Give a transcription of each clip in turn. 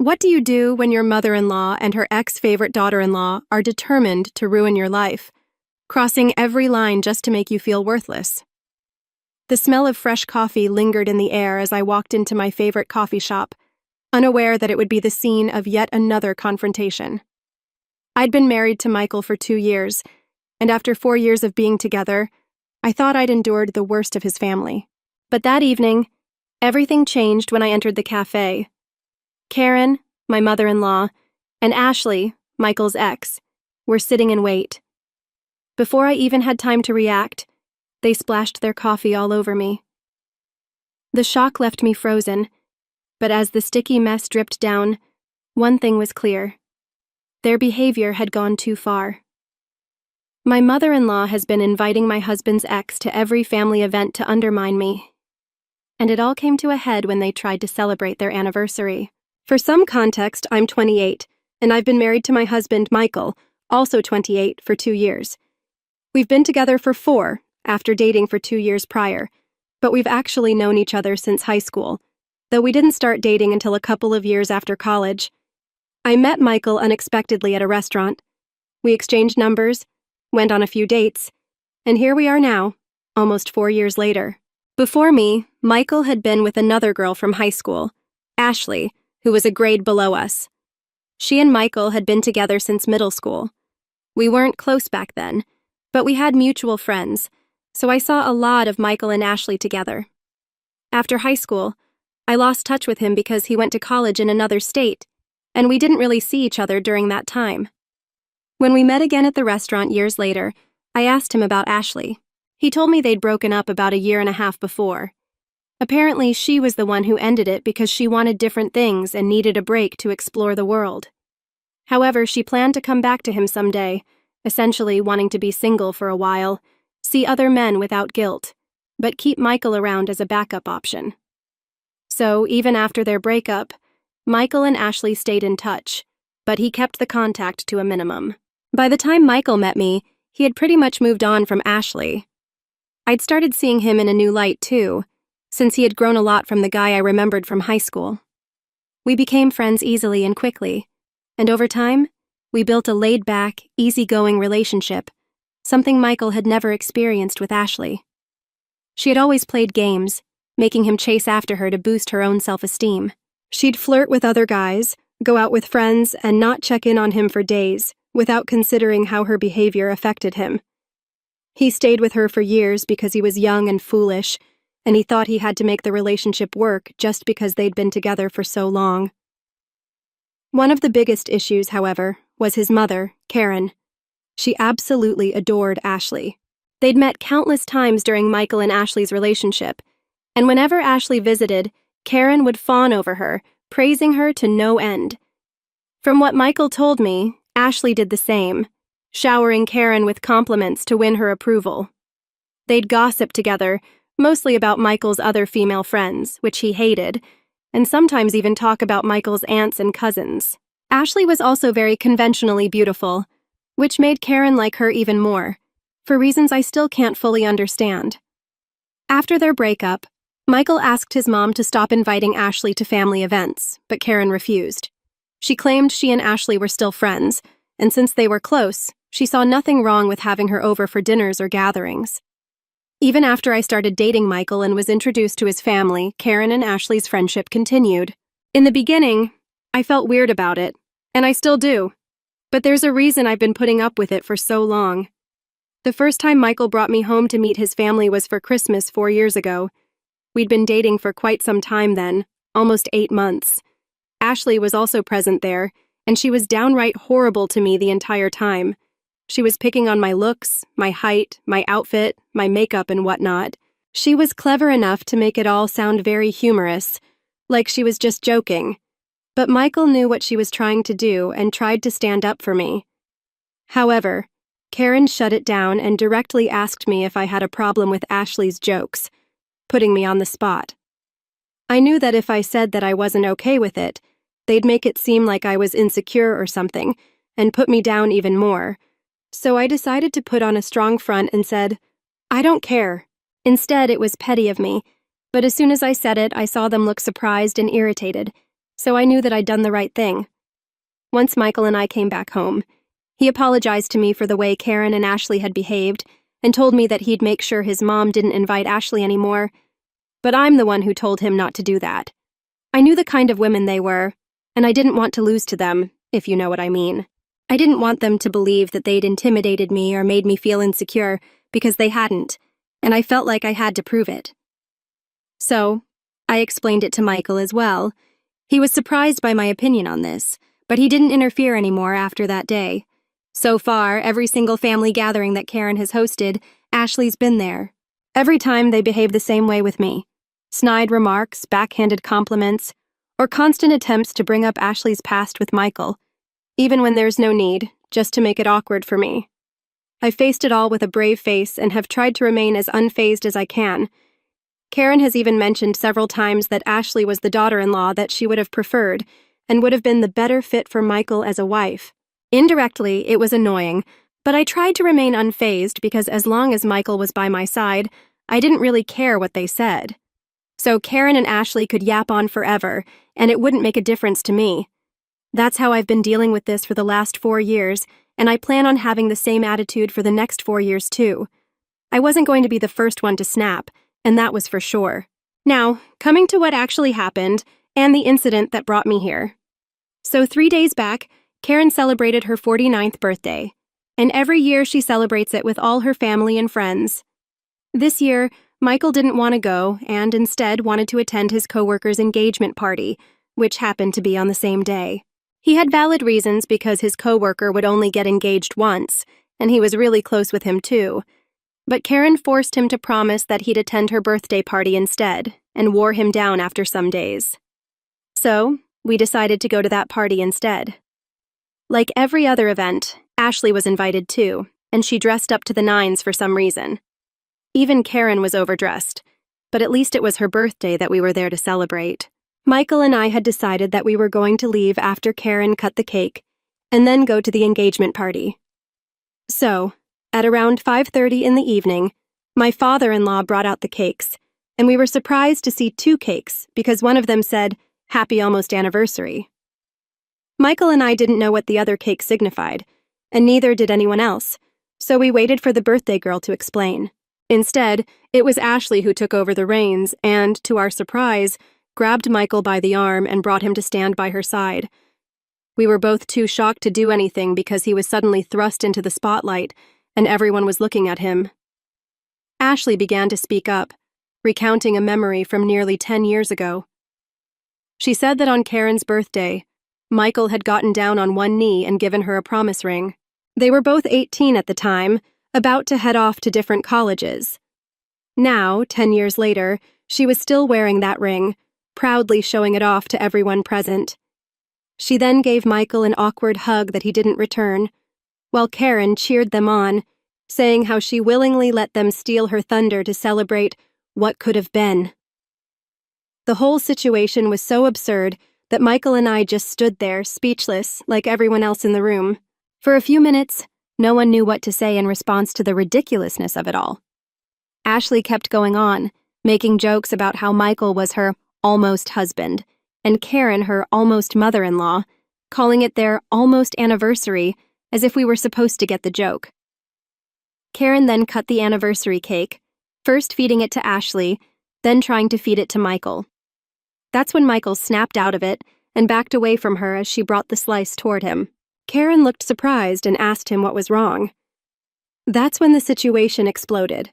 What do you do when your mother-in-law and her ex-favorite daughter-in-law are determined to ruin your life, crossing every line just to make you feel worthless? The smell of fresh coffee lingered in the air as I walked into my favorite coffee shop, unaware that it would be the scene of yet another confrontation. I'd been married to Michael for 2 years, and after 4 years of being together, I thought I'd endured the worst of his family. But that evening, everything changed when I entered the cafe. Karen, my mother-in-law, and Ashley, Michael's ex, were sitting in wait. Before I even had time to react, they splashed their coffee all over me. The shock left me frozen, but as the sticky mess dripped down, one thing was clear. Their behavior had gone too far. My mother-in-law has been inviting my husband's ex to every family event to undermine me, and it all came to a head when they tried to celebrate their anniversary. For some context, I'm 28, and I've been married to my husband, Michael, also 28, for 2 years. We've been together for 4, after dating for 2 years prior, but we've actually known each other since high school, though we didn't start dating until a couple of years after college. I met Michael unexpectedly at a restaurant. We exchanged numbers, went on a few dates, and here we are now, almost 4 years later. Before me, Michael had been with another girl from high school, Ashley, who was a grade below us. She and Michael had been together since middle school. We weren't close back then, but we had mutual friends, so I saw a lot of Michael and Ashley together. After high school, I lost touch with him because he went to college in another state, and we didn't really see each other during that time. When we met again at the restaurant years later, I asked him about Ashley. He told me they'd broken up about 1.5 years before. Apparently, she was the one who ended it because she wanted different things and needed a break to explore the world. However, she planned to come back to him someday, essentially wanting to be single for a while, see other men without guilt, but keep Michael around as a backup option. So, even after their breakup, Michael and Ashley stayed in touch, but he kept the contact to a minimum. By the time Michael met me, he had pretty much moved on from Ashley. I'd started seeing him in a new light, too, since he had grown a lot from the guy I remembered from high school. We became friends easily and quickly, and over time, we built a laid-back, easygoing relationship, something Michael had never experienced with Ashley. She had always played games, making him chase after her to boost her own self-esteem. She'd flirt with other guys, go out with friends, and not check in on him for days, without considering how her behavior affected him. He stayed with her for years because he was young and foolish, and he thought he had to make the relationship work just because they'd been together for so long. One of the biggest issues, however, was his mother, Karen. She absolutely adored Ashley. They'd met countless times during Michael and Ashley's relationship, and whenever Ashley visited, Karen would fawn over her, praising her to no end. From what Michael told me, Ashley did the same, showering Karen with compliments to win her approval. They'd gossip together, mostly about Michael's other female friends, which he hated, and sometimes even talk about Michael's aunts and cousins. Ashley was also very conventionally beautiful, which made Karen like her even more, for reasons I still can't fully understand. After their breakup, Michael asked his mom to stop inviting Ashley to family events, but Karen refused. She claimed she and Ashley were still friends, and since they were close, she saw nothing wrong with having her over for dinners or gatherings. Even after I started dating Michael and was introduced to his family, Karen and Ashley's friendship continued. In the beginning, I felt weird about it, and I still do, but there's a reason I've been putting up with it for so long. The first time Michael brought me home to meet his family was for Christmas 4 years ago. We'd been dating for quite some time then, almost 8 months. Ashley was also present there, and she was downright horrible to me the entire time. She was picking on my looks, my height, my outfit, my makeup, and whatnot. She was clever enough to make it all sound very humorous, like she was just joking. But Michael knew what she was trying to do and tried to stand up for me. However, Karen shut it down and directly asked me if I had a problem with Ashley's jokes, putting me on the spot. I knew that if I said that I wasn't okay with it, they'd make it seem like I was insecure or something, and put me down even more. So I decided to put on a strong front and said, "I don't care." Instead, it was petty of me, but as soon as I said it, I saw them look surprised and irritated, so I knew that I'd done the right thing. Once Michael and I came back home, he apologized to me for the way Karen and Ashley had behaved and told me that he'd make sure his mom didn't invite Ashley anymore, but I'm the one who told him not to do that. I knew the kind of women they were, and I didn't want to lose to them, if you know what I mean. I didn't want them to believe that they'd intimidated me or made me feel insecure, because they hadn't, and I felt like I had to prove it. So, I explained it to Michael as well. He was surprised by my opinion on this, but he didn't interfere anymore after that day. So far, every single family gathering that Karen has hosted, Ashley's been there. Every time they behave the same way with me. Snide remarks, backhanded compliments, or constant attempts to bring up Ashley's past with Michael, even when there's no need, just to make it awkward for me. I faced it all with a brave face and have tried to remain as unfazed as I can. Karen has even mentioned several times that Ashley was the daughter-in-law that she would have preferred and would have been the better fit for Michael as a wife. Indirectly, it was annoying, but I tried to remain unfazed because as long as Michael was by my side, I didn't really care what they said. So Karen and Ashley could yap on forever, and it wouldn't make a difference to me. That's how I've been dealing with this for the last 4 years, and I plan on having the same attitude for the next 4 years too. I wasn't going to be the first one to snap, and that was for sure. Now, coming to what actually happened, and the incident that brought me here. So 3 days back, Karen celebrated her 49th birthday, and every year she celebrates it with all her family and friends. This year, Michael didn't want to go and instead wanted to attend his coworker's engagement party, which happened to be on the same day. He had valid reasons because his coworker would only get engaged once, and he was really close with him too. But Karen forced him to promise that he'd attend her birthday party instead, and wore him down after some days. So, we decided to go to that party instead. Like every other event, Ashley was invited too, and she dressed up to the nines for some reason. Even Karen was overdressed, but at least it was her birthday that we were there to celebrate. Michael and I had decided that we were going to leave after Karen cut the cake, and then go to the engagement party. So, at around 5:30 in the evening, my father-in-law brought out the cakes, and we were surprised to see 2 cakes because one of them said, "Happy almost anniversary." Michael and I didn't know what the other cake signified, and neither did anyone else, so we waited for the birthday girl to explain. Instead, it was Ashley who took over the reins and, to our surprise, grabbed Michael by the arm and brought him to stand by her side. We were both too shocked to do anything because he was suddenly thrust into the spotlight, and everyone was looking at him. Ashley began to speak up, recounting a memory from nearly 10 years ago. She said that on Karen's birthday, Michael had gotten down on one knee and given her a promise ring. They were both 18 at the time, about to head off to different colleges. Now, 10 years later, she was still wearing that ring, proudly showing it off to everyone present. She then gave Michael an awkward hug that he didn't return, while Karen cheered them on, saying how she willingly let them steal her thunder to celebrate what could have been. The whole situation was so absurd that Michael and I just stood there, speechless, like everyone else in the room. For a few minutes, no one knew what to say in response to the ridiculousness of it all. Ashley kept going on, making jokes about how Michael was her almost husband, and Karen her almost mother-in-law, calling it their almost anniversary, as if we were supposed to get the joke. Karen then cut the anniversary cake, first feeding it to Ashley, then trying to feed it to Michael. That's when Michael snapped out of it and backed away from her as she brought the slice toward him. Karen looked surprised and asked him what was wrong. That's when the situation exploded.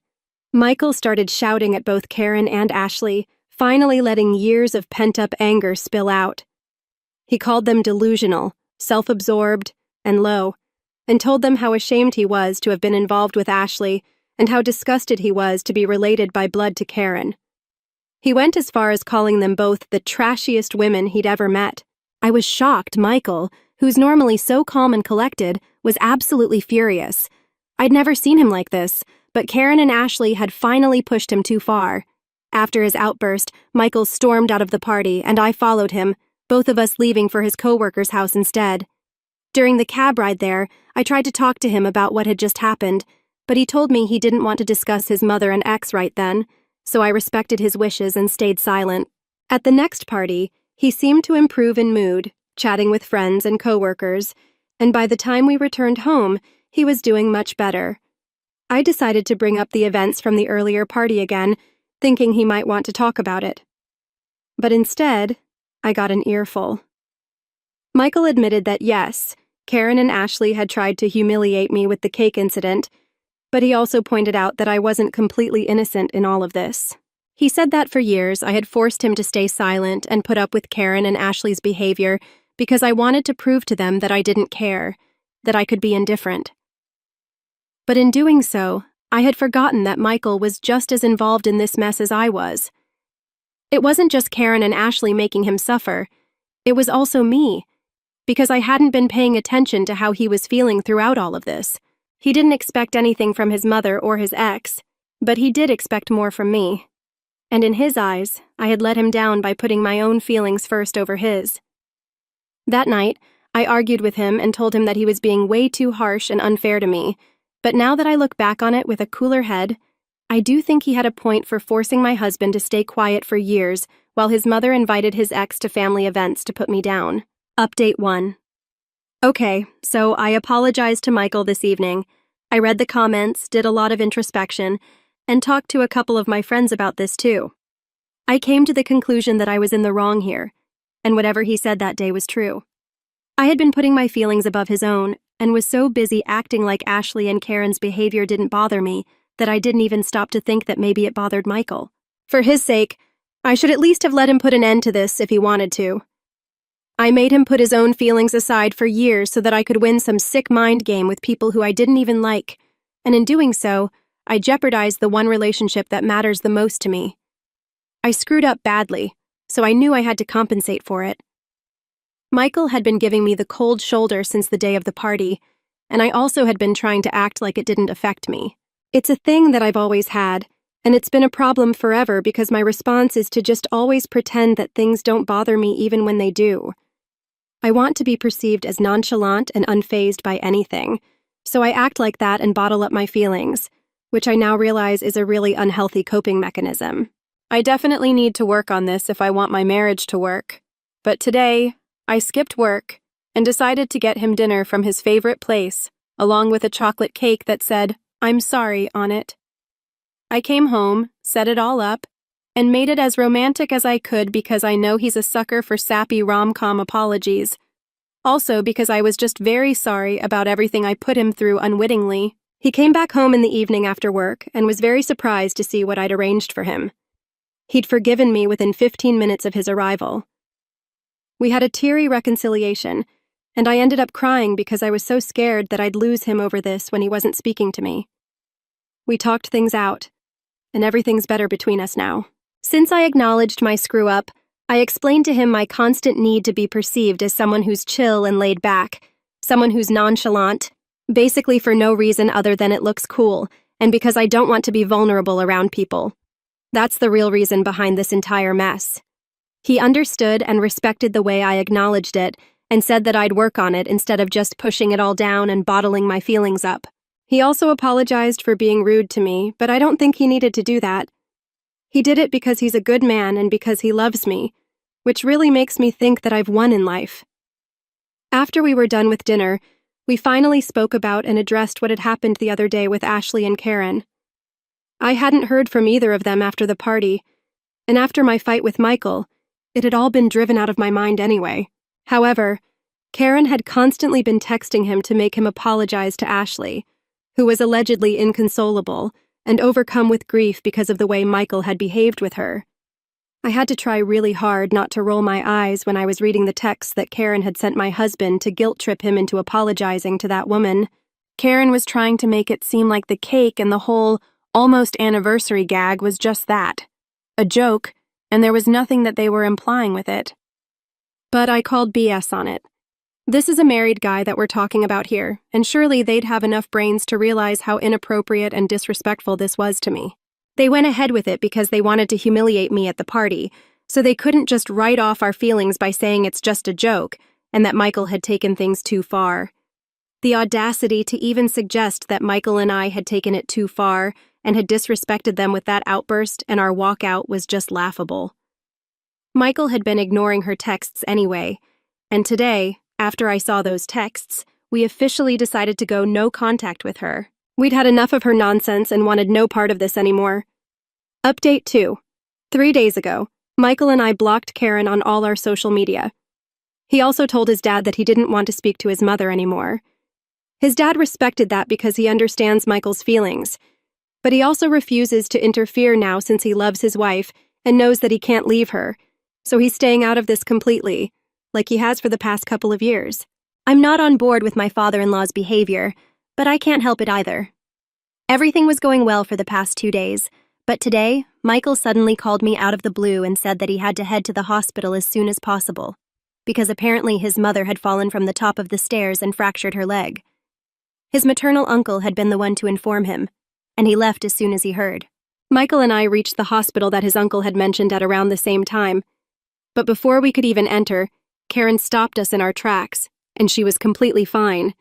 Michael started shouting at both Karen and Ashley, finally letting years of pent-up anger spill out. He called them delusional, self-absorbed, and low, and told them how ashamed he was to have been involved with Ashley and how disgusted he was to be related by blood to Karen. He went as far as calling them both the trashiest women he'd ever met. I was shocked Michael, who's normally so calm and collected, was absolutely furious. I'd never seen him like this, but Karen and Ashley had finally pushed him too far. After his outburst, Michael stormed out of the party, and I followed him, both of us leaving for his coworker's house instead. During the cab ride there, I tried to talk to him about what had just happened, but he told me he didn't want to discuss his mother and ex right then, so I respected his wishes and stayed silent. At the next party, He seemed to improve in mood, chatting with friends and coworkers, and by the time we returned home, he was doing much better. I decided to bring up the events from the earlier party again, thinking he might want to talk about it. But instead, I got an earful. Michael admitted that yes, Karen and Ashley had tried to humiliate me with the cake incident, but he also pointed out that I wasn't completely innocent in all of this. He said that for years I had forced him to stay silent and put up with Karen and Ashley's behavior because I wanted to prove to them that I didn't care, that I could be indifferent. But in doing so, I had forgotten that Michael was just as involved in this mess as I was. It wasn't just Karen and Ashley making him suffer, it was also me, because I hadn't been paying attention to how he was feeling throughout all of this. He didn't expect anything from his mother or his ex, but he did expect more from me. And in his eyes, I had let him down by putting my own feelings first over his. That night, I argued with him and told him that he was being way too harsh and unfair to me, but now that I look back on it with a cooler head, I do think he had a point for forcing my husband to stay quiet for years while his mother invited his ex to family events to put me down. Update 1. Okay, so I apologized to Michael this evening. I read the comments, did a lot of introspection, and talked to a couple of my friends about this too. I came to the conclusion that I was in the wrong here, and whatever he said that day was true. I had been putting my feelings above his own, and was so busy acting like Ashley and Karen's behavior didn't bother me that I didn't even stop to think that maybe it bothered Michael. For his sake, I should at least have let him put an end to this if he wanted to. I made him put his own feelings aside for years so that I could win some sick mind game with people who I didn't even like, and in doing so, I jeopardized the one relationship that matters the most to me. I screwed up badly, so I knew I had to compensate for it. Michael had been giving me the cold shoulder since the day of the party, and I also had been trying to act like it didn't affect me. It's a thing that I've always had, and it's been a problem forever because my response is to just always pretend that things don't bother me even when they do. I want to be perceived as nonchalant and unfazed by anything, so I act like that and bottle up my feelings, which I now realize is a really unhealthy coping mechanism. I definitely need to work on this if I want my marriage to work, but today, I skipped work and decided to get him dinner from his favorite place, along with a chocolate cake that said, "I'm sorry," on it. I came home, set it all up, and made it as romantic as I could because I know he's a sucker for sappy rom-com apologies. Also because I was just very sorry about everything I put him through unwittingly. He came back home in the evening after work and was very surprised to see what I'd arranged for him. He'd forgiven me within 15 minutes of his arrival. We had a teary reconciliation, and I ended up crying because I was so scared that I'd lose him over this when he wasn't speaking to me. We talked things out, and everything's better between us now. Since I acknowledged my screw-up, I explained to him my constant need to be perceived as someone who's chill and laid back, someone who's nonchalant, basically for no reason other than it looks cool, and because I don't want to be vulnerable around people. That's the real reason behind this entire mess. He understood and respected the way I acknowledged it and said that I'd work on it instead of just pushing it all down and bottling my feelings up. He also apologized for being rude to me, but I don't think he needed to do that. He did it because he's a good man and because he loves me, which really makes me think that I've won in life. After we were done with dinner, we finally spoke about and addressed what had happened the other day with Ashley and Karen. I hadn't heard from either of them after the party, and after my fight with Michael, it had all been driven out of my mind anyway. However, Karen had constantly been texting him to make him apologize to Ashley, who was allegedly inconsolable and overcome with grief because of the way Michael had behaved with her. I had to try really hard not to roll my eyes when I was reading the texts that Karen had sent my husband to guilt-trip him into apologizing to that woman. Karen was trying to make it seem like the cake and the whole almost anniversary gag was just that, a joke, and there was nothing that they were implying with it. But I called BS on it. This is a married guy that we're talking about here, and surely they'd have enough brains to realize how inappropriate and disrespectful this was to me. They went ahead with it because they wanted to humiliate me at the party, so they couldn't just write off our feelings by saying it's just a joke and that Michael had taken things too far. The audacity to even suggest that Michael and I had taken it too far and had disrespected them with that outburst and our walkout was just laughable. Michael had been ignoring her texts anyway, and today, after I saw those texts, we officially decided to go no contact with her. We'd had enough of her nonsense and wanted no part of this anymore. Update 2. 3 days ago, Michael and I blocked Karen on all our social media. He also told his dad that he didn't want to speak to his mother anymore. His dad respected that because he understands Michael's feelings, but he also refuses to interfere now since he loves his wife and knows that he can't leave her, so he's staying out of this completely, like he has for the past couple of years. I'm not on board with my father-in-law's behavior, but I can't help it either. Everything was going well for the past 2 days, but today, Michael suddenly called me out of the blue and said that he had to head to the hospital as soon as possible, because apparently his mother had fallen from the top of the stairs and fractured her leg. His maternal uncle had been the one to inform him, and he left as soon as he heard. Michael and I reached the hospital that his uncle had mentioned at around the same time, but before we could even enter, Karen stopped us in our tracks, and she was completely fine.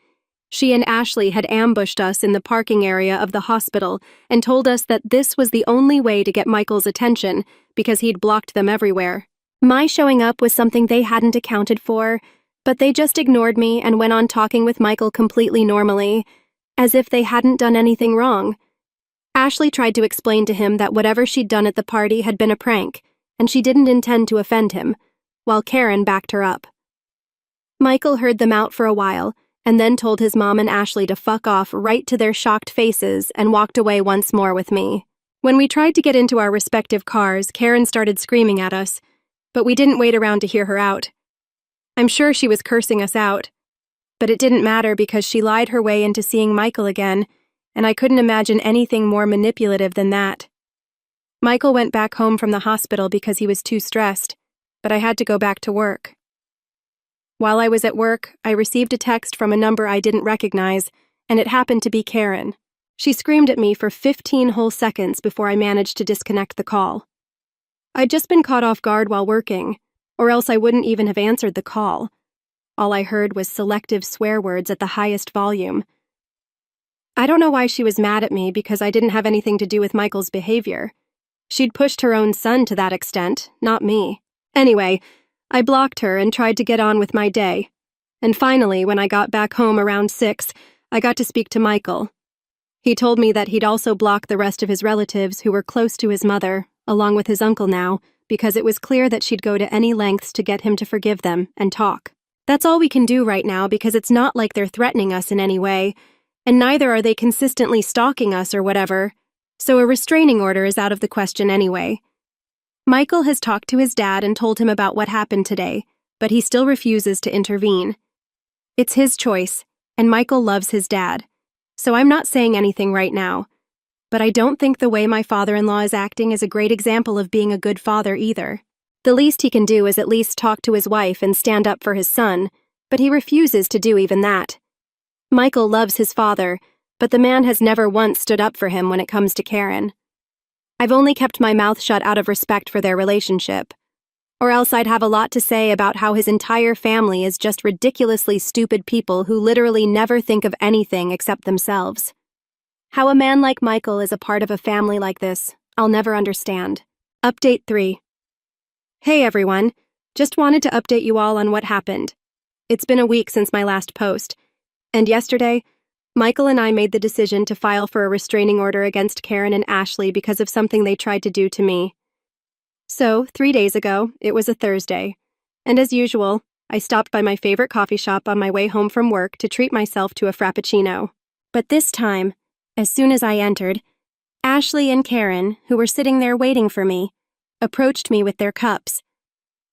She and Ashley had ambushed us in the parking area of the hospital and told us that this was the only way to get Michael's attention because he'd blocked them everywhere. My showing up was something they hadn't accounted for, but they just ignored me and went on talking with Michael completely normally, as if they hadn't done anything wrong. Ashley tried to explain to him that whatever she'd done at the party had been a prank, and she didn't intend to offend him, while Karen backed her up. Michael heard them out for a while, and then told his mom and Ashley to fuck off right to their shocked faces and walked away once more with me. When we tried to get into our respective cars, Karen started screaming at us, but we didn't wait around to hear her out. I'm sure she was cursing us out, but it didn't matter because she lied her way into seeing Michael again, and I couldn't imagine anything more manipulative than that. Michael went back home from the hospital because he was too stressed, but I had to go back to work. While I was at work, I received a text from a number I didn't recognize, and it happened to be Karen. She screamed at me for 15 whole seconds before I managed to disconnect the call. I'd just been caught off guard while working, or else I wouldn't even have answered the call. All I heard was selective swear words at the highest volume. I don't know why she was mad at me because I didn't have anything to do with Michael's behavior. She'd pushed her own son to that extent, not me. Anyway, I blocked her and tried to get on with my day. And finally, when I got back home around 6, I got to speak to Michael. He told me that he'd also blocked the rest of his relatives who were close to his mother, along with his uncle now, because it was clear that she'd go to any lengths to get him to forgive them and talk. That's all we can do right now because it's not like they're threatening us in any way, and neither are they consistently stalking us or whatever, so a restraining order is out of the question anyway. Michael has talked to his dad and told him about what happened today, but he still refuses to intervene. It's his choice, and Michael loves his dad, so I'm not saying anything right now. But I don't think the way my father-in-law is acting is a great example of being a good father either. The least he can do is at least talk to his wife and stand up for his son, but he refuses to do even that. Michael loves his father, but the man has never once stood up for him when it comes to Karen. I've only kept my mouth shut out of respect for their relationship. Or else I'd have a lot to say about how his entire family is just ridiculously stupid people who literally never think of anything except themselves. How a man like Michael is a part of a family like this, I'll never understand. Update 3. Hey everyone, just wanted to update you all on what happened. It's been a week since my last post, and yesterday, Michael and I made the decision to file for a restraining order against Karen and Ashley because of something they tried to do to me. So, 3 days ago, it was a Thursday, and as usual, I stopped by my favorite coffee shop on my way home from work to treat myself to a frappuccino. But this time, as soon as I entered, Ashley and Karen, who were sitting there waiting for me, approached me with their cups.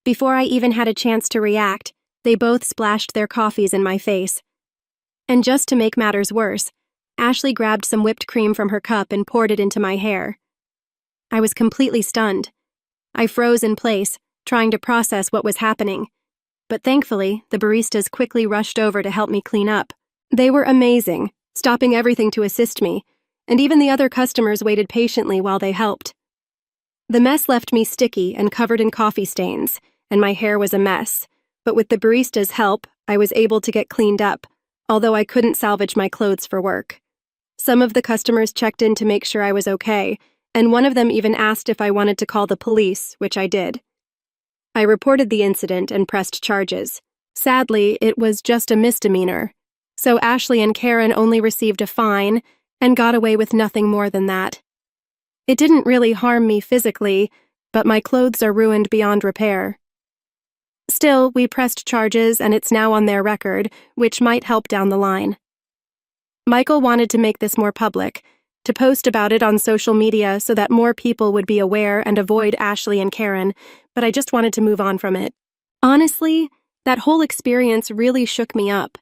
Before I even had a chance to react, they both splashed their coffees in my face. And just to make matters worse, Ashley grabbed some whipped cream from her cup and poured it into my hair. I was completely stunned. I froze in place, trying to process what was happening. But thankfully, the baristas quickly rushed over to help me clean up. They were amazing, stopping everything to assist me, and even the other customers waited patiently while they helped. The mess left me sticky and covered in coffee stains, and my hair was a mess, but with the barista's help, I was able to get cleaned up, although I couldn't salvage my clothes for work. Some of the customers checked in to make sure I was okay, and one of them even asked if I wanted to call the police, which I did. I reported the incident and pressed charges. Sadly, it was just a misdemeanor, so Ashley and Karen only received a fine and got away with nothing more than that. It didn't really harm me physically, but my clothes are ruined beyond repair. Still, we pressed charges and it's now on their record, which might help down the line. Michael wanted to make this more public, to post about it on social media so that more people would be aware and avoid Ashley and Karen, but I just wanted to move on from it. Honestly, that whole experience really shook me up.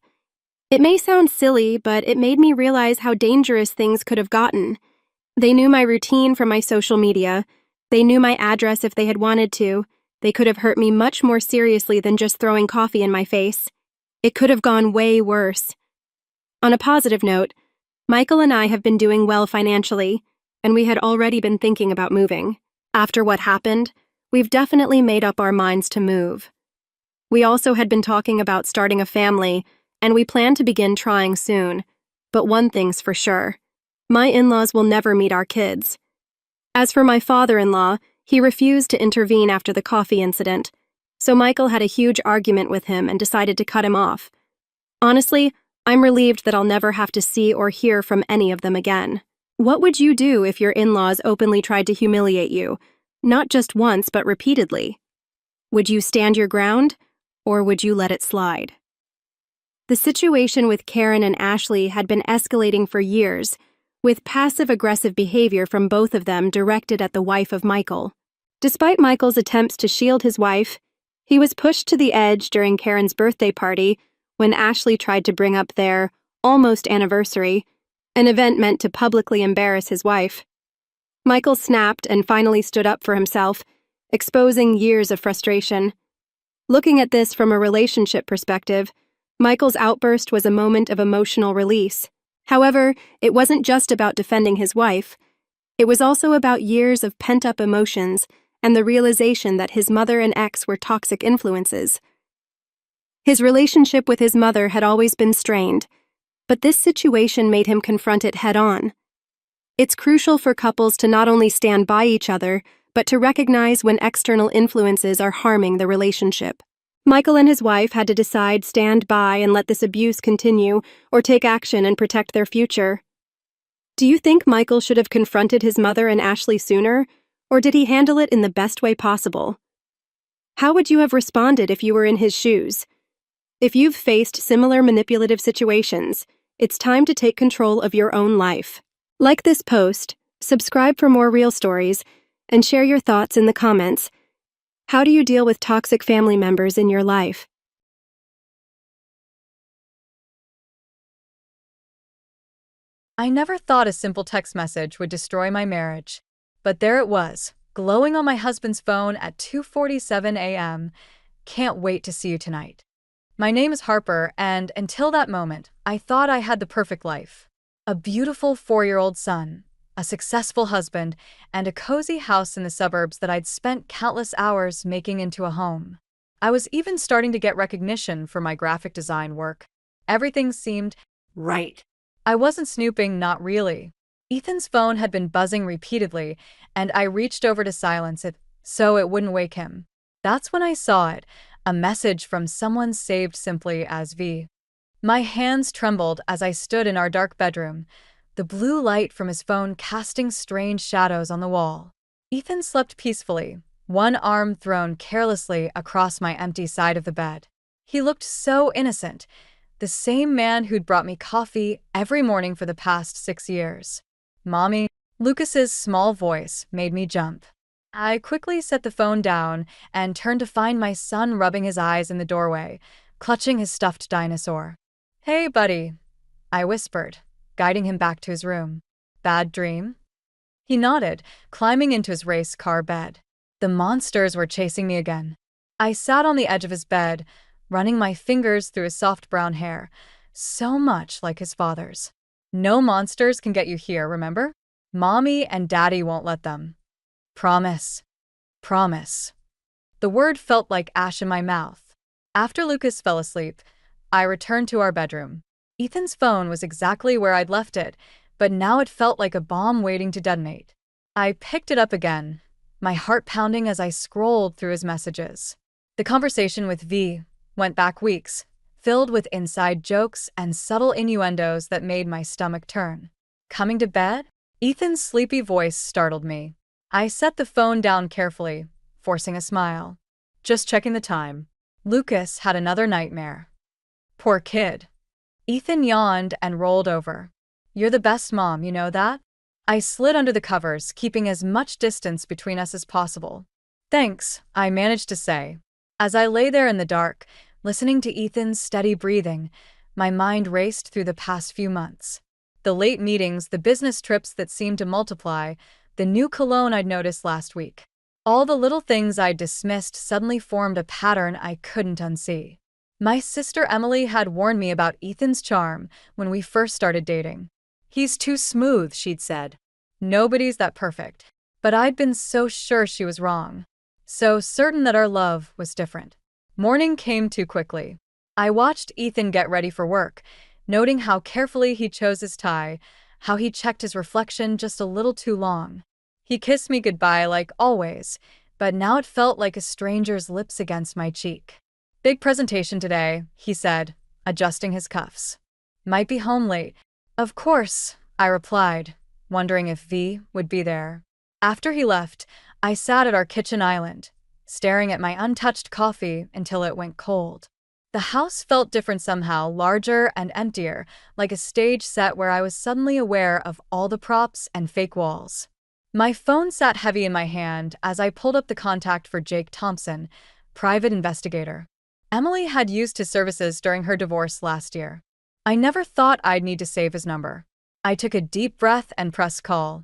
It may sound silly, but it made me realize how dangerous things could have gotten. They knew my routine from my social media. They knew my address if they had wanted to. They could have hurt me much more seriously than just throwing coffee in my face. It could have gone way worse. On a positive note, Michael and I have been doing well financially, and we had already been thinking about moving. After what happened, we've definitely made up our minds to move. We also had been talking about starting a family, and we plan to begin trying soon. But one thing's for sure. My in-laws will never meet our kids. As for my father-in-law, he refused to intervene after the coffee incident, so Michael had a huge argument with him and decided to cut him off. Honestly, I'm relieved that I'll never have to see or hear from any of them again. What would you do if your in-laws openly tried to humiliate you, not just once but repeatedly? Would you stand your ground, or would you let it slide? The situation with Karen and Ashley had been escalating for years, with passive-aggressive behavior from both of them directed at the wife of Michael. Despite Michael's attempts to shield his wife, he was pushed to the edge during Karen's birthday party when Ashley tried to bring up their almost anniversary, an event meant to publicly embarrass his wife. Michael snapped and finally stood up for himself, exposing years of frustration. Looking at this from a relationship perspective, Michael's outburst was a moment of emotional release. However, it wasn't just about defending his wife. It was also about years of pent-up emotions and the realization that his mother and ex were toxic influences. His relationship with his mother had always been strained, but this situation made him confront it head-on. It's crucial for couples to not only stand by each other, but to recognize when external influences are harming the relationship. Michael and his wife had to decide stand by and let this abuse continue, or take action and protect their future. Do you think Michael should have confronted his mother and Ashley sooner, or did he handle it in the best way possible? How would you have responded if you were in his shoes? If you've faced similar manipulative situations, it's time to take control of your own life. Like this post, subscribe for more real stories, and share your thoughts in the comments. How do you deal with toxic family members in your life? I never thought a simple text message would destroy my marriage. But there it was, glowing on my husband's phone at 2:47 a.m. Can't wait to see you tonight. My name is Harper, and until that moment, I thought I had the perfect life. A beautiful 4-year-old son, a successful husband, and a cozy house in the suburbs that I'd spent countless hours making into a home. I was even starting to get recognition for my graphic design work. Everything seemed right. I wasn't snooping, not really. Ethan's phone had been buzzing repeatedly, and I reached over to silence it so it wouldn't wake him. That's when I saw it, a message from someone saved simply as V. My hands trembled as I stood in our dark bedroom, the blue light from his phone casting strange shadows on the wall. Ethan slept peacefully, one arm thrown carelessly across my empty side of the bed. He looked so innocent, the same man who'd brought me coffee every morning for the past 6 years. "Mommy," Lucas's small voice made me jump. I quickly set the phone down and turned to find my son rubbing his eyes in the doorway, clutching his stuffed dinosaur. "Hey, buddy," I whispered, guiding him back to his room. "Bad dream?" He nodded, climbing into his race car bed. The monsters were chasing me again. I sat on the edge of his bed, running my fingers through his soft brown hair, so much like his father's. "No monsters can get you here, remember? Mommy and Daddy won't let them. Promise. Promise." The word felt like ash in my mouth. After Lucas fell asleep, I returned to our bedroom. Ethan's phone was exactly where I'd left it, but now it felt like a bomb waiting to detonate. I picked it up again, my heart pounding as I scrolled through his messages. The conversation with V went back weeks, filled with inside jokes and subtle innuendos that made my stomach turn. Coming to bed? Ethan's sleepy voice startled me. I set the phone down carefully, forcing a smile. Just checking the time. Lucas had another nightmare. Poor kid. Ethan yawned and rolled over. You're the best mom, you know that? I slid under the covers, keeping as much distance between us as possible. Thanks, I managed to say. As I lay there in the dark, listening to Ethan's steady breathing, my mind raced through the past few months. The late meetings, the business trips that seemed to multiply, the new cologne I'd noticed last week. All the little things I'd dismissed suddenly formed a pattern I couldn't unsee. My sister Emily had warned me about Ethan's charm when we first started dating. He's too smooth, she'd said. Nobody's that perfect. But I'd been so sure she was wrong. So certain that our love was different. Morning came too quickly. I watched Ethan get ready for work, noting how carefully he chose his tie, how he checked his reflection just a little too long. He kissed me goodbye like always, but now it felt like a stranger's lips against my cheek. Big presentation today, he said, adjusting his cuffs. Might be home late. Of course, I replied, wondering if V would be there. After he left, I sat at our kitchen island, staring at my untouched coffee until it went cold. The house felt different somehow, larger and emptier, like a stage set where I was suddenly aware of all the props and fake walls. My phone sat heavy in my hand as I pulled up the contact for Jake Thompson, private investigator. Emily had used his services during her divorce last year. I never thought I'd need to save his number. I took a deep breath and pressed call.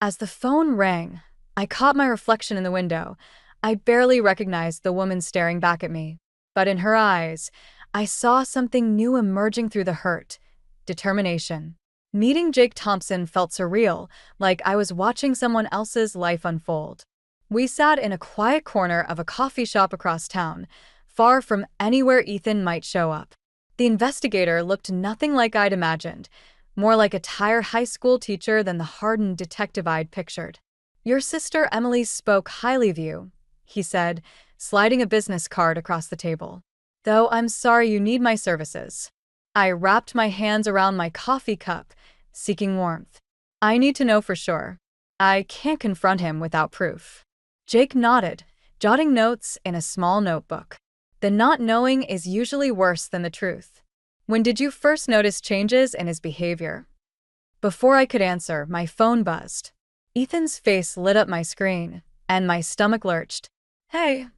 As the phone rang, I caught my reflection in the window. I barely recognized the woman staring back at me. But in her eyes, I saw something new emerging through the hurt. Determination. Meeting Jake Thompson felt surreal, like I was watching someone else's life unfold. We sat in a quiet corner of a coffee shop across town, far from anywhere Ethan might show up. The investigator looked nothing like I'd imagined, more like a tired high school teacher than the hardened detective I'd pictured. Your sister Emily spoke highly of you, he said, sliding a business card across the table. Though I'm sorry you need my services. I wrapped my hands around my coffee cup, seeking warmth. I need to know for sure. I can't confront him without proof. Jake nodded, jotting notes in a small notebook. The not knowing is usually worse than the truth. When did you first notice changes in his behavior? Before I could answer, my phone buzzed. Ethan's face lit up my screen, and my stomach lurched. Hey,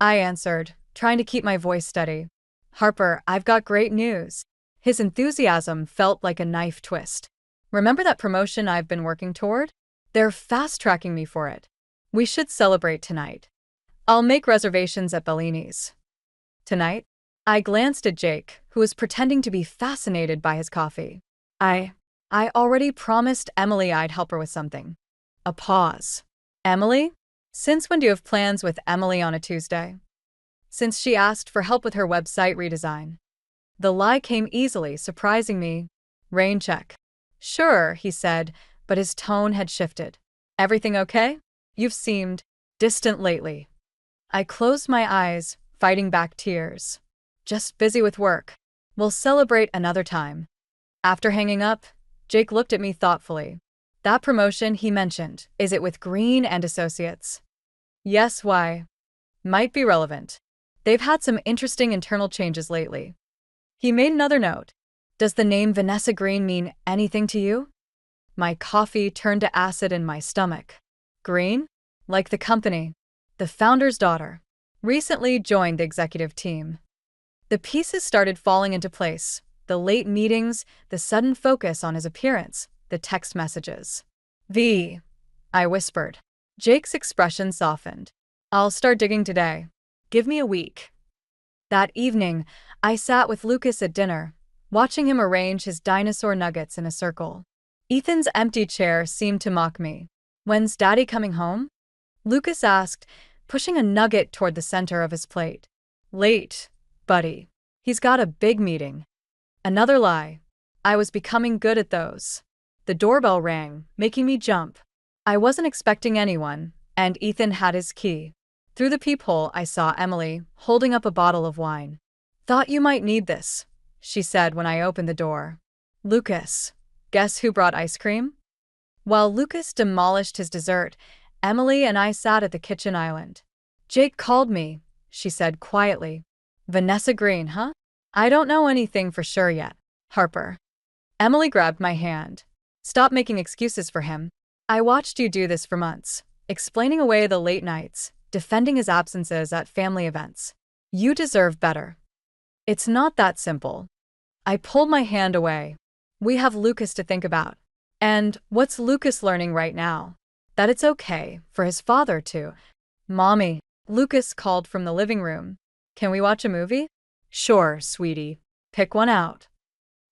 I answered, trying to keep my voice steady. Harper, I've got great news. His enthusiasm felt like a knife twist. Remember that promotion I've been working toward? They're fast-tracking me for it. We should celebrate tonight. I'll make reservations at Bellini's. Tonight? I glanced at Jake, who was pretending to be fascinated by his coffee. I already promised Emily I'd help her with something. A pause. Emily? Since when do you have plans with Emily on a Tuesday? Since she asked for help with her website redesign. The lie came easily, surprising me. Rain check. Sure, he said, but his tone had shifted. Everything okay? You've seemed distant lately. I closed my eyes, fighting back tears. Just busy with work. We'll celebrate another time. After hanging up, Jake looked at me thoughtfully. That promotion he mentioned, is it with Green and Associates? Yes, why? Might be relevant. They've had some interesting internal changes lately. He made another note. Does the name Vanessa Green mean anything to you? My coffee turned to acid in my stomach. Green? Like the company. The founder's daughter. Recently joined the executive team. The pieces started falling into place. The late meetings, the sudden focus on his appearance, the text messages. V, I whispered. Jake's expression softened. I'll start digging today. Give me a week. That evening, I sat with Lucas at dinner, watching him arrange his dinosaur nuggets in a circle. Ethan's empty chair seemed to mock me. When's Daddy coming home? Lucas asked, pushing a nugget toward the center of his plate. Late, buddy. He's got a big meeting. Another lie. I was becoming good at those. The doorbell rang, making me jump. I wasn't expecting anyone, and Ethan had his key. Through the peephole, I saw Emily holding up a bottle of wine. "Thought you might need this," she said when I opened the door. "Lucas, guess who brought ice cream?" While Lucas demolished his dessert, Emily and I sat at the kitchen island. "Jake called me," she said quietly. "Vanessa Green, huh? I don't know anything for sure yet, Harper." Emily grabbed my hand. "Stop making excuses for him. I watched you do this for months, explaining away the late nights, defending his absences at family events. You deserve better." "It's not that simple." I pulled my hand away. "We have Lucas to think about. And what's Lucas learning right now? That it's okay for his father to—" "Mommy," Lucas called from the living room. "Can we watch a movie?" "Sure, sweetie. Pick one out."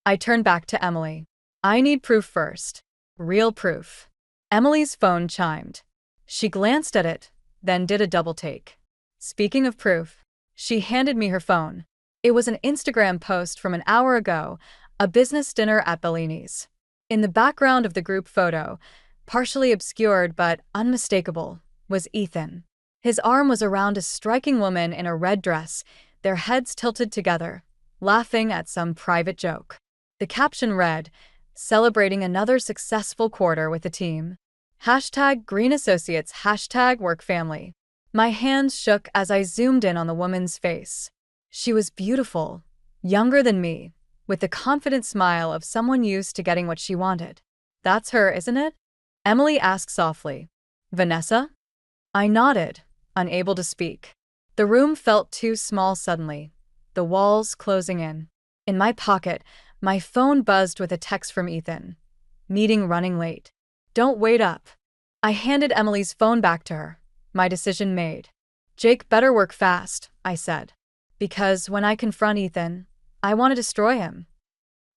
I turned back to Emily. "I need proof first. Real proof." Emily's phone chimed. She glanced at it, then did a double take. "Speaking of proof," she handed me her phone. It was an Instagram post from an hour ago, a business dinner at Bellini's. In the background of the group photo, partially obscured but unmistakable, was Ethan. His arm was around a striking woman in a red dress, their heads tilted together, laughing at some private joke. The caption read, "Celebrating another successful quarter with the team. #GreenAssociates, #WorkFamily." My hands shook as I zoomed in on the woman's face. She was beautiful, younger than me, with the confident smile of someone used to getting what she wanted. "That's her, isn't it?" Emily asked softly. "Vanessa?" I nodded, unable to speak. The room felt too small suddenly, the walls closing in. In my pocket, my phone buzzed with a text from Ethan. "Meeting running late. Don't wait up." I handed Emily's phone back to her, my decision made. "Jake better work fast," I said. "Because when I confront Ethan, I want to destroy him."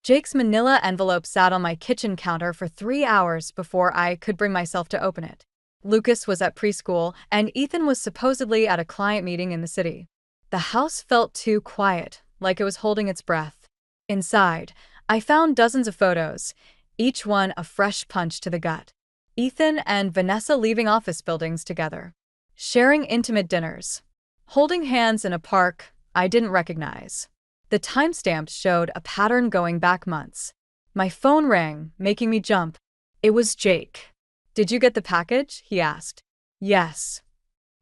Jake's manila envelope sat on my kitchen counter for 3 hours before I could bring myself to open it. Lucas was at preschool, and Ethan was supposedly at a client meeting in the city. The house felt too quiet, like it was holding its breath. Inside, I found dozens of photos, each one a fresh punch to the gut. Ethan and Vanessa leaving office buildings together, sharing intimate dinners, holding hands in a park I didn't recognize. The timestamps showed a pattern going back months. My phone rang, making me jump. It was Jake. "Did you get the package?" he asked. "Yes."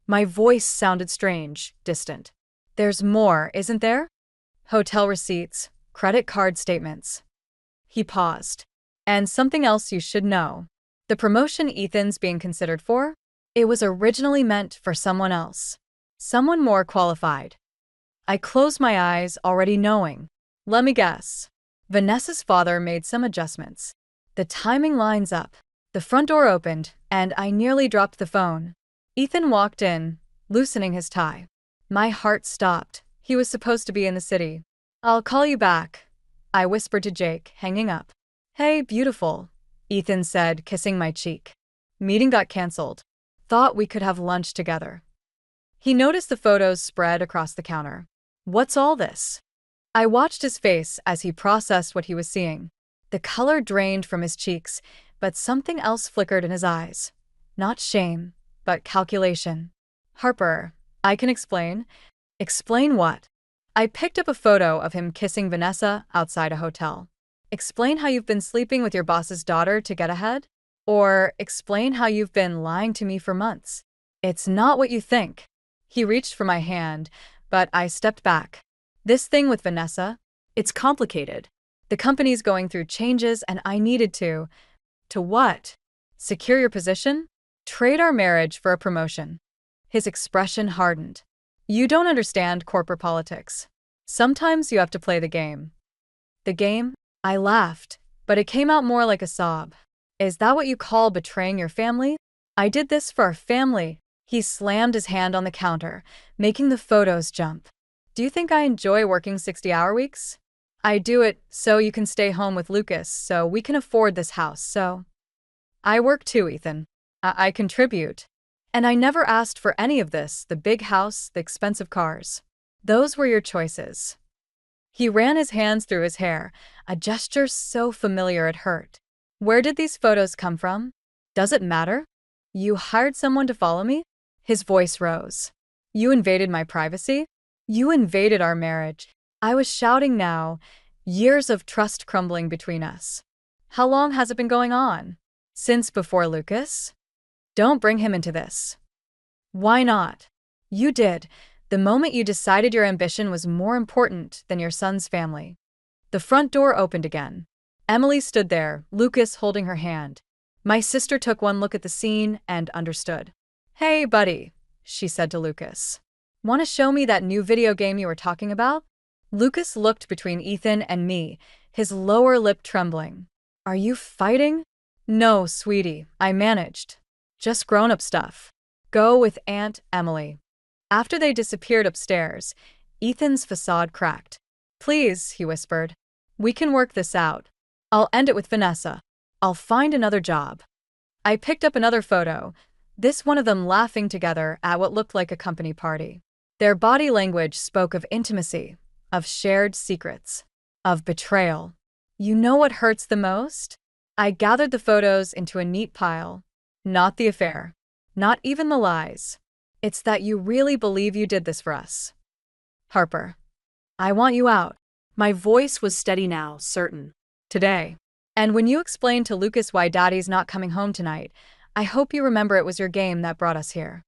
My voice sounded strange, distant. "There's more, isn't there? Hotel receipts, credit card statements." He paused. "And something else you should know. The promotion Ethan's being considered for? It was originally meant for someone else. Someone more qualified." I closed my eyes, already knowing. "Let me guess. Vanessa's father made some adjustments." The timing lines up. The front door opened, and I nearly dropped the phone. Ethan walked in, loosening his tie. My heart stopped. He was supposed to be in the city. "I'll call you back," I whispered to Jake, hanging up. "Hey, beautiful," Ethan said, kissing my cheek. "Meeting got canceled. Thought we could have lunch together." He noticed the photos spread across the counter. "What's all this?" I watched his face as he processed what he was seeing. The color drained from his cheeks, but something else flickered in his eyes. Not shame, but calculation. "Harper, I can explain." "Explain what?" I picked up a photo of him kissing Vanessa outside a hotel. "Explain how you've been sleeping with your boss's daughter to get ahead? Or explain how you've been lying to me for months?" "It's not what you think." He reached for my hand, but I stepped back. "This thing with Vanessa, it's complicated. The company's going through changes and I needed to." "To what? Secure your position? Trade our marriage for a promotion?" His expression hardened. "You don't understand corporate politics. Sometimes you have to play the game." "The game?" I laughed, but it came out more like a sob. "Is that what you call betraying your family?" "I did this for our family." He slammed his hand on the counter, making the photos jump. "Do you think I enjoy working 60-hour weeks? I do it so you can stay home with Lucas, so we can afford this house, so." "I work too, Ethan. I contribute. And I never asked for any of this, the big house, the expensive cars. Those were your choices." He ran his hands through his hair, a gesture so familiar it hurt. "Where did these photos come from? Does it matter? You hired someone to follow me?" His voice rose. You invaded my privacy? You invaded our marriage. I was shouting now, years of trust crumbling between us. How long has it been going on? Since before Lucas? Don't bring him into this. Why not? You did, the moment you decided your ambition was more important than your son's family. The front door opened again. Emily stood there, Lucas holding her hand. My sister took one look at the scene and understood. Hey, buddy, she said to Lucas. Want to show me that new video game you were talking about? Lucas looked between Ethan and me, his lower lip trembling. Are you fighting? No, sweetie, I managed. Just grown-up stuff. Go with Aunt Emily. After they disappeared upstairs, Ethan's facade cracked. Please, he whispered. We can work this out. I'll end it with Vanessa. I'll find another job. I picked up another photo, this one of them laughing together at what looked like a company party. Their body language spoke of intimacy, of shared secrets, of betrayal. You know what hurts the most? I gathered the photos into a neat pile. Not the affair. Not even the lies. It's that you really believe you did this for us. Harper. I want you out. My voice was steady now, certain. Today. And when you explain to Lucas why Daddy's not coming home tonight, I hope you remember it was your game that brought us here.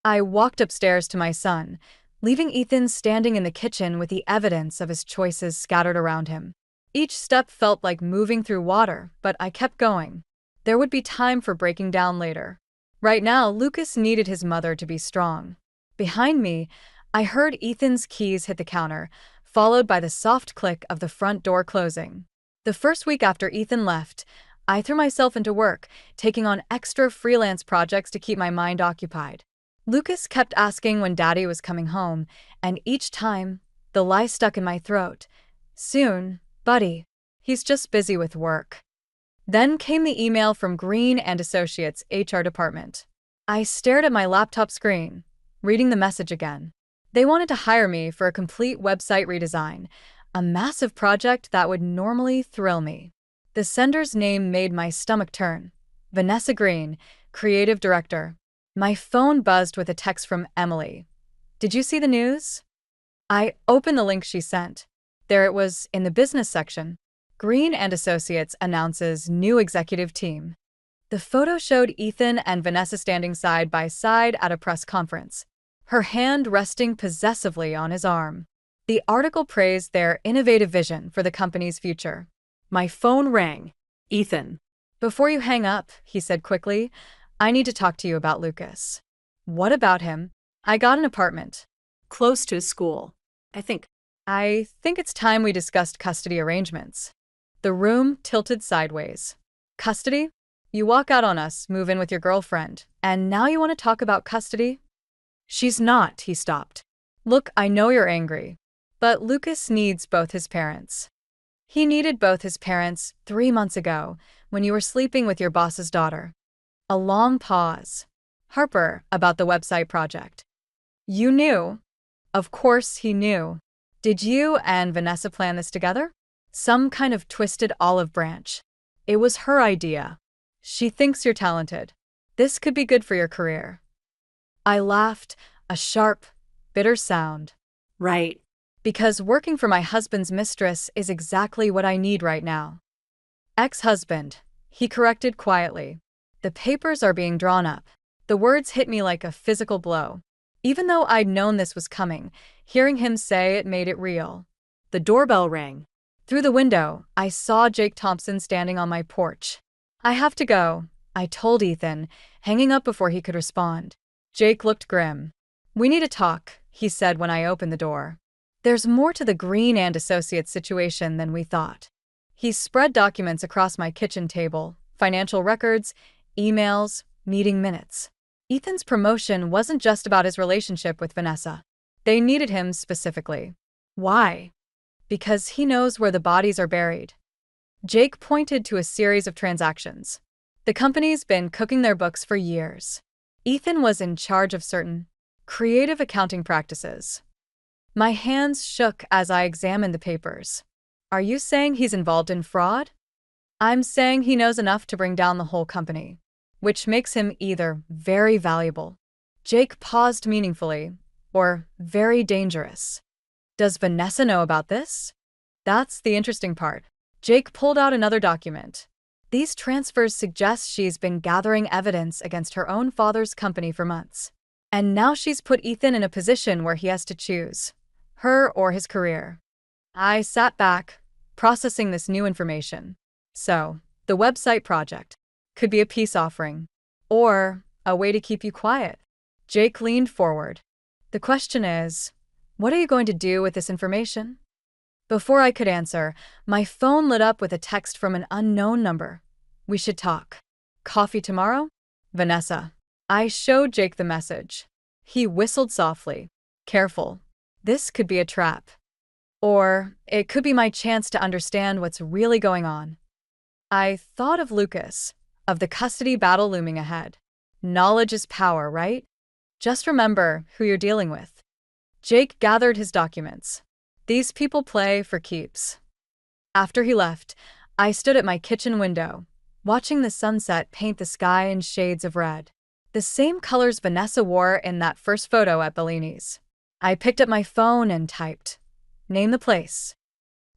I walked upstairs to my son, leaving Ethan standing in the kitchen with the evidence of his choices scattered around him. Each step felt like moving through water, but I kept going. There would be time for breaking down later. Right now, Lucas needed his mother to be strong. Behind me, I heard Ethan's keys hit the counter, followed by the soft click of the front door closing. The first week after Ethan left, I threw myself into work, taking on extra freelance projects to keep my mind occupied. Lucas kept asking when Daddy was coming home, and each time, the lie stuck in my throat. Soon, buddy. He's just busy with work. Then came the email from Green and Associates HR department. I stared at my laptop screen, reading the message again. They wanted to hire me for a complete website redesign, a massive project that would normally thrill me. The sender's name made my stomach turn. Vanessa Green, creative director. My phone buzzed with a text from Emily. Did you see the news? I opened the link she sent. There it was in the business section. Green and Associates announces new executive team. The photo showed Ethan and Vanessa standing side by side at a press conference, her hand resting possessively on his arm. The article praised their innovative vision for the company's future. My phone rang. Ethan. Before you hang up, he said quickly, I need to talk to you about Lucas. What about him? I got an apartment. Close to his school. I think it's time we discussed custody arrangements. The room tilted sideways. Custody? You walk out on us, move in with your girlfriend, and now you want to talk about custody? She's not, he stopped. Look, I know you're angry, but Lucas needs both his parents. He needed both his parents 3 months ago when you were sleeping with your boss's daughter. A long pause. Harper, about the website project. You knew? Of course he knew. Did you and Vanessa plan this together? Some kind of twisted olive branch. It was her idea. She thinks you're talented. This could be good for your career. I laughed, a sharp, bitter sound. Right. Because working for my husband's mistress is exactly what I need right now. Ex-husband, he corrected quietly. The papers are being drawn up. The words hit me like a physical blow. Even though I'd known this was coming, hearing him say it made it real. The doorbell rang. Through the window, I saw Jake Thompson standing on my porch. I have to go, I told Ethan, hanging up before he could respond. Jake looked grim. We need to talk, he said when I opened the door. There's more to the Green and Associates situation than we thought. He spread documents across my kitchen table, financial records, emails, meeting minutes. Ethan's promotion wasn't just about his relationship with Vanessa. They needed him specifically. Why? Because he knows where the bodies are buried. Jake pointed to a series of transactions. The company's been cooking their books for years. Ethan was in charge of certain creative accounting practices. My hands shook as I examined the papers. Are you saying he's involved in fraud? I'm saying he knows enough to bring down the whole company, which makes him either very valuable. Jake paused meaningfully, or very dangerous. Does Vanessa know about this? That's the interesting part. Jake pulled out another document. These transfers suggest she's been gathering evidence against her own father's company for months. And now she's put Ethan in a position where he has to choose her or his career. I sat back, processing this new information. So, the website project could be a peace offering, or a way to keep you quiet. Jake leaned forward. The question is, what are you going to do with this information? Before I could answer, my phone lit up with a text from an unknown number. We should talk. Coffee tomorrow? Vanessa. I showed Jake the message. He whistled softly. Careful. This could be a trap. Or it could be my chance to understand what's really going on. I thought of Lucas, of the custody battle looming ahead. Knowledge is power, right? Just remember who you're dealing with. Jake gathered his documents. These people play for keeps. After he left, I stood at my kitchen window, watching the sunset paint the sky in shades of red. The same colors Vanessa wore in that first photo at Bellini's. I picked up my phone and typed, "Name the place."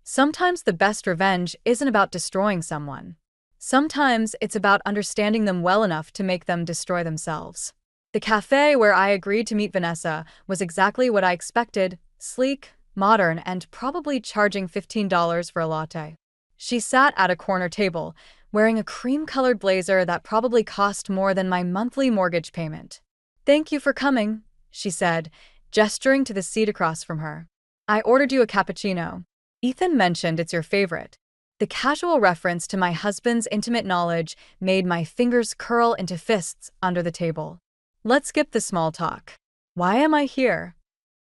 Sometimes the best revenge isn't about destroying someone. Sometimes it's about understanding them well enough to make them destroy themselves. The cafe where I agreed to meet Vanessa was exactly what I expected: sleek, modern, and probably charging $15 for a latte. She sat at a corner table, wearing a cream-colored blazer that probably cost more than my monthly mortgage payment. "Thank you for coming," she said, gesturing to the seat across from her. "I ordered you a cappuccino. Ethan mentioned it's your favorite." The casual reference to my husband's intimate knowledge made my fingers curl into fists under the table. Let's skip the small talk. Why am I here?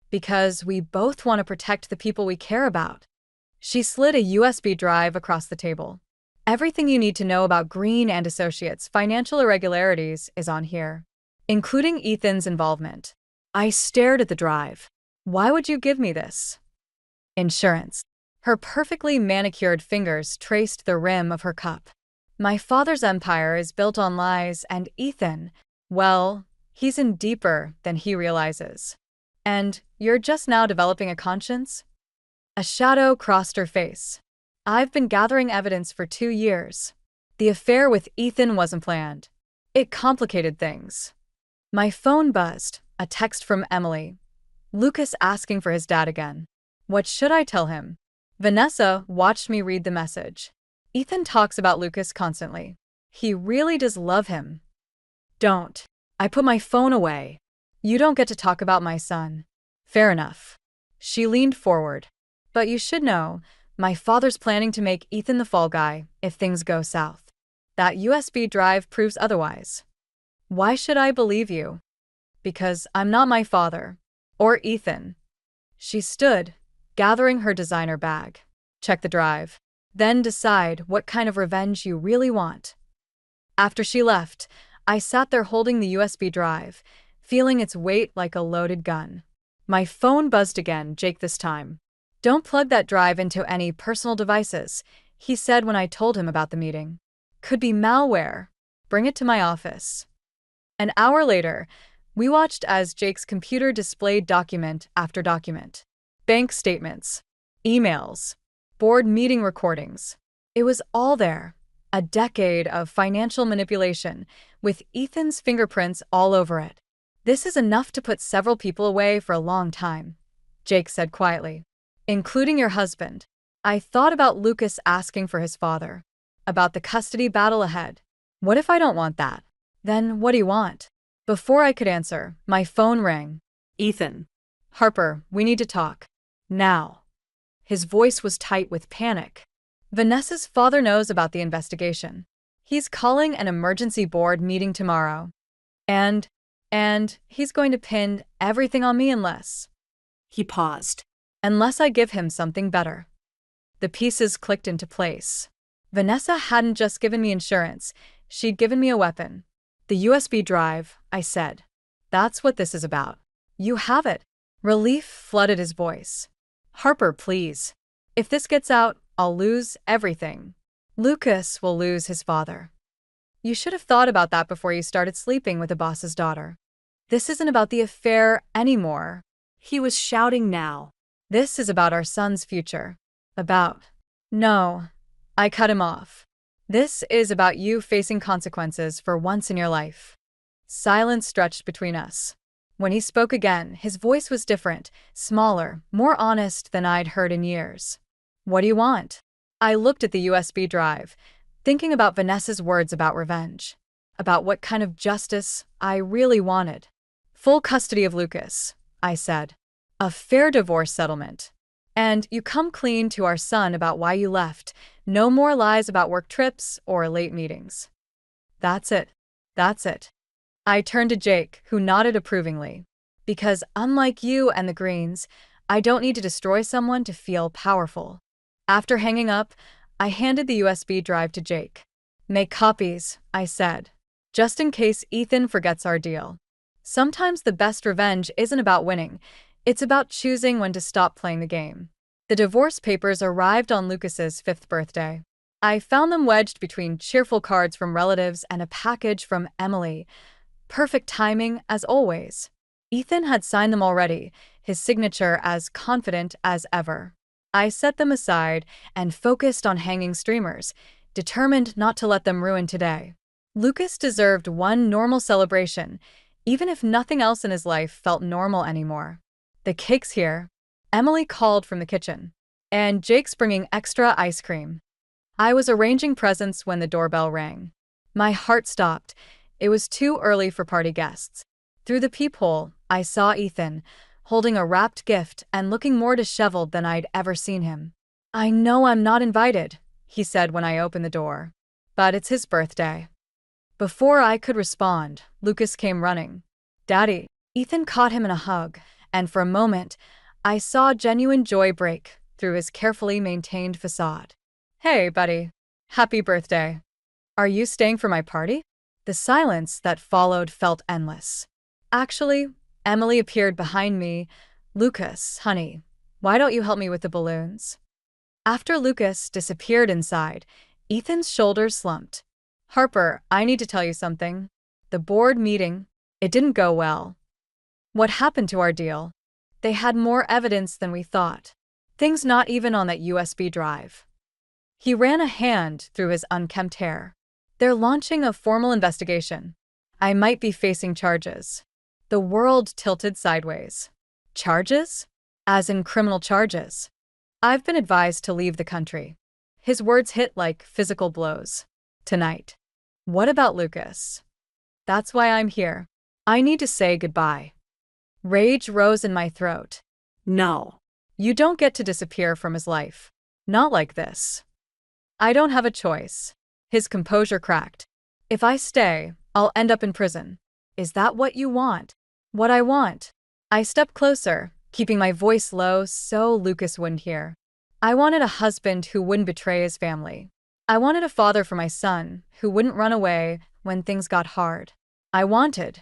Because we both want to protect the people we care about. She slid a USB drive across the table. Everything you need to know about Green and Associates' financial irregularities is on here, including Ethan's involvement. I stared at the drive. Why would you give me this? Insurance. Her perfectly manicured fingers traced the rim of her cup. My father's empire is built on lies, and Ethan, well, he's in deeper than he realizes. And you're just now developing a conscience? A shadow crossed her face. I've been gathering evidence for 2 years. The affair with Ethan wasn't planned. It complicated things. My phone buzzed, a text from Emily. Lucas asking for his dad again. What should I tell him? Vanessa watched me read the message. Ethan talks about Lucas constantly. He really does love him. Don't. I put my phone away. You don't get to talk about my son. Fair enough. She leaned forward. But you should know, my father's planning to make Ethan the fall guy if things go south. That USB drive proves otherwise. Why should I believe you? Because I'm not my father. Or Ethan. She stood, gathering her designer bag. Check the drive. Then decide what kind of revenge you really want. After she left, I sat there holding the USB drive, feeling its weight like a loaded gun. My phone buzzed again, Jake this time. Don't plug that drive into any personal devices, he said when I told him about the meeting. Could be malware. Bring it to my office. An hour later, we watched as Jake's computer displayed document after document. Bank statements, emails, board meeting recordings. It was all there. A decade of financial manipulation, with Ethan's fingerprints all over it. This is enough to put several people away for a long time, Jake said quietly. Including your husband. I thought about Lucas asking for his father. About the custody battle ahead. What if I don't want that? Then what do you want? Before I could answer, my phone rang. Ethan. Harper, we need to talk. Now. His voice was tight with panic. Vanessa's father knows about the investigation. He's calling an emergency board meeting tomorrow. And he's going to pin everything on me unless He paused. I give him something better. The pieces clicked into place. Vanessa hadn't just given me insurance, she'd given me a weapon. The USB drive, I said. That's what this is about. You have it. Relief flooded his voice. Harper, please. If this gets out, I'll lose everything. Lucas will lose his father. You should have thought about that before you started sleeping with the boss's daughter. This isn't about the affair anymore. He was shouting now. This is about our son's future. No. I cut him off. This is about you facing consequences for once in your life. Silence stretched between us. When he spoke again, his voice was different, smaller, more honest than I'd heard in years. What do you want? I looked at the USB drive, thinking about Vanessa's words about revenge, about what kind of justice I really wanted. Full custody of Lucas, I said. A fair divorce settlement. And you come clean to our son about why you left. No more lies about work trips or late meetings. That's it. I turned to Jake, who nodded approvingly. Because unlike you and the Greens, I don't need to destroy someone to feel powerful. After hanging up, I handed the USB drive to Jake. Make copies, I said, just in case Ethan forgets our deal. Sometimes the best revenge isn't about winning. It's about choosing when to stop playing the game. The divorce papers arrived on Lucas's 5th birthday. I found them wedged between cheerful cards from relatives and a package from Emily. Perfect timing, as always. Ethan had signed them already, his signature as confident as ever. I set them aside and focused on hanging streamers, determined not to let them ruin today. Lucas deserved one normal celebration, even if nothing else in his life felt normal anymore. The cake's here, Emily called from the kitchen. And Jake's bringing extra ice cream. I was arranging presents when the doorbell rang. My heart stopped. It was too early for party guests. Through the peephole, I saw Ethan, holding a wrapped gift and looking more disheveled than I'd ever seen him. I know I'm not invited, he said when I opened the door. But it's his birthday. Before I could respond, Lucas came running. Daddy. Ethan caught him in a hug, and for a moment, I saw genuine joy break through his carefully maintained facade. Hey, buddy. Happy birthday. Are you staying for my party? The silence that followed felt endless. Actually, Emily appeared behind me. Lucas, honey, why don't you help me with the balloons? After Lucas disappeared inside, Ethan's shoulders slumped. Harper, I need to tell you something. The board meeting, it didn't go well. What happened to our deal? They had more evidence than we thought. Things not even on that USB drive. He ran a hand through his unkempt hair. They're launching a formal investigation. I might be facing charges. The world tilted sideways. Charges? As in criminal charges. I've been advised to leave the country. His words hit like physical blows. Tonight. What about Lucas? That's why I'm here. I need to say goodbye. Rage rose in my throat. No. You don't get to disappear from his life. Not like this. I don't have a choice. His composure cracked. If I stay, I'll end up in prison. Is that what you want? What I want? I stepped closer, keeping my voice low so Lucas wouldn't hear. I wanted a husband who wouldn't betray his family. I wanted a father for my son who wouldn't run away when things got hard. I wanted.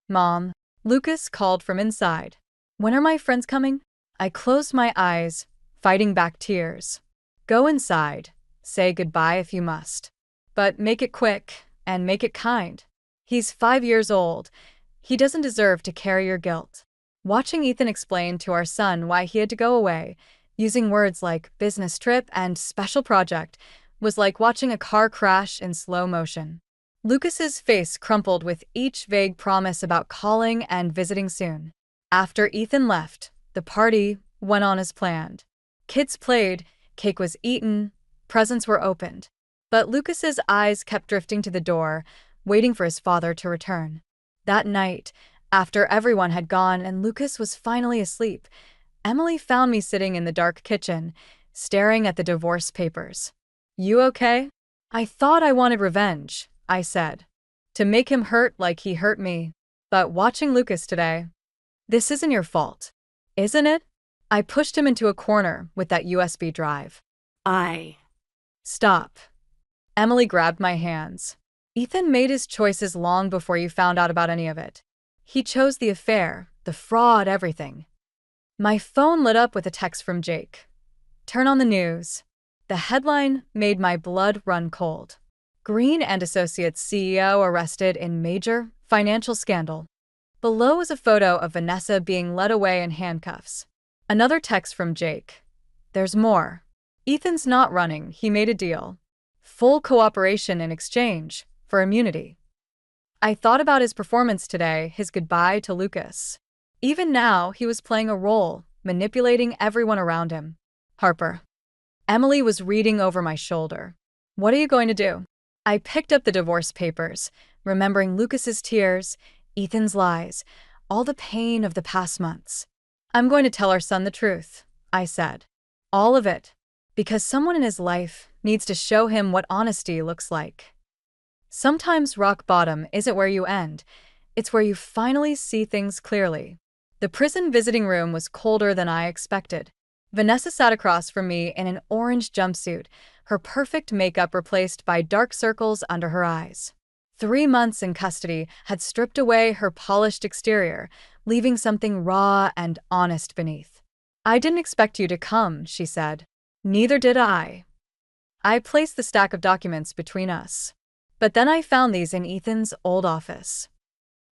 Mom, Lucas called from inside. When are my friends coming? I closed my eyes, fighting back tears. Go inside. Say goodbye if you must. But make it quick and make it kind. He's 5 years old. He doesn't deserve to carry your guilt. Watching Ethan explain to our son why he had to go away, using words like business trip and special project, was like watching a car crash in slow motion. Lucas's face crumpled with each vague promise about calling and visiting soon. After Ethan left, the party went on as planned. Kids played, cake was eaten, presents were opened. But Lucas's eyes kept drifting to the door, waiting for his father to return. That night, after everyone had gone and Lucas was finally asleep, Emily found me sitting in the dark kitchen, staring at the divorce papers. You okay? I thought I wanted revenge, I said. To make him hurt like he hurt me. But watching Lucas today, this isn't your fault, isn't it? I pushed him into a corner with that USB drive. Stop. Emily grabbed my hands. Ethan made his choices long before you found out about any of it. He chose the affair, the fraud, everything. My phone lit up with a text from Jake. Turn on the news. The headline made my blood run cold. Green and Associates CEO arrested in major financial scandal. Below was a photo of Vanessa being led away in handcuffs. Another text from Jake. There's more. Ethan's not running, he made a deal. Full cooperation in exchange for immunity. I thought about his performance today, his goodbye to Lucas. Even now, he was playing a role, manipulating everyone around him. Harper. Emily was reading over my shoulder. What are you going to do? I picked up the divorce papers, remembering Lucas's tears, Ethan's lies, all the pain of the past months. I'm going to tell our son the truth, I said. All of it. Because someone in his life needs to show him what honesty looks like. Sometimes rock bottom isn't where you end, it's where you finally see things clearly. The prison visiting room was colder than I expected. Vanessa sat across from me in an orange jumpsuit, her perfect makeup replaced by dark circles under her eyes. 3 months in custody had stripped away her polished exterior, leaving something raw and honest beneath. I didn't expect you to come, she said. Neither did I. I placed the stack of documents between us. But then I found these in Ethan's old office.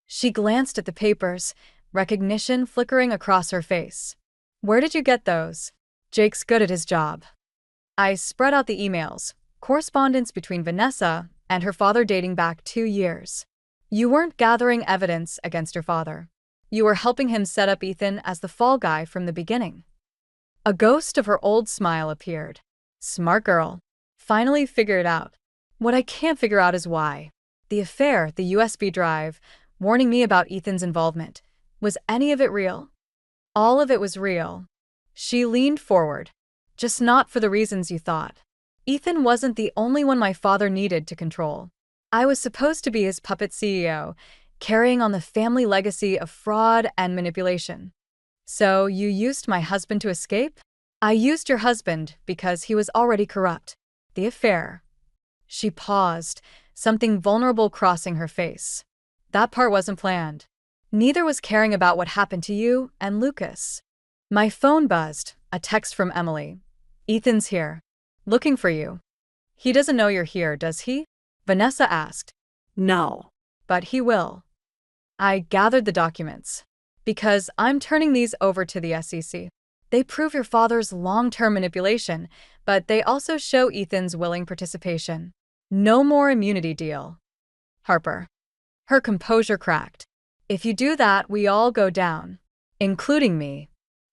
She glanced at the papers, recognition flickering across her face. Where did you get those? Jake's good at his job. I spread out the emails, correspondence between Vanessa and her father dating back 2 years. You weren't gathering evidence against your father. You were helping him set up Ethan as the fall guy from the beginning. A ghost of her old smile appeared. Smart girl. Finally figured it out. What I can't figure out is why. The affair, the USB drive, warning me about Ethan's involvement. Was any of it real? All of it was real. She leaned forward. Just not for the reasons you thought. Ethan wasn't the only one my father needed to control. I was supposed to be his puppet CEO, carrying on the family legacy of fraud and manipulation. So you used my husband to escape? I used your husband because he was already corrupt. The affair. She paused, something vulnerable crossing her face. That part wasn't planned. Neither was caring about what happened to you and Lucas. My phone buzzed, a text from Emily. Ethan's here. Looking for you. He doesn't know you're here, does he? Vanessa asked. No. But he will. I gathered the documents. Because I'm turning these over to the SEC. They prove your father's long-term manipulation, but they also show Ethan's willing participation. No more immunity deal. Harper. Her composure cracked. If you do that, we all go down. Including me.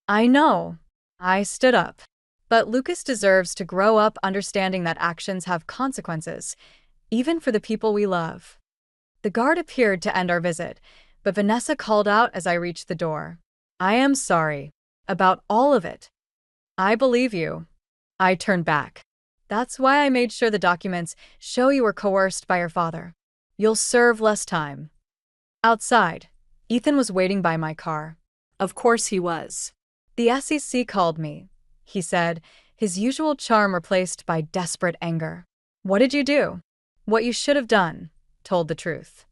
I know. I stood up. But Lucas deserves to grow up understanding that actions have consequences, even for the people we love. The guard appeared to end our visit, but Vanessa called out as I reached the door. I am sorry. About all of it. I believe you. I turned back. That's why I made sure the documents show you were coerced by your father. You'll serve less time. Outside, Ethan was waiting by my car. Of course he was. The SEC called me, he said, his usual charm replaced by desperate anger. What did you do? What you should have done, told the truth.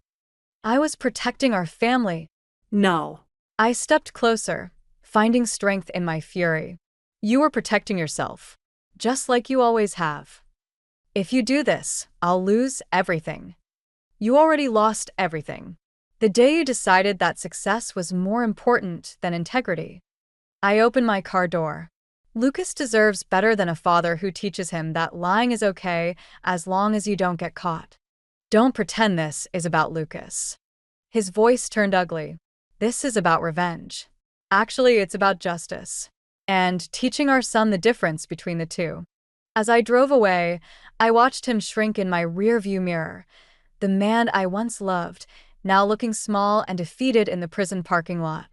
I was protecting our family. No. I stepped closer, finding strength in my fury. You were protecting yourself, just like you always have. If you do this, I'll lose everything. You already lost everything. The day you decided that success was more important than integrity. I opened my car door. Lucas deserves better than a father who teaches him that lying is okay as long as you don't get caught. Don't pretend this is about Lucas. His voice turned ugly. This is about revenge. Actually, it's about justice. And teaching our son the difference between the two. As I drove away, I watched him shrink in my rearview mirror. The man I once loved, now looking small and defeated in the prison parking lot.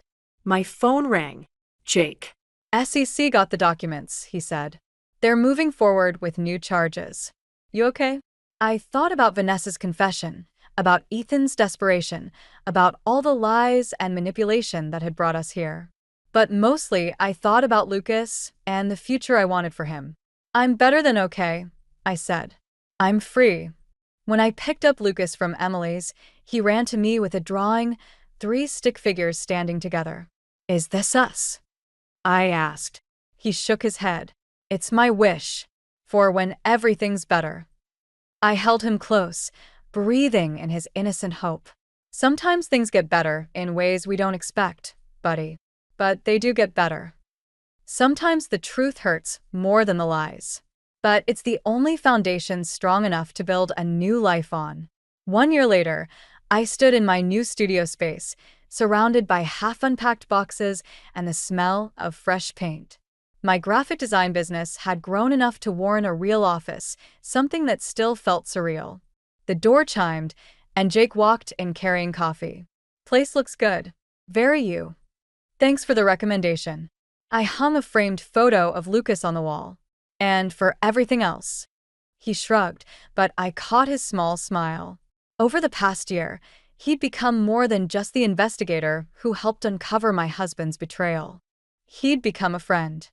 My phone rang. Jake. SEC got the documents, he said. They're moving forward with new charges. You okay? I thought about Vanessa's confession, about Ethan's desperation, about all the lies and manipulation that had brought us here. But mostly, I thought about Lucas and the future I wanted for him. I'm better than okay, I said. I'm free. When I picked up Lucas from Emily's, he ran to me with a drawing, 3 stick figures standing together. Is this us? I asked. He shook his head. It's my wish, for when everything's better. I held him close, breathing in his innocent hope. Sometimes things get better in ways we don't expect, buddy. But they do get better. Sometimes the truth hurts more than the lies. But it's the only foundation strong enough to build a new life on. 1 year later, I stood in my new studio space, surrounded by half-unpacked boxes and the smell of fresh paint. My graphic design business had grown enough to warrant a real office, something that still felt surreal. The door chimed, and Jake walked in carrying coffee. "Place looks good. Very you. Thanks for the recommendation." I hung a framed photo of Lucas on the wall. "And for everything else." He shrugged, but I caught his small smile. Over the past year, he'd become more than just the investigator who helped uncover my husband's betrayal. He'd become a friend.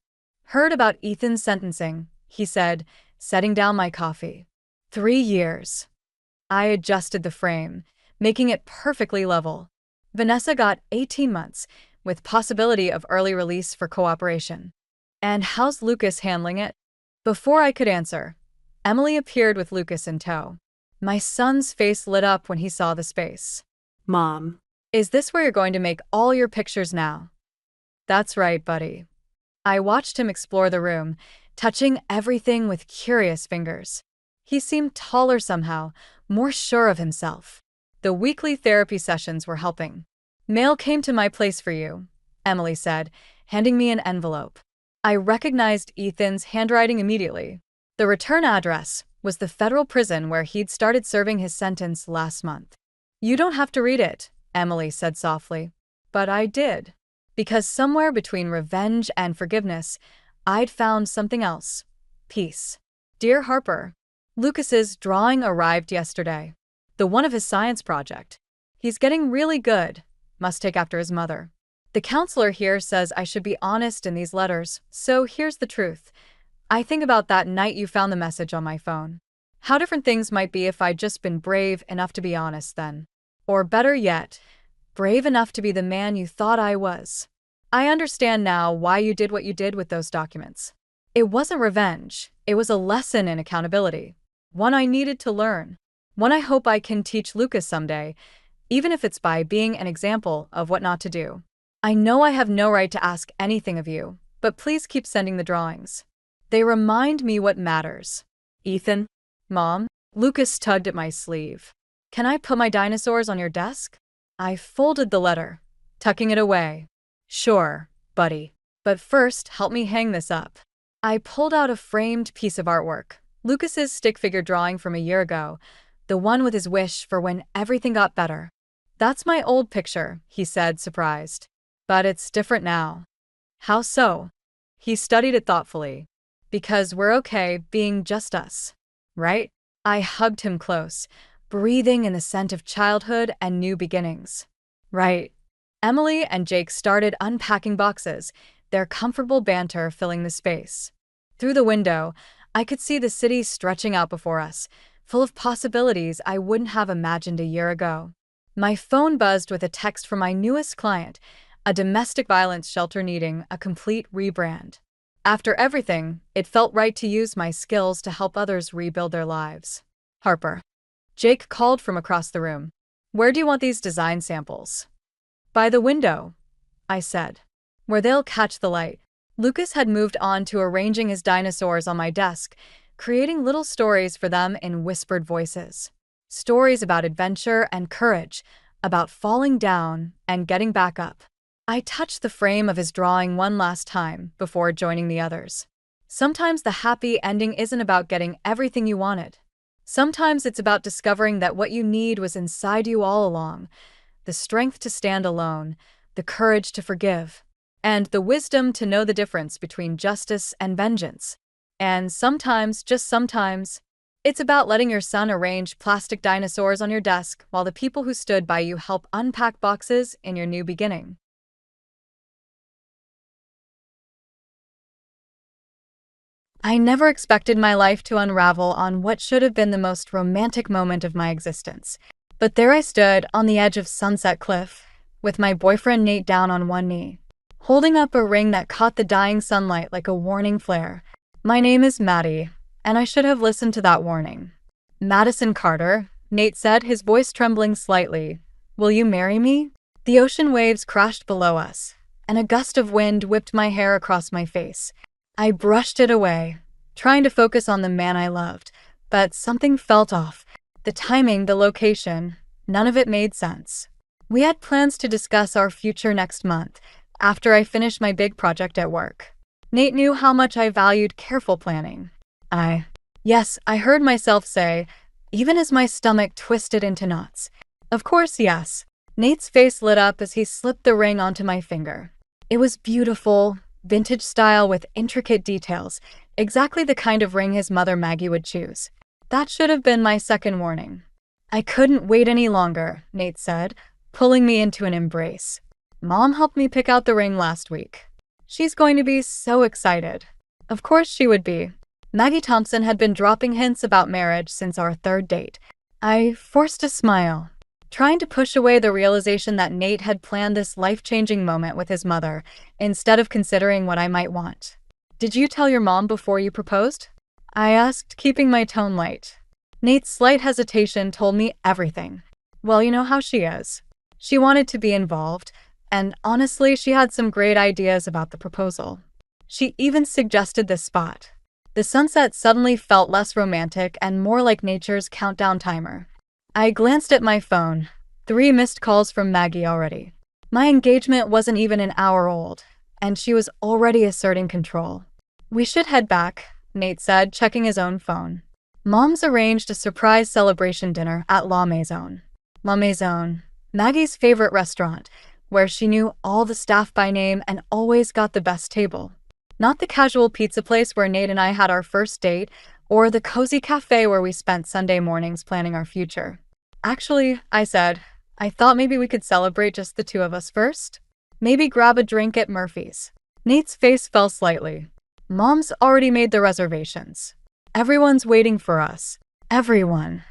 "Heard about Ethan's sentencing," he said, setting down my coffee. 3 years. I adjusted the frame, making it perfectly level. Vanessa got 18 months, with possibility of early release for cooperation. "And how's Lucas handling it?" Before I could answer, Emily appeared with Lucas in tow. My son's face lit up when he saw the space. Mom. "Is this where you're going to make all your pictures now?" "That's right, buddy." I watched him explore the room, touching everything with curious fingers. He seemed taller somehow, more sure of himself. The weekly therapy sessions were helping. "Mail came to my place for you," Emily said, handing me an envelope. I recognized Ethan's handwriting immediately. The return address was the federal prison where he'd started serving his sentence last month. "You don't have to read it," Emily said softly. But I did. Because somewhere between revenge and forgiveness, I'd found something else. Peace. "Dear Harper, Lucas's drawing arrived yesterday. The one of his science project. He's getting really good. Must take after his mother. The counselor here says I should be honest in these letters, so here's the truth. I think about that night you found the message on my phone. How different things might be if I'd just been brave enough to be honest then. Or better yet, brave enough to be the man you thought I was. I understand now why you did what you did with those documents. It wasn't revenge. It was a lesson in accountability. One I needed to learn. One I hope I can teach Lucas someday, even if it's by being an example of what not to do. I know I have no right to ask anything of you, but please keep sending the drawings. They remind me what matters." Ethan. "Mom?" Lucas tugged at my sleeve. "Can I put my dinosaurs on your desk?" I folded the letter, tucking it away. "Sure, buddy. But first, help me hang this up." I pulled out a framed piece of artwork, Lucas's stick figure drawing from a year ago, the one with his wish for when everything got better. "That's my old picture," he said, surprised. "But it's different now." "How so?" He studied it thoughtfully. "Because we're okay being just us. Right?" I hugged him close, breathing in the scent of childhood and new beginnings. "Right." Emily and Jake started unpacking boxes, their comfortable banter filling the space. Through the window, I could see the city stretching out before us, full of possibilities I wouldn't have imagined a year ago. My phone buzzed with a text from my newest client, a domestic violence shelter needing a complete rebrand. After everything, it felt right to use my skills to help others rebuild their lives. "Harper." Jake called from across the room. "Where do you want these design samples?" "By the window," I said. "Where they'll catch the light." Lucas had moved on to arranging his dinosaurs on my desk, creating little stories for them in whispered voices. Stories about adventure and courage, about falling down and getting back up. I touched the frame of his drawing one last time before joining the others. Sometimes the happy ending isn't about getting everything you wanted. Sometimes it's about discovering that what you need was inside you all along. The strength to stand alone, the courage to forgive, and the wisdom to know the difference between justice and vengeance. And sometimes, just sometimes, it's about letting your son arrange plastic dinosaurs on your desk while the people who stood by you help unpack boxes in your new beginning. I never expected my life to unravel on what should have been the most romantic moment of my existence. But there I stood on the edge of Sunset Cliff, with my boyfriend Nate down on one knee, holding up a ring that caught the dying sunlight like a warning flare. "My name is Maddie, and I should have listened to that warning." "Madison Carter," Nate said, his voice trembling slightly. Will you marry me? The ocean waves crashed below us, and a gust of wind whipped my hair across my face. I brushed it away, trying to focus on the man I loved, but something felt off. The timing, the location, none of it made sense. We had plans to discuss our future next month, after I finished my big project at work. Nate knew how much I valued careful planning. Yes, I heard myself say, even as my stomach twisted into knots. Of course, yes. Nate's face lit up as he slipped the ring onto my finger. It was beautiful, vintage style with intricate details, exactly the kind of ring his mother Maggie would choose. That should have been my second warning. I couldn't wait any longer, Nate said, pulling me into an embrace. Mom helped me pick out the ring last week. She's going to be so excited. Of course she would be. Maggie Thompson had been dropping hints about marriage since our third date. I forced a smile, trying to push away the realization that Nate had planned this life-changing moment with his mother, instead of considering what I might want. Did you tell your mom before you proposed? I asked, keeping my tone light. Nate's slight hesitation told me everything. Well, you know how she is. She wanted to be involved, and honestly, she had some great ideas about the proposal. She even suggested this spot. The sunset suddenly felt less romantic and more like nature's countdown timer. I glanced at my phone. 3 missed calls from Maggie already. My engagement wasn't even an hour old, and she was already asserting control. We should head back, Nate said, checking his own phone. Mom's arranged a surprise celebration dinner at La Maison. La Maison, Maggie's favorite restaurant, where she knew all the staff by name and always got the best table. Not the casual pizza place where Nate and I had our first date, or the cozy cafe where we spent Sunday mornings planning our future. Actually, I said, I thought maybe we could celebrate just the 2 of us first. Maybe grab a drink at Murphy's. Nate's face fell slightly. Mom's already made the reservations. Everyone's waiting for us. Everyone.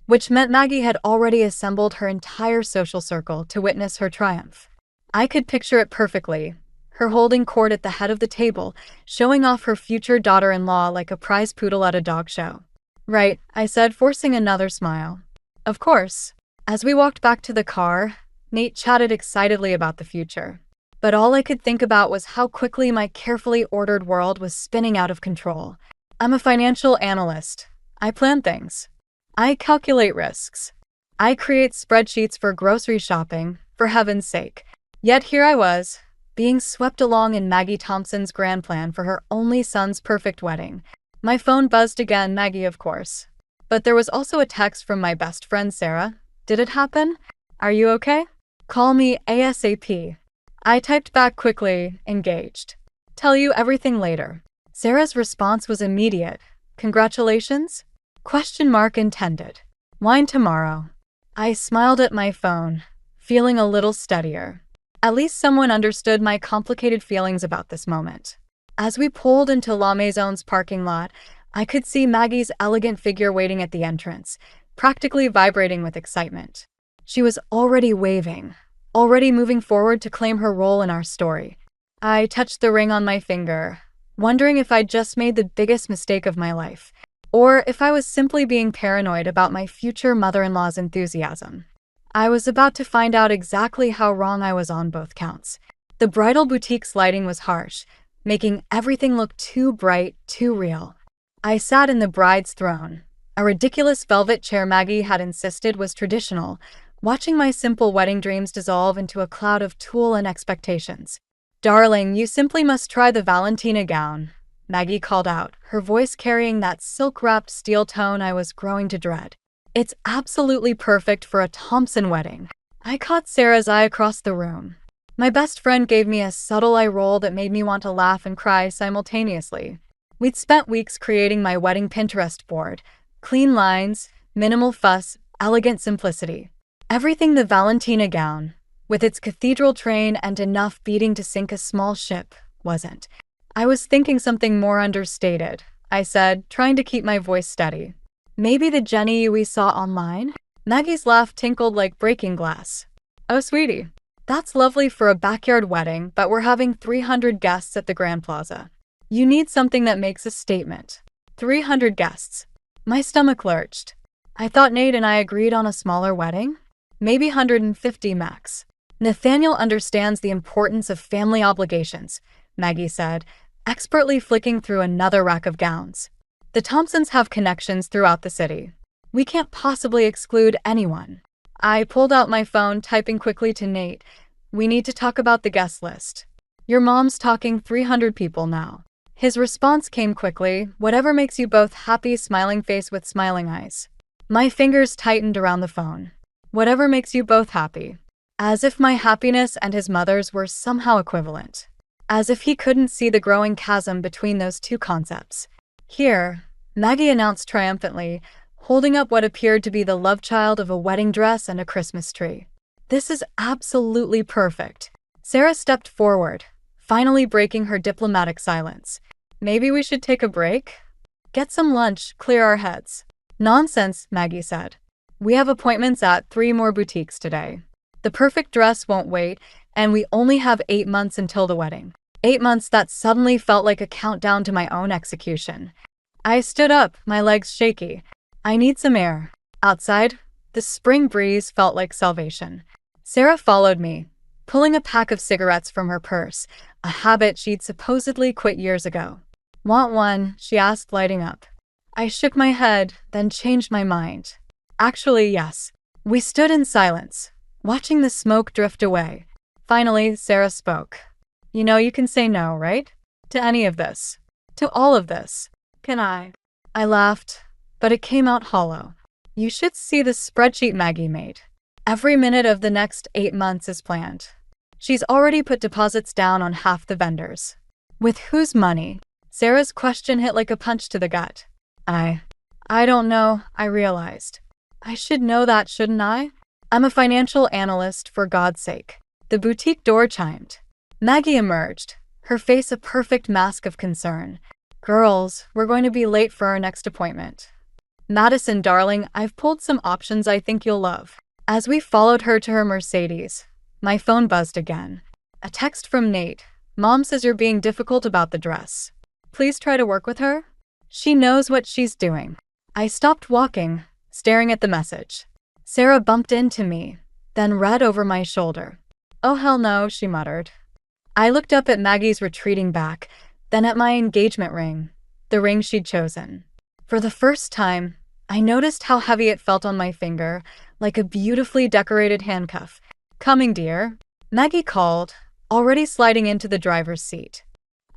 Which meant Maggie had already assembled her entire social circle to witness her triumph. I could picture it perfectly. Her holding court at the head of the table, showing off her future daughter-in-law like a prize poodle at a dog show. Right, I said, forcing another smile. Of course. As we walked back to the car, Nate chatted excitedly about the future. But all I could think about was how quickly my carefully ordered world was spinning out of control. I'm a financial analyst. I plan things. I calculate risks. I create spreadsheets for grocery shopping, for heaven's sake. Yet here I was, being swept along in Maggie Thompson's grand plan for her only son's perfect wedding. My phone buzzed again, Maggie, of course. But there was also a text from my best friend Sarah. Did it happen? Are you okay? Call me ASAP. I typed back quickly, engaged. Tell you everything later. Sarah's response was immediate. Congratulations? Question mark intended. Wine tomorrow. I smiled at my phone, feeling a little steadier. At least someone understood my complicated feelings about this moment. As we pulled into La Maison's parking lot, I could see Maggie's elegant figure waiting at the entrance, practically vibrating with excitement. She was already waving, already moving forward to claim her role in our story. I touched the ring on my finger, wondering if I'd just made the biggest mistake of my life, or if I was simply being paranoid about my future mother-in-law's enthusiasm. I was about to find out exactly how wrong I was on both counts. The bridal boutique's lighting was harsh, making everything look too bright, too real. I sat in the bride's throne, a ridiculous velvet chair Maggie had insisted was traditional, watching my simple wedding dreams dissolve into a cloud of tulle and expectations. Darling, you simply must try the Valentina gown, Maggie called out, her voice carrying that silk-wrapped steel tone I was growing to dread. It's absolutely perfect for a Thompson wedding. I caught Sarah's eye across the room. My best friend gave me a subtle eye roll that made me want to laugh and cry simultaneously. We'd spent weeks creating my wedding Pinterest board. Clean lines, minimal fuss, elegant simplicity. Everything the Valentina gown, with its cathedral train and enough beating to sink a small ship, wasn't. I was thinking something more understated, I said, trying to keep my voice steady. Maybe the Jenny we saw online? Maggie's laugh tinkled like breaking glass. Oh, sweetie, that's lovely for a backyard wedding, but we're having 300 guests at the Grand Plaza. You need something that makes a statement. 300 guests. My stomach lurched. I thought Nate and I agreed on a smaller wedding? maybe 150 max. Nathaniel understands the importance of family obligations, Maggie said, expertly flicking through another rack of gowns. The Thompsons have connections throughout the city. We can't possibly exclude anyone. I pulled out my phone, typing quickly to Nate. We need to talk about the guest list. Your mom's talking 300 people now. His response came quickly, whatever makes you both happy, smiling face with smiling eyes. My fingers tightened around the phone. Whatever makes you both happy. As if my happiness and his mother's were somehow equivalent. As if he couldn't see the growing chasm between those two concepts. Here, Maggie announced triumphantly, holding up what appeared to be the love child of a wedding dress and a Christmas tree. This is absolutely perfect. Sarah stepped forward, finally breaking her diplomatic silence. Maybe we should take a break? Get some lunch, clear our heads. Nonsense, Maggie said. We have appointments at 3 more boutiques today. The perfect dress won't wait, and we only have 8 months until the wedding. 8 months that suddenly felt like a countdown to my own execution. I stood up, my legs shaky. I need some air. Outside, the spring breeze felt like salvation. Sarah followed me, pulling a pack of cigarettes from her purse, a habit she'd supposedly quit years ago. Want one? She asked, lighting up. I shook my head, then changed my mind. Actually, yes. We stood in silence, watching the smoke drift away. Finally, Sarah spoke. You know you can say no, right? To any of this. To all of this. Can I? I laughed, but it came out hollow. You should see the spreadsheet Maggie made. Every minute of the next 8 months is planned. She's already put deposits down on half the vendors. With whose money? Sarah's question hit like a punch to the gut. I don't know, I realized. I should know that, shouldn't I? I'm a financial analyst, for God's sake. The boutique door chimed. Maggie emerged, her face a perfect mask of concern. Girls, we're going to be late for our next appointment. Madison, darling, I've pulled some options I think you'll love. As we followed her to her Mercedes, my phone buzzed again. A text from Nate. Mom says you're being difficult about the dress. Please try to work with her. She knows what she's doing. I stopped walking, staring at the message. Sarah bumped into me, then read over my shoulder. Oh hell no, she muttered. I looked up at Maggie's retreating back, then at my engagement ring, the ring she'd chosen. For the first time, I noticed how heavy it felt on my finger, like a beautifully decorated handcuff. Coming, dear, Maggie called, already sliding into the driver's seat.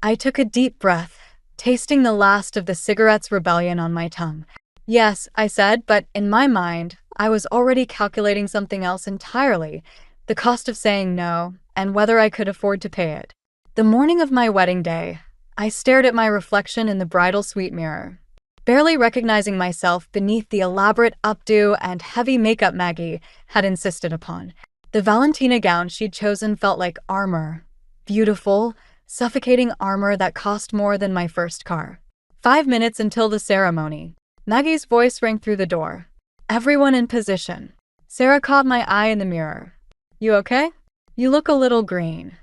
I took a deep breath, tasting the last of the cigarette's rebellion on my tongue. Yes, I said, but in my mind, I was already calculating something else entirely, the cost of saying no, and whether I could afford to pay it. The morning of my wedding day, I stared at my reflection in the bridal suite mirror, barely recognizing myself beneath the elaborate updo and heavy makeup Maggie had insisted upon. The Valentina gown she'd chosen felt like armor. Beautiful, suffocating armor that cost more than my first car. 5 minutes until the ceremony. Maggie's voice rang through the door. Everyone in position. Sarah caught my eye in the mirror. You okay? You look a little green.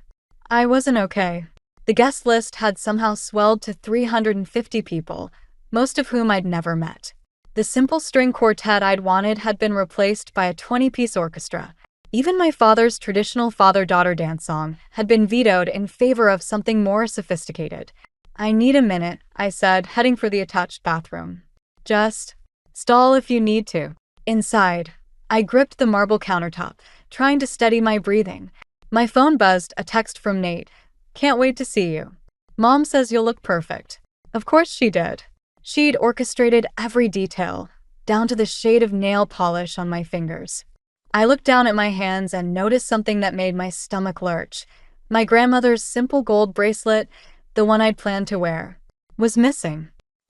I wasn't okay. The guest list had somehow swelled to 350 people, most of whom I'd never met. The simple string quartet I'd wanted had been replaced by a 20-piece orchestra. Even my father's traditional father-daughter dance song had been vetoed in favor of something more sophisticated. I need a minute, I said, heading for the attached bathroom. Just stall if you need to. Inside, I gripped the marble countertop, trying to steady my breathing. My phone buzzed, a text from Nate. Can't wait to see you. Mom says you'll look perfect. Of course she did. She'd orchestrated every detail, down to the shade of nail polish on my fingers. I looked down at my hands and noticed something that made my stomach lurch. My grandmother's simple gold bracelet, the one I'd planned to wear, was missing.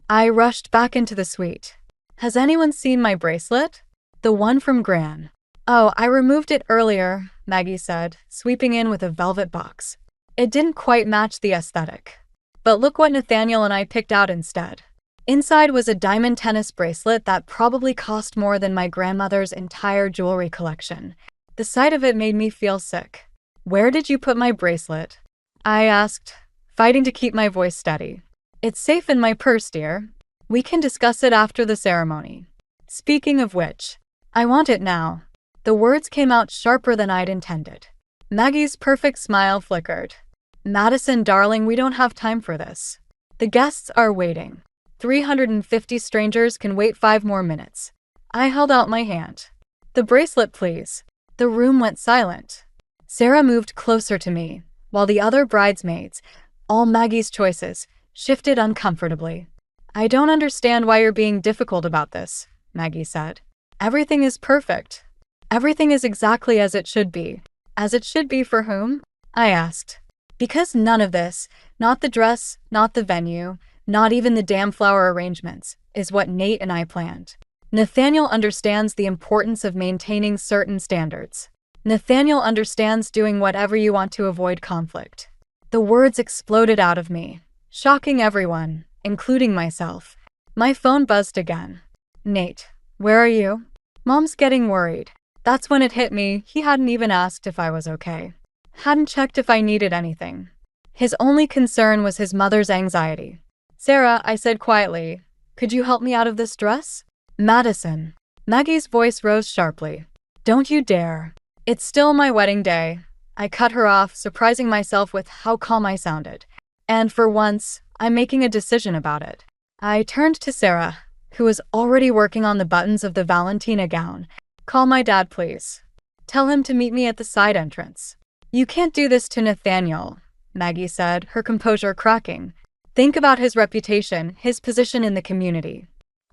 I rushed back into the suite. Has anyone seen my bracelet? The one from Gran. Oh, I removed it earlier, Maggie said, sweeping in with a velvet box. It didn't quite match the aesthetic. But look what Nathaniel and I picked out instead. Inside was a diamond tennis bracelet that probably cost more than my grandmother's entire jewelry collection. The sight of it made me feel sick. Where did you put my bracelet? I asked, fighting to keep my voice steady. It's safe in my purse, dear. We can discuss it after the ceremony. Speaking of which, I want it now. The words came out sharper than I'd intended. Maggie's perfect smile flickered. Madison, darling, we don't have time for this. The guests are waiting. 350 strangers can wait 5 more minutes. I held out my hand. The bracelet, please. The room went silent. Sarah moved closer to me, while the other bridesmaids, all Maggie's choices, shifted uncomfortably. I don't understand why you're being difficult about this, Maggie said. Everything is perfect. Everything is exactly as it should be. As it should be for whom? I asked. Because none of this, not the dress, not the venue, not even the damn flower arrangements, is what Nate and I planned. Nathaniel understands the importance of maintaining certain standards. Nathaniel understands doing whatever you want to avoid conflict. The words exploded out of me, shocking everyone, including myself. My phone buzzed again. Nate, where are you? Mom's getting worried. That's when it hit me, he hadn't even asked if I was okay. Hadn't checked if I needed anything. His only concern was his mother's anxiety. Sarah, I said quietly, could you help me out of this dress? Madison. Maggie's voice rose sharply. Don't you dare. It's still my wedding day. I cut her off, surprising myself with how calm I sounded. And for once, I'm making a decision about it. I turned to Sarah, who was already working on the buttons of the Valentina gown. Call my dad, please. Tell him to meet me at the side entrance. You can't do this to Nathaniel, Maggie said, her composure cracking. Think about his reputation, his position in the community.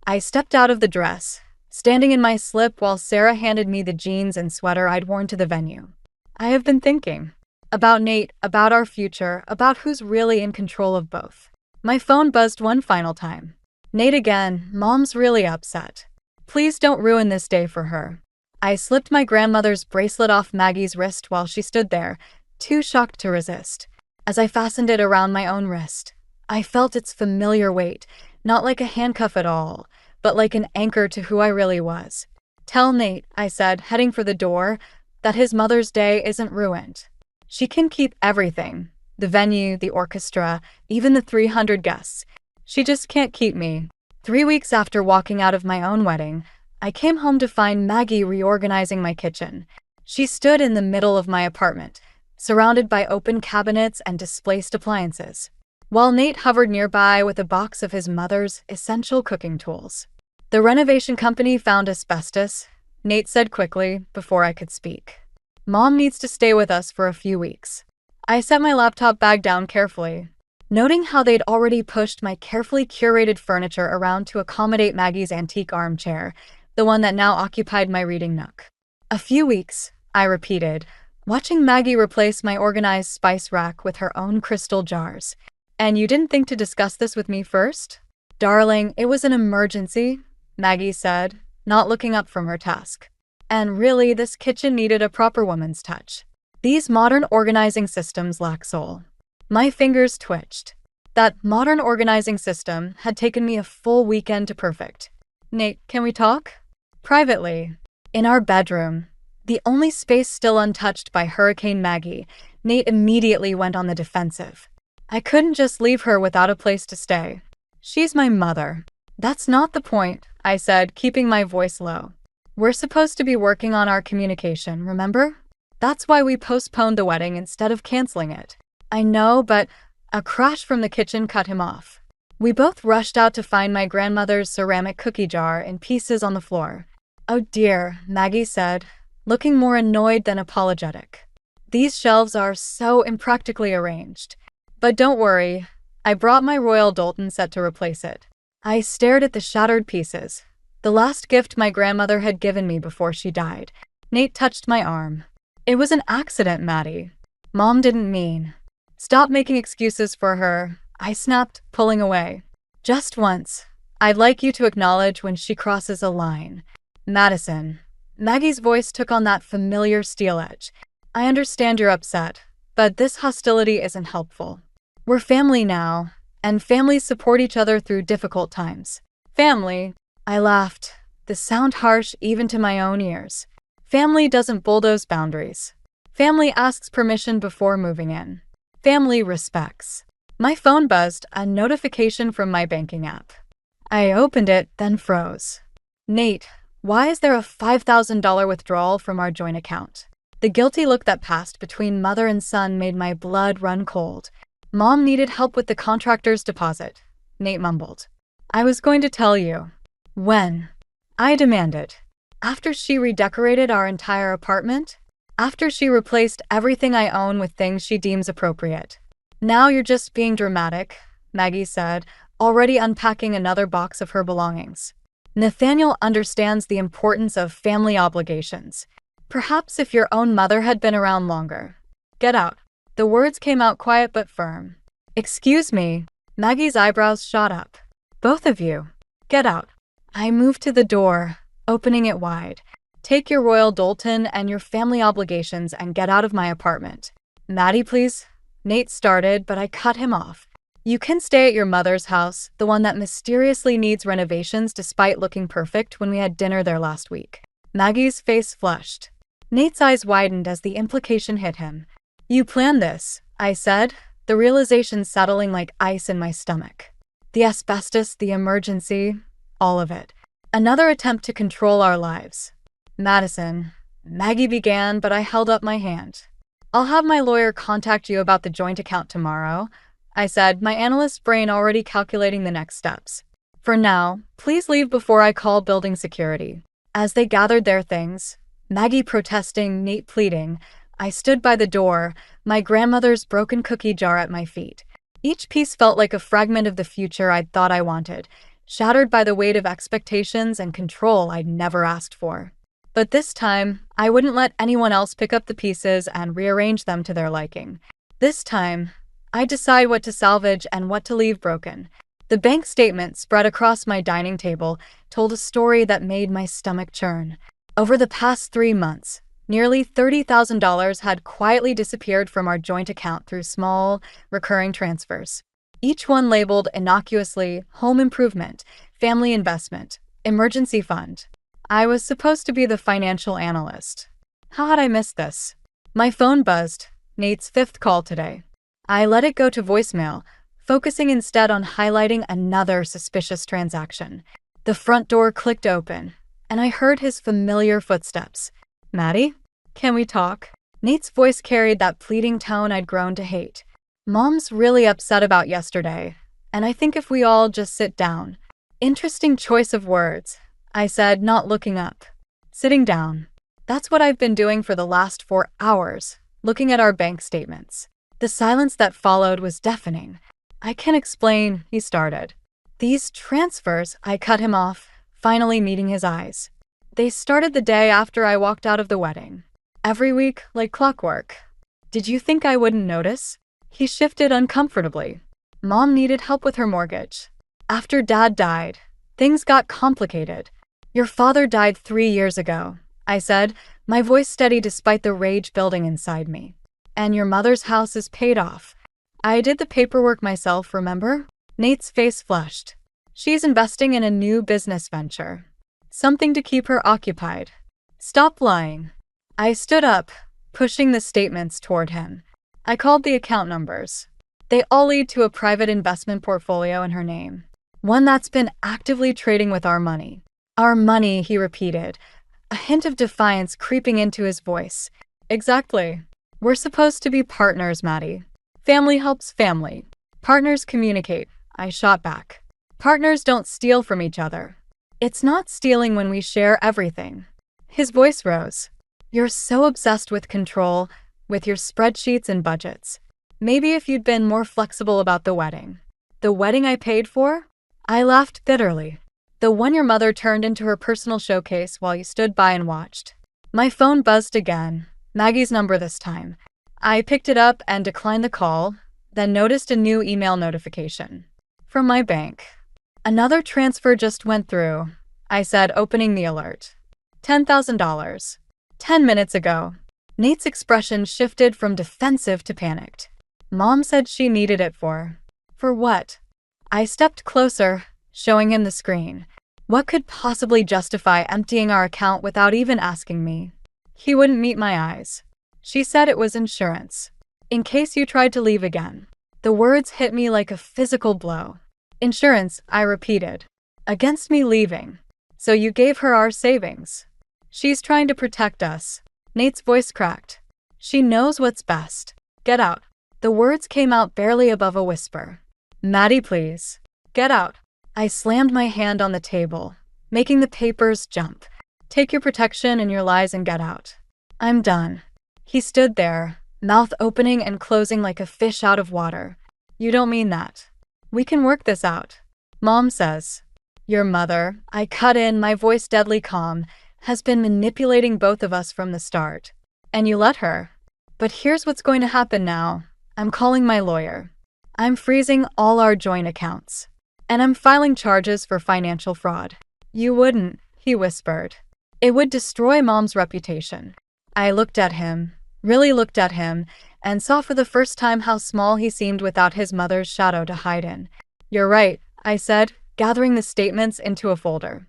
I stepped out of the dress, standing in my slip while Sarah handed me the jeans and sweater I'd worn to the venue. I have been thinking. About Nate, about our future, about who's really in control of both. My phone buzzed one final time. Nate again, Mom's really upset. Please don't ruin this day for her. I slipped my grandmother's bracelet off Maggie's wrist while she stood there, too shocked to resist. As I fastened it around my own wrist, I felt its familiar weight, not like a handcuff at all, but like an anchor to who I really was. Tell Nate, I said, heading for the door, that his mother's day isn't ruined. She can keep everything, the venue, the orchestra, even the 300 guests. She just can't keep me. 3 weeks after walking out of my own wedding, I came home to find Maggie reorganizing my kitchen. She stood in the middle of my apartment, surrounded by open cabinets and displaced appliances, while Nate hovered nearby with a box of his mother's essential cooking tools. The renovation company found asbestos, Nate said quickly before I could speak. Mom needs to stay with us for a few weeks. I set my laptop bag down carefully, noting how they'd already pushed my carefully curated furniture around to accommodate Maggie's antique armchair, the one that now occupied my reading nook. A few weeks, I repeated, watching Maggie replace my organized spice rack with her own crystal jars. And you didn't think to discuss this with me first? Darling, it was an emergency, Maggie said, not looking up from her task. And really, this kitchen needed a proper woman's touch. These modern organizing systems lack soul. My fingers twitched. That modern organizing system had taken me a full weekend to perfect. Nate, can we talk? Privately. In our bedroom, the only space still untouched by Hurricane Maggie, Nate immediately went on the defensive. I couldn't just leave her without a place to stay. She's my mother. That's not the point, I said, keeping my voice low. We're supposed to be working on our communication, remember? That's why we postponed the wedding instead of canceling it. I know, but a crash from the kitchen cut him off. We both rushed out to find my grandmother's ceramic cookie jar in pieces on the floor. Oh dear, Maggie said, looking more annoyed than apologetic. These shelves are so impractically arranged. But don't worry, I brought my Royal Doulton set to replace it. I stared at the shattered pieces, the last gift my grandmother had given me before she died. Nate touched my arm. It was an accident, Maddie. Mom didn't mean. Stop making excuses for her, I snapped, pulling away. Just once. I'd like you to acknowledge when she crosses a line. Madison. Maggie's voice took on that familiar steel edge. I understand you're upset, but this hostility isn't helpful. We're family now, and families support each other through difficult times. Family. I laughed, the sound harsh even to my own ears. Family doesn't bulldoze boundaries. Family asks permission before moving in. Family respects. My phone buzzed, a notification from my banking app. I opened it, then froze. Nate, Why is there a $5,000 withdrawal from our joint account? The guilty look that passed between mother and son made my blood run cold. Mom needed help with the contractor's deposit, Nate mumbled. I was going to tell you. When? I demanded. After she redecorated our entire apartment? After she replaced everything I own with things she deems appropriate. Now you're just being dramatic, Maggie said, already unpacking another box of her belongings. Nathaniel understands the importance of family obligations. Perhaps if your own mother had been around longer. Get out. The words came out quiet but firm. Excuse me. Maggie's eyebrows shot up. Both of you. Get out. I moved to the door, opening it wide. Take your Royal Dolton and your family obligations and get out of my apartment. Maddie, please. Nate started, but I cut him off. You can stay at your mother's house, the one that mysteriously needs renovations despite looking perfect when we had dinner there last week. Maggie's face flushed. Nate's eyes widened as the implication hit him. You planned this, I said, the realization settling like ice in my stomach. The asbestos, the emergency, all of it. Another attempt to control our lives. Madison, Maggie began, but I held up my hand. I'll have my lawyer contact you about the joint account tomorrow, I said, my analyst's brain already calculating the next steps. For now, please leave before I call building security. As they gathered their things, Maggie protesting, Nate pleading, I stood by the door, my grandmother's broken cookie jar at my feet. Each piece felt like a fragment of the future I'd thought I wanted, shattered by the weight of expectations and control I'd never asked for. But this time, I wouldn't let anyone else pick up the pieces and rearrange them to their liking. This time, I'd decide what to salvage and what to leave broken. The bank statement spread across my dining table told a story that made my stomach churn. Over the past 3 months, nearly $30,000 had quietly disappeared from our joint account through small, recurring transfers. Each one labeled innocuously home improvement, family investment, emergency fund. I was supposed to be the financial analyst. How had I missed this? My phone buzzed, Nate's 5th call today. I let it go to voicemail, focusing instead on highlighting another suspicious transaction. The front door clicked open, and I heard his familiar footsteps. Maddie? Can we talk? Nate's voice carried that pleading tone I'd grown to hate. Mom's really upset about yesterday, and I think if we all just sit down. Interesting choice of words, I said, not looking up. Sitting down. That's what I've been doing for the last 4 hours, looking at our bank statements. The silence that followed was deafening. I can explain, he started. These transfers, I cut him off, finally meeting his eyes. They started the day after I walked out of the wedding. Every week, like clockwork. Did you think I wouldn't notice? He shifted uncomfortably. Mom needed help with her mortgage. After Dad died, things got complicated. Your father died 3 years ago, I said, my voice steady despite the rage building inside me. And your mother's house is paid off. I did the paperwork myself, remember? Nate's face flushed. She's investing in a new business venture. Something to keep her occupied. Stop lying. I stood up, pushing the statements toward him. I called the account numbers. They all lead to a private investment portfolio in her name. One that's been actively trading with our money. Our money, he repeated, a hint of defiance creeping into his voice. Exactly. We're supposed to be partners, Maddie. Family helps family. Partners communicate, I shot back. Partners don't steal from each other. It's not stealing when we share everything. His voice rose. You're so obsessed with control, with your spreadsheets and budgets. Maybe if you'd been more flexible about the wedding. The wedding I paid for? I laughed bitterly. The one your mother turned into her personal showcase while you stood by and watched. My phone buzzed again. Maggie's number this time. I picked it up and declined the call, then noticed a new email notification. From my bank. Another transfer just went through, I said, opening the alert. $10,000. 10 minutes ago. Nate's expression shifted from defensive to panicked. Mom said she needed it for what? I stepped closer, showing him the screen. What could possibly justify emptying our account without even asking me? He wouldn't meet my eyes. She said it was insurance. In case you tried to leave again. The words hit me like a physical blow. Insurance, I repeated. Against me leaving. So you gave her our savings. She's trying to protect us. Nate's voice cracked. She knows what's best. Get out. The words came out barely above a whisper. Maddie, please. Get out. I slammed my hand on the table, making the papers jump. Take your protection and your lies and get out. I'm done. He stood there, mouth opening and closing like a fish out of water. You don't mean that. We can work this out. Mom says. Your mother, I cut in, my voice deadly calm, has been manipulating both of us from the start. And you let her. But here's what's going to happen now. I'm calling my lawyer. I'm freezing all our joint accounts. And I'm filing charges for financial fraud. You wouldn't, he whispered. It would destroy Mom's reputation. I looked at him, really looked at him, and saw for the first time how small he seemed without his mother's shadow to hide in. You're right, I said, gathering the statements into a folder.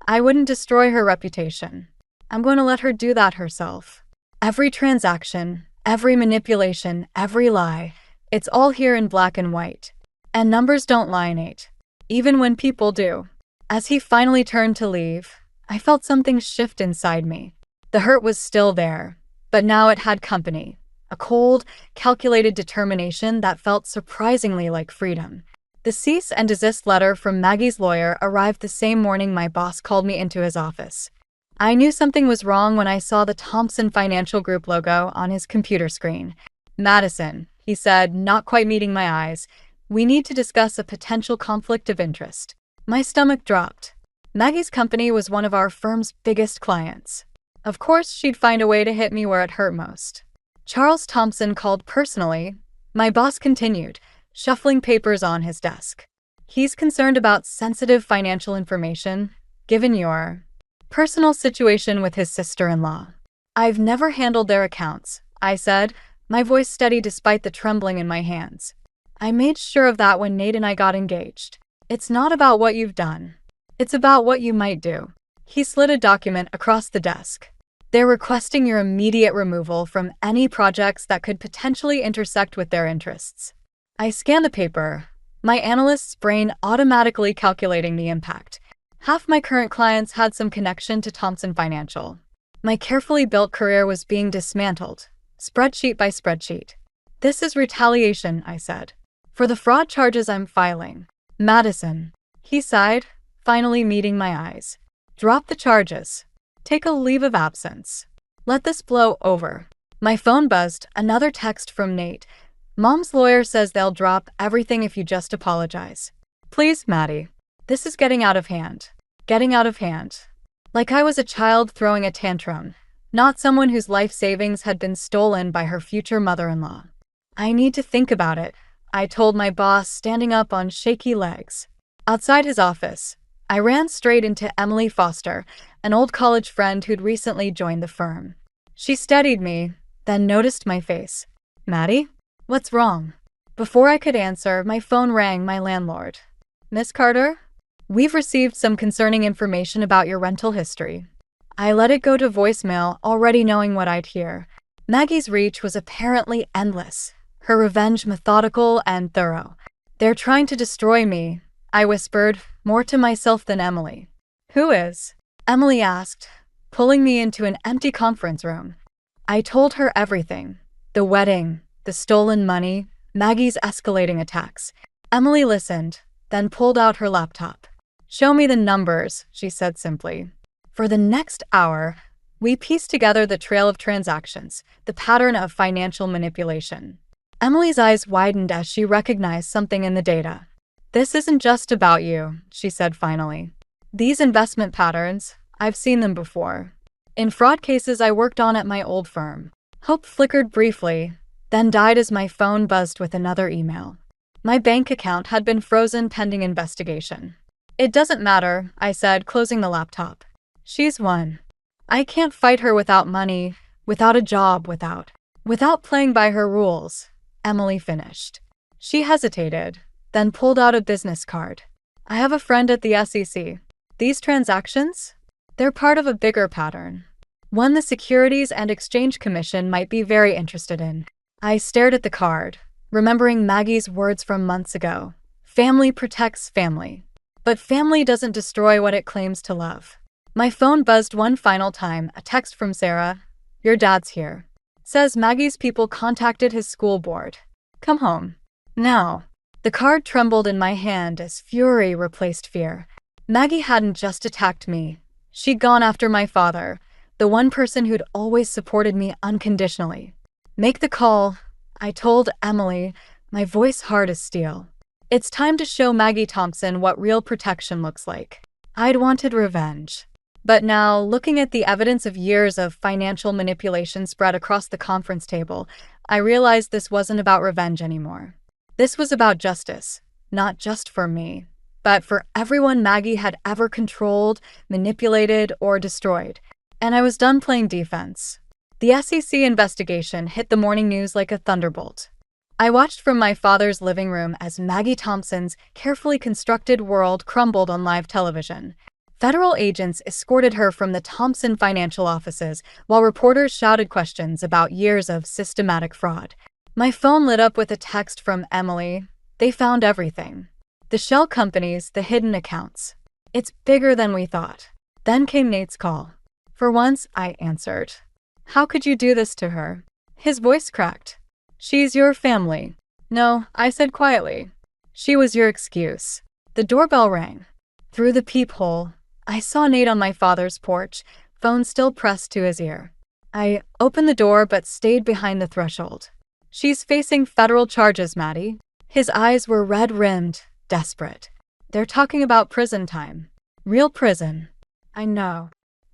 I wouldn't destroy her reputation. I'm going to let her do that herself. Every transaction, every manipulation, every lie, it's all here in black and white. And numbers don't lie, Nate. Even when people do. As he finally turned to leave, I felt something shift inside me. The hurt was still there, but now it had company. A cold, calculated determination that felt surprisingly like freedom. The cease and desist letter from Maggie's lawyer arrived the same morning my boss called me into his office. I knew something was wrong when I saw the Thompson Financial Group logo on his computer screen. Madison, he said, not quite meeting my eyes, we need to discuss a potential conflict of interest. My stomach dropped. Maggie's company was one of our firm's biggest clients. Of course, she'd find a way to hit me where it hurt most. Charles Thompson called personally. My boss continued, shuffling papers on his desk. He's concerned about sensitive financial information, given your personal situation with his sister-in-law. I've never handled their accounts, I said, my voice steady despite the trembling in my hands. I made sure of that when Nate and I got engaged. It's not about what you've done. It's about what you might do. He slid a document across the desk. They're requesting your immediate removal from any projects that could potentially intersect with their interests. I scanned the paper, my analyst's brain automatically calculating the impact. Half my current clients had some connection to Thompson Financial. My carefully built career was being dismantled, spreadsheet by spreadsheet. This is retaliation, I said, for the fraud charges I'm filing. Madison, he sighed, finally meeting my eyes. Drop the charges. Take a leave of absence. Let this blow over. My phone buzzed, another text from Nate. Mom's lawyer says they'll drop everything if you just apologize. Please, Maddie. This is getting out of hand. Getting out of hand. Like I was a child throwing a tantrum, not someone whose life savings had been stolen by her future mother-in-law. I need to think about it, I told my boss, standing up on shaky legs. Outside his office, I ran straight into Emily Foster, an old college friend who'd recently joined the firm. She steadied me, then noticed my face. Maddie? What's wrong? Before I could answer, my phone rang. My landlord. Miss Carter? We've received some concerning information about your rental history. I let it go to voicemail, already knowing what I'd hear. Maggie's reach was apparently endless, her revenge methodical and thorough. They're trying to destroy me, I whispered, more to myself than Emily. Who is? Emily asked, pulling me into an empty conference room. I told her everything. The wedding, the stolen money, Maggie's escalating attacks. Emily listened, then pulled out her laptop. Show me the numbers, she said simply. For the next hour, we pieced together the trail of transactions, the pattern of financial manipulation. Emily's eyes widened as she recognized something in the data. This isn't just about you, she said finally. These investment patterns, I've seen them before. In fraud cases I worked on at my old firm. Hope flickered briefly, then died as my phone buzzed with another email. My bank account had been frozen pending investigation. It doesn't matter, I said, closing the laptop. She's won. I can't fight her without money, without a job, without playing by her rules, Emily finished. She hesitated, then pulled out a business card. I have a friend at the SEC. These transactions? They're part of a bigger pattern. One the Securities and Exchange Commission might be very interested in. I stared at the card, remembering Maggie's words from months ago. Family protects family. But family doesn't destroy what it claims to love. My phone buzzed one final time, a text from Sarah. Your dad's here. Says Maggie's people contacted his school board. Come home. Now. The card trembled in my hand as fury replaced fear. Maggie hadn't just attacked me. She'd gone after my father, the one person who'd always supported me unconditionally. Make the call, I told Emily, my voice hard as steel. It's time to show Maggie Thompson what real protection looks like. I'd wanted revenge. But now, looking at the evidence of years of financial manipulation spread across the conference table, I realized this wasn't about revenge anymore. This was about justice, not just for me, but for everyone Maggie had ever controlled, manipulated, or destroyed. And I was done playing defense. The SEC investigation hit the morning news like a thunderbolt. I watched from my father's living room as Maggie Thompson's carefully constructed world crumbled on live television. Federal agents escorted her from the Thompson financial offices while reporters shouted questions about years of systematic fraud. My phone lit up with a text from Emily. They found everything. The shell companies, the hidden accounts. It's bigger than we thought. Then came Nate's call. For once, I answered. How could you do this to her? His voice cracked. She's your family. No, I said quietly. She was your excuse. The doorbell rang. Through the peephole, I saw Nate on my father's porch, phone still pressed to his ear. I opened the door but stayed behind the threshold. She's facing federal charges, Maddie. His eyes were red-rimmed, desperate. They're talking about prison time. Real prison. I know.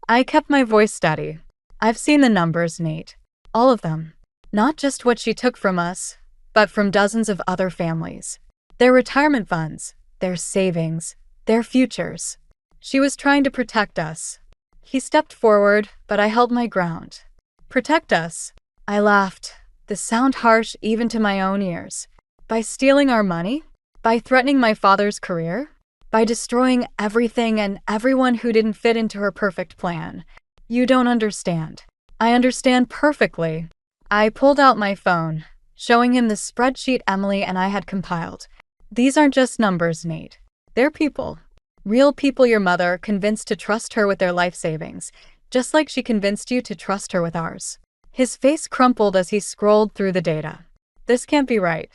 I kept my voice steady. I've seen the numbers, Nate. All of them. Not just what she took from us, but from dozens of other families. Their retirement funds, their savings, their futures. She was trying to protect us. He stepped forward, but I held my ground. Protect us? I laughed, the sound harsh even to my own ears. By stealing our money? By threatening my father's career? By destroying everything and everyone who didn't fit into her perfect plan? You don't understand. I understand perfectly. I pulled out my phone, showing him the spreadsheet Emily and I had compiled. These aren't just numbers, Nate. They're people. Real people your mother convinced to trust her with their life savings, just like she convinced you to trust her with ours. His face crumpled as he scrolled through the data. This can't be right.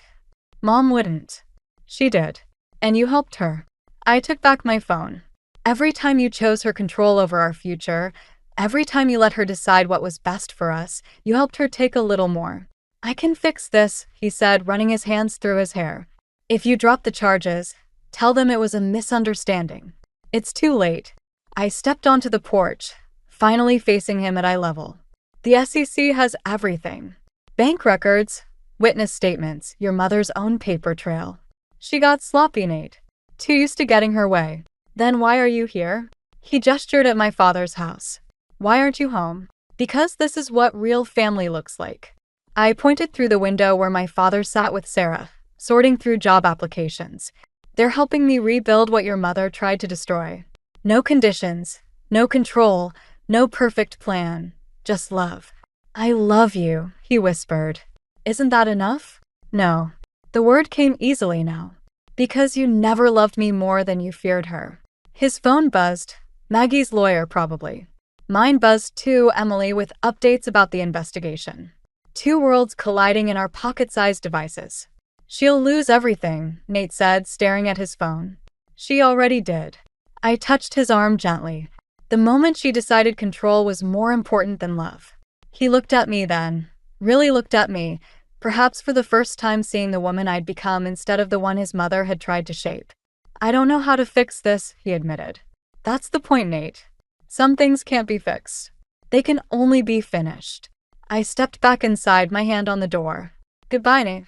Mom wouldn't. She did. And you helped her. I took back my phone. Every time you chose her control over our future, every time you let her decide what was best for us, you helped her take a little more. I can fix this, he said, running his hands through his hair. If you drop the charges, tell them it was a misunderstanding. It's too late. I stepped onto the porch, finally facing him at eye level. The SEC has everything. Bank records, witness statements, your mother's own paper trail. She got sloppy, Nate. Too used to getting her way. Then why are you here? He gestured at my father's house. Why aren't you home? Because this is what real family looks like. I pointed through the window where my father sat with Sarah, sorting through job applications. They're helping me rebuild what your mother tried to destroy. No conditions, no control, no perfect plan, just love. I love you, he whispered. Isn't that enough? No. The word came easily now. Because you never loved me more than you feared her. His phone buzzed. Maggie's lawyer, probably. Mine buzzed too, Emily, with updates about the investigation. Two worlds colliding in our pocket-sized devices. She'll lose everything, Nate said, staring at his phone. She already did. I touched his arm gently. The moment she decided control was more important than love. He looked at me then. Really looked at me, perhaps for the first time seeing the woman I'd become instead of the one his mother had tried to shape. I don't know how to fix this, he admitted. That's the point, Nate. Some things can't be fixed. They can only be finished. I stepped back inside, my hand on the door. Goodbye, Nate.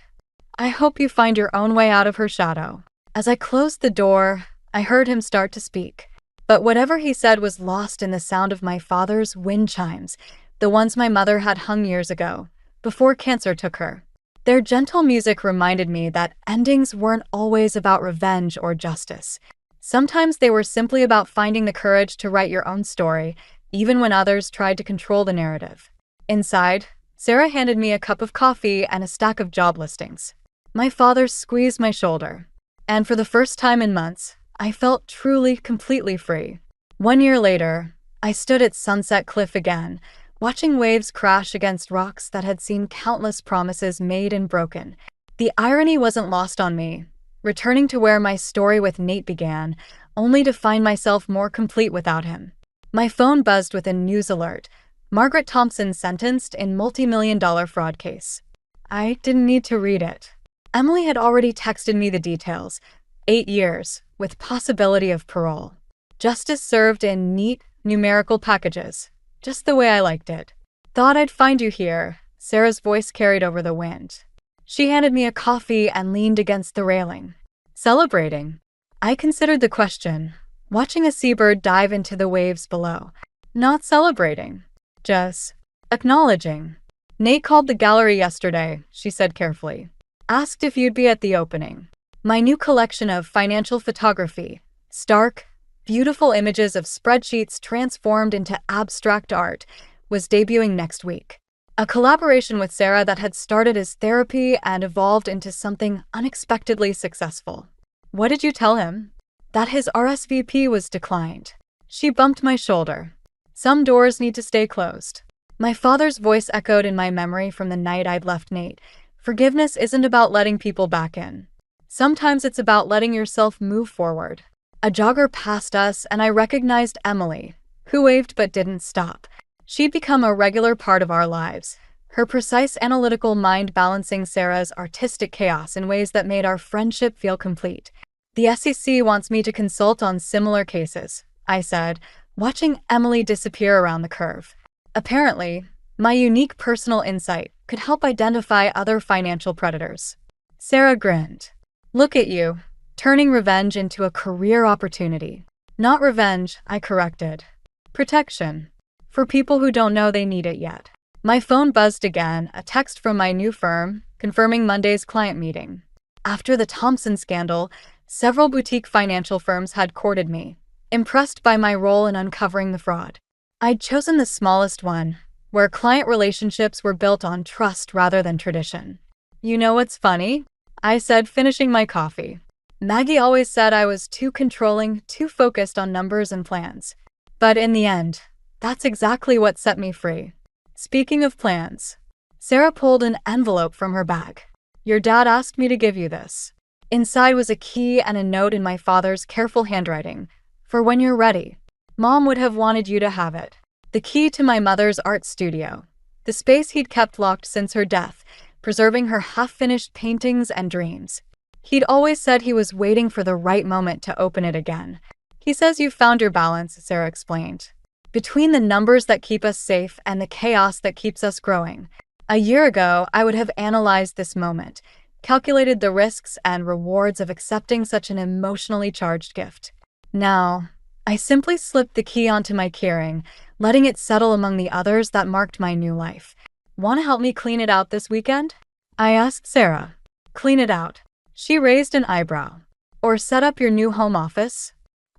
I hope you find your own way out of her shadow. As I closed the door, I heard him start to speak. But whatever he said was lost in the sound of my father's wind chimes, the ones my mother had hung years ago, before cancer took her. Their gentle music reminded me that endings weren't always about revenge or justice. Sometimes they were simply about finding the courage to write your own story, even when others tried to control the narrative. Inside, Sarah handed me a cup of coffee and a stack of job listings. My father squeezed my shoulder. And for the first time in months, I felt truly, completely free. 1 year later, I stood at Sunset Cliff again, watching waves crash against rocks that had seen countless promises made and broken. The irony wasn't lost on me, returning to where my story with Nate began, only to find myself more complete without him. My phone buzzed with a news alert. Margaret Thompson sentenced in multi-million-dollar fraud case. I didn't need to read it. Emily had already texted me the details. 8 years, with possibility of parole. Justice served in neat, numerical packages, just the way I liked it. Thought I'd find you here, Sarah's voice carried over the wind. She handed me a coffee and leaned against the railing. Celebrating. I considered the question, watching a seabird dive into the waves below. Not celebrating, just acknowledging. Nate called the gallery yesterday, she said carefully. Asked if you'd be at the opening. My new collection of financial photography, stark, beautiful images of spreadsheets transformed into abstract art, was debuting next week. A collaboration with Sarah that had started as therapy and evolved into something unexpectedly successful. What did you tell him? That his RSVP was declined. She bumped my shoulder. Some doors need to stay closed. My father's voice echoed in my memory from the night I'd left Nate. Forgiveness isn't about letting people back in. Sometimes it's about letting yourself move forward. A jogger passed us and I recognized Emily, who waved but didn't stop. She'd become a regular part of our lives, her precise analytical mind balancing Sarah's artistic chaos in ways that made our friendship feel complete. The SEC wants me to consult on similar cases, I said, watching Emily disappear around the curve. Apparently, my unique personal insight could help identify other financial predators. Sarah grinned. Look at you, turning revenge into a career opportunity. Not revenge, I corrected. Protection. For people who don't know they need it yet. My phone buzzed again, a text from my new firm, confirming Monday's client meeting. After the Thompson scandal, several boutique financial firms had courted me, impressed by my role in uncovering the fraud. I'd chosen the smallest one, where client relationships were built on trust rather than tradition. You know what's funny? I said, finishing my coffee. Maggie always said I was too controlling, too focused on numbers and plans. But in the end, that's exactly what set me free. Speaking of plans, Sarah pulled an envelope from her bag. Your dad asked me to give you this. Inside was a key and a note in my father's careful handwriting. For when you're ready. Mom would have wanted you to have it. The key to my mother's art studio. The space he'd kept locked since her death, preserving her half-finished paintings and dreams. He'd always said he was waiting for the right moment to open it again. He says you've found your balance, Sarah explained. Between the numbers that keep us safe and the chaos that keeps us growing. A year ago, I would have analyzed this moment, calculated the risks and rewards of accepting such an emotionally charged gift. Now, I simply slipped the key onto my keyring, letting it settle among the others that marked my new life. Want to help me clean it out this weekend? I asked Sarah. Clean it out. She raised an eyebrow. Or set up your new home office?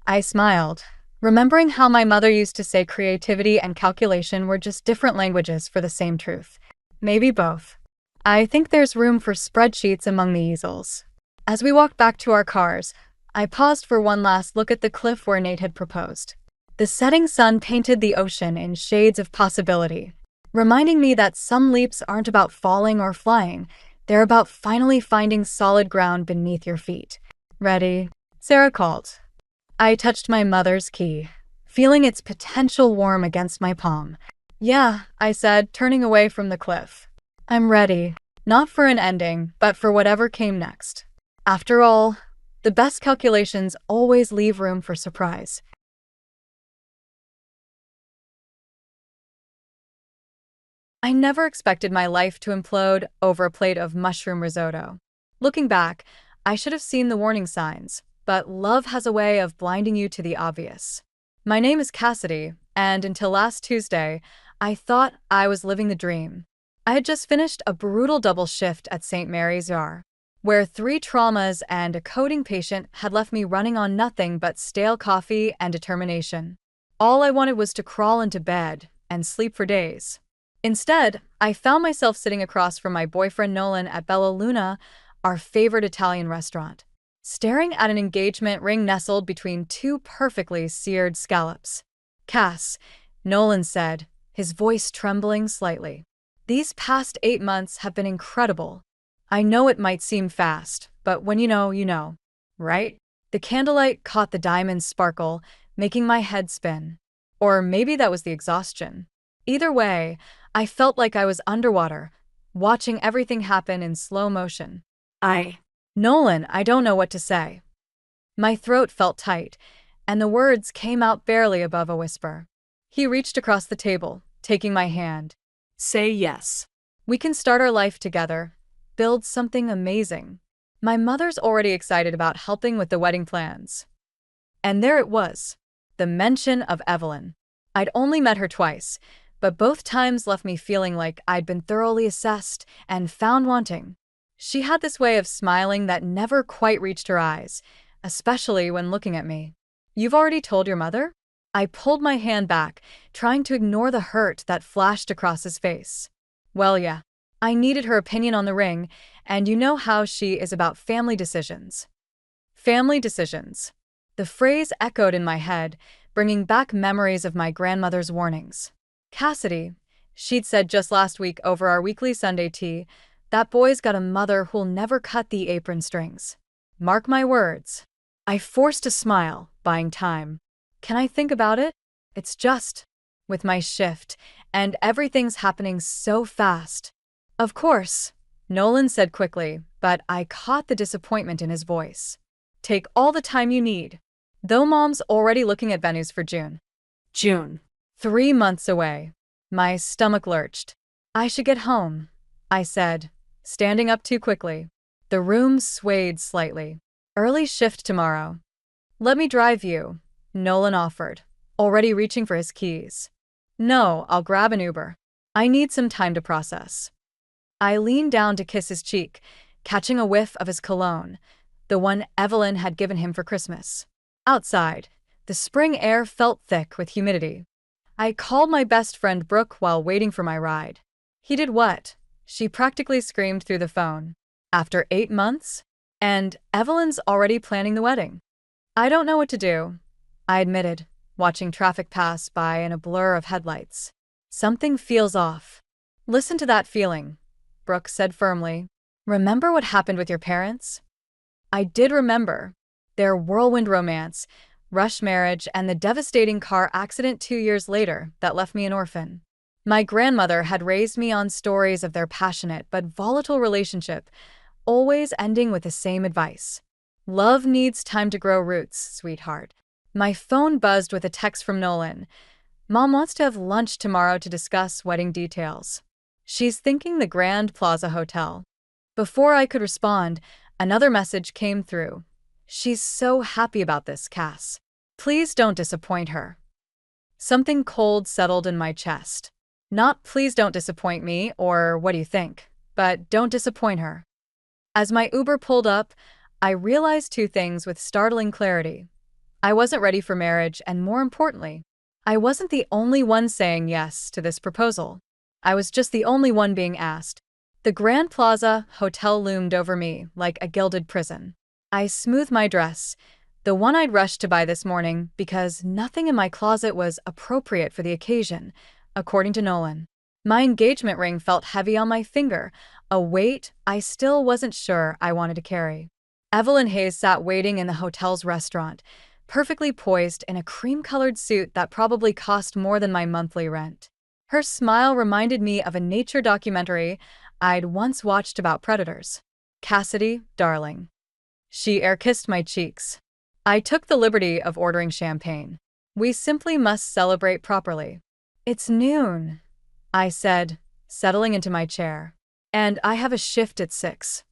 I smiled, remembering how my mother used to say creativity and calculation were just different languages for the same truth. Maybe both. I think there's room for spreadsheets among the easels. As we walked back to our cars, I paused for one last look at the cliff where Nate had proposed. The setting sun painted the ocean in shades of possibility, reminding me that some leaps aren't about falling or flying, they're about finally finding solid ground beneath your feet. Ready? Sarah called. I touched my mother's key, feeling its potential warm against my palm. Yeah, I said, turning away from the cliff. I'm ready, not for an ending, but for whatever came next. After all, the best calculations always leave room for surprise. I never expected my life to implode over a plate of mushroom risotto. Looking back, I should have seen the warning signs, but love has a way of blinding you to the obvious. My name is Cassidy, and until last Tuesday, I thought I was living the dream. I had just finished a brutal double shift at St. Mary's ER, where 3 traumas and a coding patient had left me running on nothing but stale coffee and determination. All I wanted was to crawl into bed and sleep for days. Instead, I found myself sitting across from my boyfriend Nolan at Bella Luna, our favorite Italian restaurant. staring at an engagement ring nestled between two perfectly seared scallops. "Cass," Nolan said, his voice trembling slightly. "These past 8 months have been incredible. I know it might seem fast, but when you know, right?" The candlelight caught the diamond's sparkle, making my head spin. Or maybe that was the exhaustion. Either way, I felt like I was underwater, watching everything happen in slow motion. Nolan, I don't know what to say." My throat felt tight, and the words came out barely above a whisper. He reached across the table, taking my hand. Say yes. "We can start our life together, build something amazing." My mother's already excited about helping with the wedding plans. And there it was, the mention of Evelyn. I'd only met her twice, but both times left me feeling like I'd been thoroughly assessed and found wanting. She had this way of smiling that never quite reached her eyes, especially when looking at me. "You've already told your mother?" I pulled my hand back, trying to ignore the hurt that flashed across his face. "Well, yeah. I needed her opinion on the ring, and you know how she is about family decisions." Family decisions. The phrase echoed in my head, bringing back memories of my grandmother's warnings. "Cassidy," she'd said just last week over our weekly Sunday tea, "that boy's got a mother who'll never cut the apron strings. Mark my words." I forced a smile, buying time. "Can I think about it? It's just, with my shift, and everything's happening so fast." "Of course," Nolan said quickly, but I caught the disappointment in his voice. "Take all the time you need. Though Mom's already looking at venues for June." June. 3 months away. My stomach lurched. "I should get home," I said, standing up too quickly. The room swayed slightly. "Early shift tomorrow." "Let me drive you," Nolan offered, already reaching for his keys. "No, I'll grab an Uber. I need some time to process." I leaned down to kiss his cheek, catching a whiff of his cologne, the one Evelyn had given him for Christmas. Outside, the spring air felt thick with humidity. I called my best friend Brooke while waiting for my ride. "He did what?" she practically screamed through the phone. "After 8 months? And Evelyn's already planning the wedding." "I don't know what to do," I admitted, watching traffic pass by in a blur of headlights. "Something feels off." "Listen to that feeling," Brooke said firmly. "Remember what happened with your parents?" I did remember. Their whirlwind romance, rush marriage, and the devastating car accident 2 years later that left me an orphan. My grandmother had raised me on stories of their passionate but volatile relationship, always ending with the same advice. "Love needs time to grow roots, sweetheart." My phone buzzed with a text from Nolan. "Mom wants to have lunch tomorrow to discuss wedding details. She's thinking the Grand Plaza Hotel." Before I could respond, another message came through. "She's so happy about this, Cass. Please don't disappoint her." Something cold settled in my chest. Not "please don't disappoint me" or "what do you think," but "don't disappoint her." As my Uber pulled up, I realized 2 things with startling clarity. I wasn't ready for marriage, and more importantly, I wasn't the only one saying yes to this proposal. I was just the only one being asked. The Grand Plaza Hotel loomed over me like a gilded prison. I smoothed my dress, the one I'd rushed to buy this morning because nothing in my closet was appropriate for the occasion, according to Nolan. My engagement ring felt heavy on my finger, a weight I still wasn't sure I wanted to carry. Evelyn Hayes sat waiting in the hotel's restaurant, perfectly poised in a cream-colored suit that probably cost more than my monthly rent. Her smile reminded me of a nature documentary I'd once watched about predators. "Cassidy, darling." She air-kissed my cheeks. I took the liberty of ordering champagne. "We simply must celebrate properly." "It's noon," I said, settling into my chair. "And I have a shift at 6.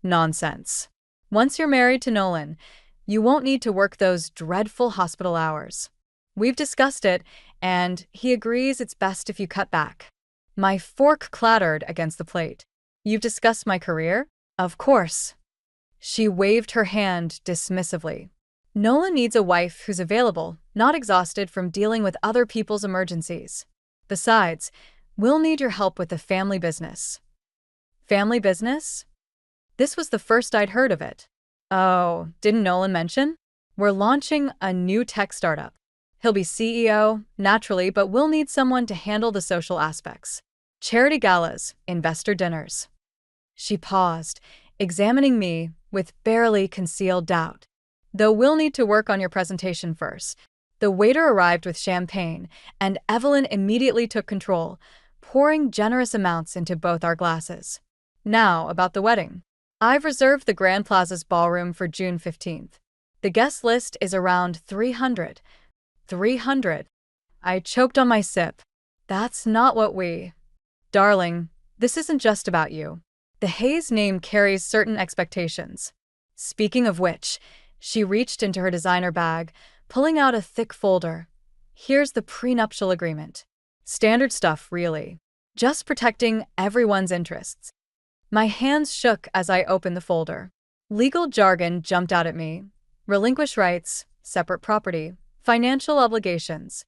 "Nonsense. Once you're married to Nolan, you won't need to work those dreadful hospital hours. We've discussed it, and he agrees it's best if you cut back." My fork clattered against the plate. "You've discussed my career?" "Of course." She waved her hand dismissively. "Nolan needs a wife who's available, not exhausted from dealing with other people's emergencies. Besides, we'll need your help with the family business." Family business? This was the first I'd heard of it. Oh, didn't Nolan mention? We're launching a new tech startup. He'll be CEO, naturally, but we'll need someone to handle the social aspects. Charity galas, investor dinners. She paused, examining me with barely concealed doubt. Though we'll need to work on your presentation first. The waiter arrived with champagne, and Evelyn immediately took control, pouring generous amounts into both our glasses. Now, about the wedding. I've reserved the Grand Plaza's ballroom for June 15th. The guest list is around 300. 300. I choked on my sip. That's not what we... Darling, this isn't just about you. The Hayes name carries certain expectations. Speaking of which, she reached into her designer bag, pulling out a thick folder. Here's the prenuptial agreement. Standard stuff, really. Just protecting everyone's interests. My hands shook as I opened the folder. Legal jargon jumped out at me. Relinquish rights, separate property, financial obligations.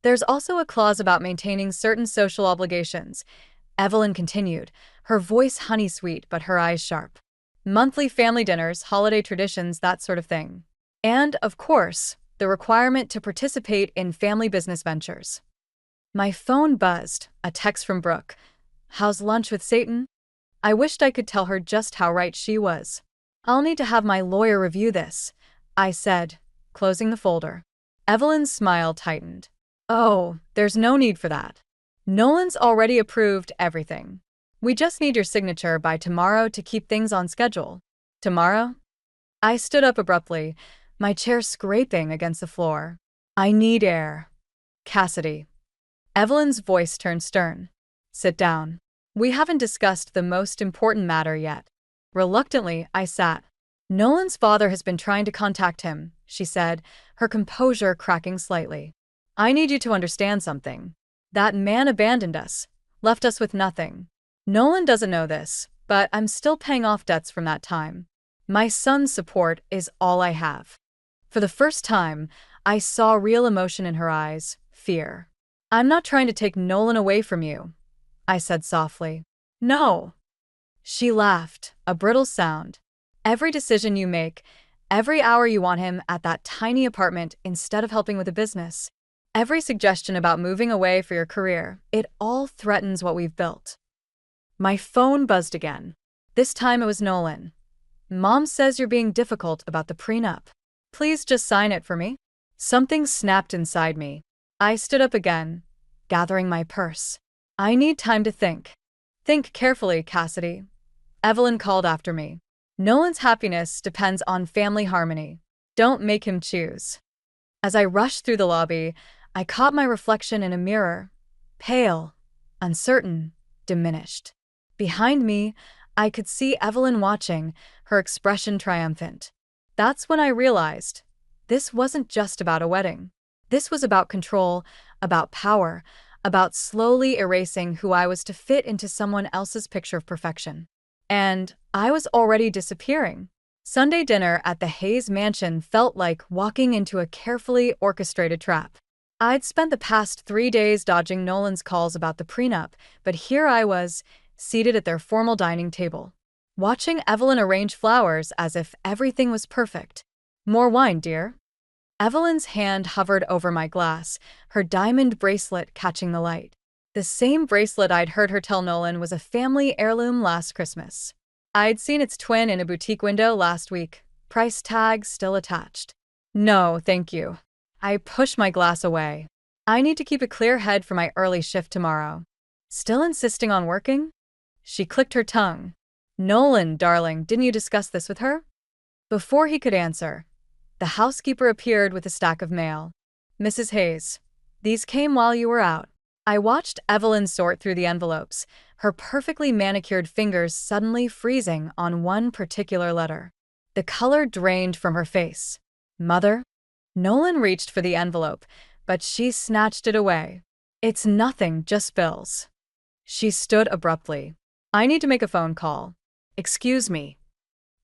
There's also a clause about maintaining certain social obligations. Evelyn continued, her voice honey-sweet but her eyes sharp. Monthly family dinners, holiday traditions, that sort of thing. And, of course, the requirement to participate in family business ventures. My phone buzzed, a text from Brooke. How's lunch with Satan? I wished I could tell her just how right she was. I'll need to have my lawyer review this, I said, closing the folder. Evelyn's smile tightened. Oh, there's no need for that. Nolan's already approved everything. We just need your signature by tomorrow to keep things on schedule. Tomorrow? I stood up abruptly, my chair scraping against the floor. I need air. Cassidy. Evelyn's voice turned stern. Sit down. We haven't discussed the most important matter yet. Reluctantly, I sat. Nolan's father has been trying to contact him, she said, her composure cracking slightly. I need you to understand something. That man abandoned us, left us with nothing. Nolan doesn't know this, but I'm still paying off debts from that time. My son's support is all I have. For the first time, I saw real emotion in her eyes, fear. I'm not trying to take Nolan away from you, I said softly. No. She laughed, a brittle sound. Every decision you make, every hour you want him at that tiny apartment instead of helping with the business, every suggestion about moving away for your career, it all threatens what we've built. My phone buzzed again. This time it was Nolan. Mom says you're being difficult about the prenup. Please just sign it for me. Something snapped inside me. I stood up again, gathering my purse. I need time to think. Think carefully, Cassidy. Evelyn called after me. Nolan's happiness depends on family harmony. Don't make him choose. As I rushed through the lobby, I caught my reflection in a mirror. Pale, uncertain, diminished. Behind me, I could see Evelyn watching, her expression triumphant. That's when I realized this wasn't just about a wedding. This was about control, about power, about slowly erasing who I was to fit into someone else's picture of perfection. And I was already disappearing. Sunday dinner at the Hayes mansion felt like walking into a carefully orchestrated trap. I'd spent the past 3 days dodging Nolan's calls about the prenup, but here I was, seated at their formal dining table, watching Evelyn arrange flowers as if everything was perfect. More wine, dear? Evelyn's hand hovered over my glass, her diamond bracelet catching the light. The same bracelet I'd heard her tell Nolan was a family heirloom last Christmas. I'd seen its twin in a boutique window last week, price tag still attached. No, thank you. I pushed my glass away. I need to keep a clear head for my early shift tomorrow. Still insisting on working? She clicked her tongue. Nolan, darling, didn't you discuss this with her? Before he could answer, the housekeeper appeared with a stack of mail. Mrs. Hayes, these came while you were out. I watched Evelyn sort through the envelopes, her perfectly manicured fingers suddenly freezing on one particular letter. The color drained from her face. Mother? Nolan reached for the envelope, but she snatched it away. It's nothing, just bills. She stood abruptly. I need to make a phone call. Excuse me.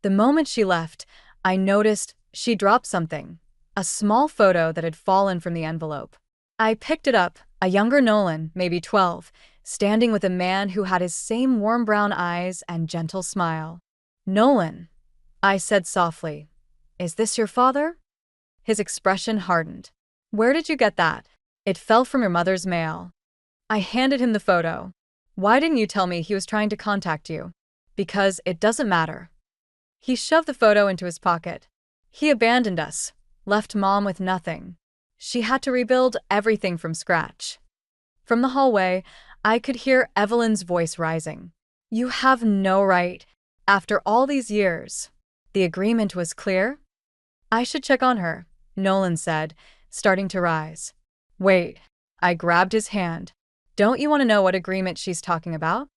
The moment she left, I noticed she dropped something, a small photo that had fallen from the envelope. I picked it up, a younger Nolan, maybe 12, standing with a man who had his same warm brown eyes and gentle smile. Nolan, I said softly. Is this your father? His expression hardened. Where did you get that? It fell from your mother's mail. I handed him the photo. Why didn't you tell me he was trying to contact you? Because it doesn't matter. He shoved the photo into his pocket. He abandoned us, left Mom with nothing. She had to rebuild everything from scratch. From the hallway, I could hear Evelyn's voice rising. You have no right. After all these years, the agreement was clear? I should check on her, Nolan said, starting to rise. Wait. I grabbed his hand. Don't you want to know what agreement she's talking about?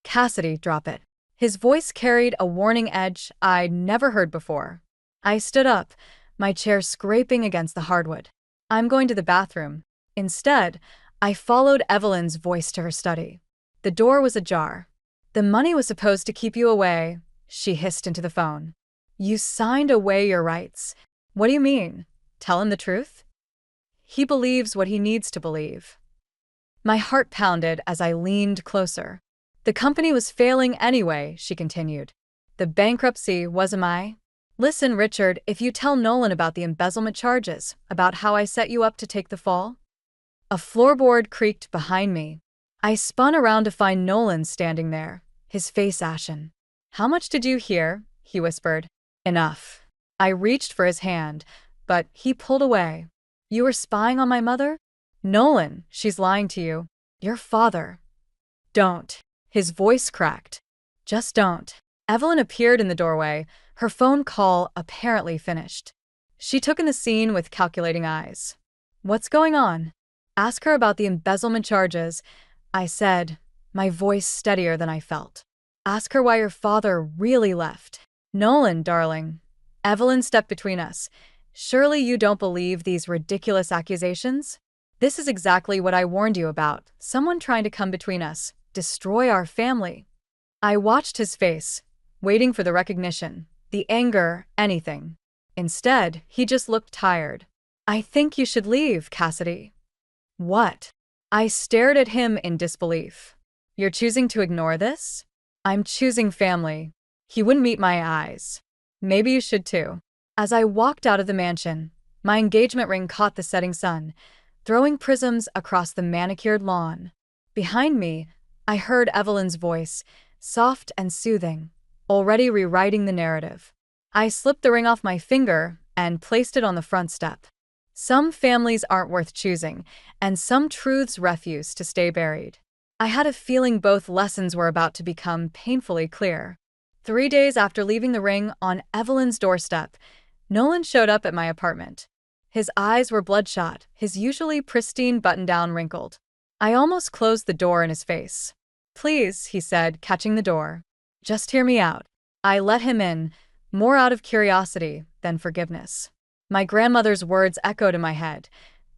Cassidy, drop it. His voice carried a warning edge I'd never heard before. I stood up, my chair scraping against the hardwood. I'm going to the bathroom. Instead, I followed Evelyn's voice to her study. The door was ajar. The money was supposed to keep you away, she hissed into the phone. You signed away your rights. What do you mean? Tell him the truth? He believes what he needs to believe. My heart pounded as I leaned closer. The company was failing anyway, she continued. The bankruptcy was I. Listen, Richard, if you tell Nolan about the embezzlement charges, about how I set you up to take the fall. A floorboard creaked behind me. I spun around to find Nolan standing there, his face ashen. How much did you hear? He whispered. Enough. I reached for his hand, but he pulled away. You were spying on my mother? Nolan, she's lying to you. Your father. Don't. His voice cracked. Just don't. Evelyn appeared in the doorway, her phone call apparently finished. She took in the scene with calculating eyes. What's going on? Ask her about the embezzlement charges, I said, my voice steadier than I felt. Ask her why your father really left. Nolan, darling. Evelyn stepped between us. Surely you don't believe these ridiculous accusations? This is exactly what I warned you about. Someone trying to come between us, destroy our family. I watched his face, waiting for the recognition, the anger, anything. Instead, he just looked tired. I think you should leave, Cassidy. What? I stared at him in disbelief. You're choosing to ignore this? I'm choosing family. He wouldn't meet my eyes. Maybe you should too. As I walked out of the mansion, my engagement ring caught the setting sun, throwing prisms across the manicured lawn. Behind me, I heard Evelyn's voice, soft and soothing, already rewriting the narrative. I slipped the ring off my finger and placed it on the front step. Some families aren't worth choosing, and some truths refuse to stay buried. I had a feeling both lessons were about to become painfully clear. 3 days after leaving the ring on Evelyn's doorstep, Nolan showed up at my apartment. His eyes were bloodshot, his usually pristine button-down wrinkled. I almost closed the door in his face. Please, he said, catching the door. Just hear me out. I let him in, more out of curiosity than forgiveness. My grandmother's words echoed in my head.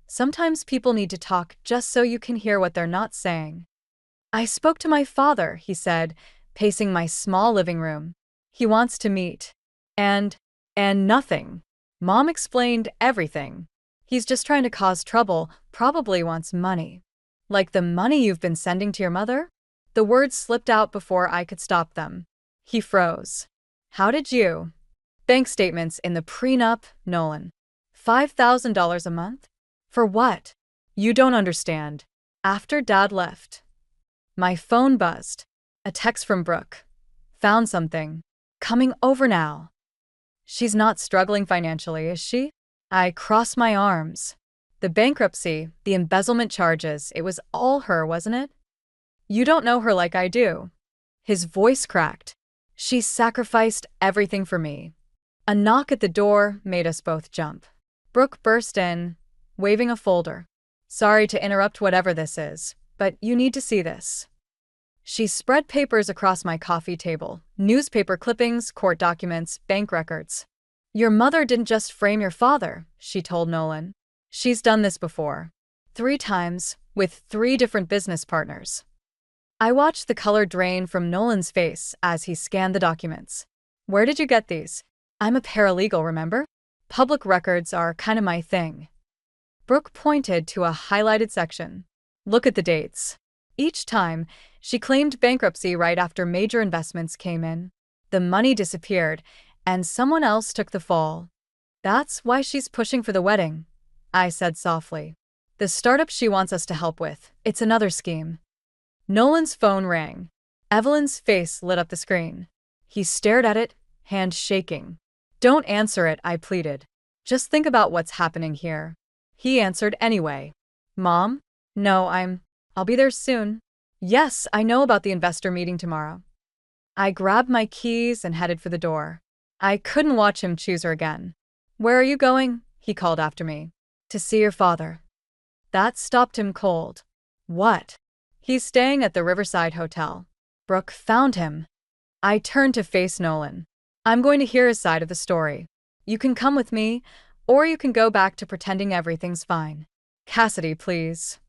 Sometimes people need to talk just so you can hear what they're not saying. I spoke to my father, he said, pacing my small living room. He wants to meet. And nothing. Mom explained everything. He's just trying to cause trouble, probably wants money. Like the money you've been sending to your mother? The words slipped out before I could stop them. He froze. How did you? Bank statements in the prenup, Nolan. $5,000 a month? For what? You don't understand. After Dad left. My phone buzzed. A text from Brooke. Found something. Coming over now. She's not struggling financially, is she? I crossed my arms. The bankruptcy, the embezzlement charges, it was all her, wasn't it? You don't know her like I do. His voice cracked. She sacrificed everything for me. A knock at the door made us both jump. Brooke burst in, waving a folder. Sorry to interrupt whatever this is, but you need to see this. She spread papers across my coffee table, newspaper clippings, court documents, bank records. Your mother didn't just frame your father, she told Nolan. She's done this before. 3 times, with 3 different business partners. I watched the color drain from Nolan's face as he scanned the documents. Where did you get these? I'm a paralegal, remember? Public records are kind of my thing. Brooke pointed to a highlighted section. Look at the dates. Each time, she claimed bankruptcy right after major investments came in. The money disappeared, and someone else took the fall. That's why she's pushing for the wedding, I said softly. The startup she wants us to help with, it's another scheme. Nolan's phone rang. Evelyn's face lit up the screen. He stared at it, hand shaking. Don't answer it, I pleaded. Just think about what's happening here. He answered anyway. Mom? No, I'll be there soon. Yes, I know about the investor meeting tomorrow. I grabbed my keys and headed for the door. I couldn't watch him choose her again. Where are you going? He called after me. To see your father. That stopped him cold. What? He's staying at the Riverside Hotel. Brooke found him. I turned to face Nolan. I'm going to hear his side of the story. You can come with me, or you can go back to pretending everything's fine. Cassidy, please.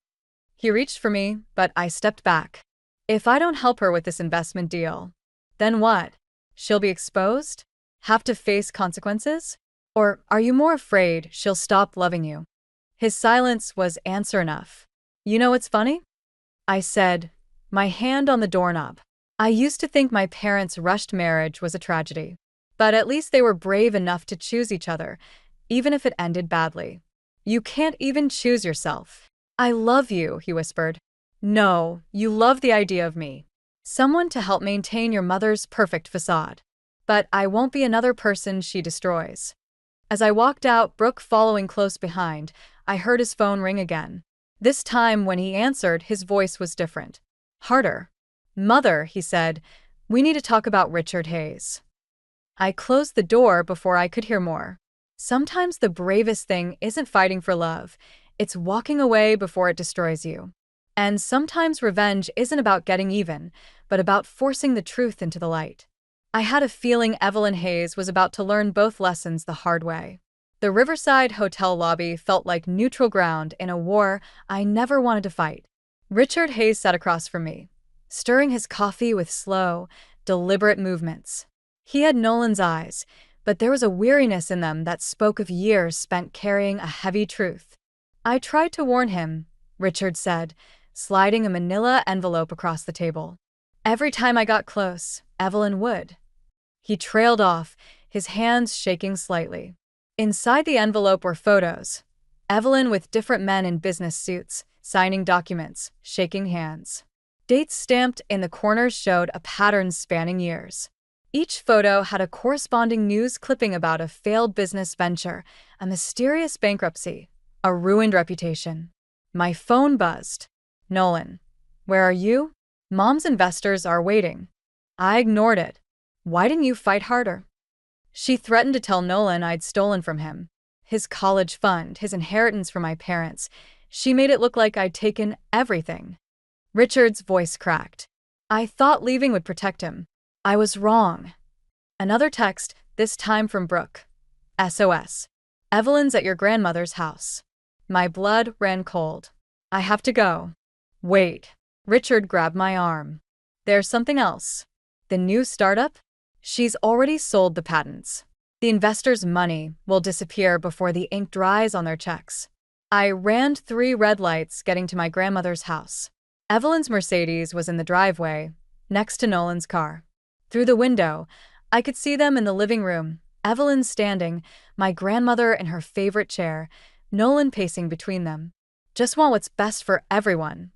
He reached for me, but I stepped back. If I don't help her with this investment deal, then what? She'll be exposed? Have to face consequences? Or are you more afraid she'll stop loving you? His silence was answer enough. You know what's funny? I said, my hand on the doorknob. I used to think my parents' rushed marriage was a tragedy. But at least they were brave enough to choose each other, even if it ended badly. You can't even choose yourself. I love you, he whispered. No, you love the idea of me. Someone to help maintain your mother's perfect facade. But I won't be another person she destroys. As I walked out, Brooke following close behind, I heard his phone ring again. This time, when he answered, his voice was different. Harder. Mother, he said, we need to talk about Richard Hayes. I closed the door before I could hear more. Sometimes the bravest thing isn't fighting for love, it's walking away before it destroys you. And sometimes revenge isn't about getting even, but about forcing the truth into the light. I had a feeling Evelyn Hayes was about to learn both lessons the hard way. The Riverside Hotel lobby felt like neutral ground in a war I never wanted to fight. Richard Hayes sat across from me, stirring his coffee with slow, deliberate movements. He had Nolan's eyes, but there was a weariness in them that spoke of years spent carrying a heavy truth. I tried to warn him, Richard said, sliding a manila envelope across the table. Every time I got close, Evelyn would. He trailed off, his hands shaking slightly. Inside the envelope were photos. Evelyn with different men in business suits, signing documents, shaking hands. Dates stamped in the corners showed a pattern spanning years. Each photo had a corresponding news clipping about a failed business venture, a mysterious bankruptcy, a ruined reputation. My phone buzzed. Nolan, where are you? Mom's investors are waiting. I ignored it. Why didn't you fight harder? She threatened to tell Nolan I'd stolen from him. His college fund, his inheritance from my parents. She made it look like I'd taken everything. Richard's voice cracked. I thought leaving would protect him. I was wrong. Another text, this time from Brooke. SOS. Evelyn's at your grandmother's house. My blood ran cold. I have to go. Wait. Richard grabbed my arm. There's something else. The new startup? She's already sold the patents. The investors' money will disappear before the ink dries on their checks. I ran 3 red lights getting to my grandmother's house. Evelyn's Mercedes was in the driveway, next to Nolan's car. Through the window, I could see them in the living room, Evelyn standing, my grandmother in her favorite chair, Nolan pacing between them. Just want what's best for everyone,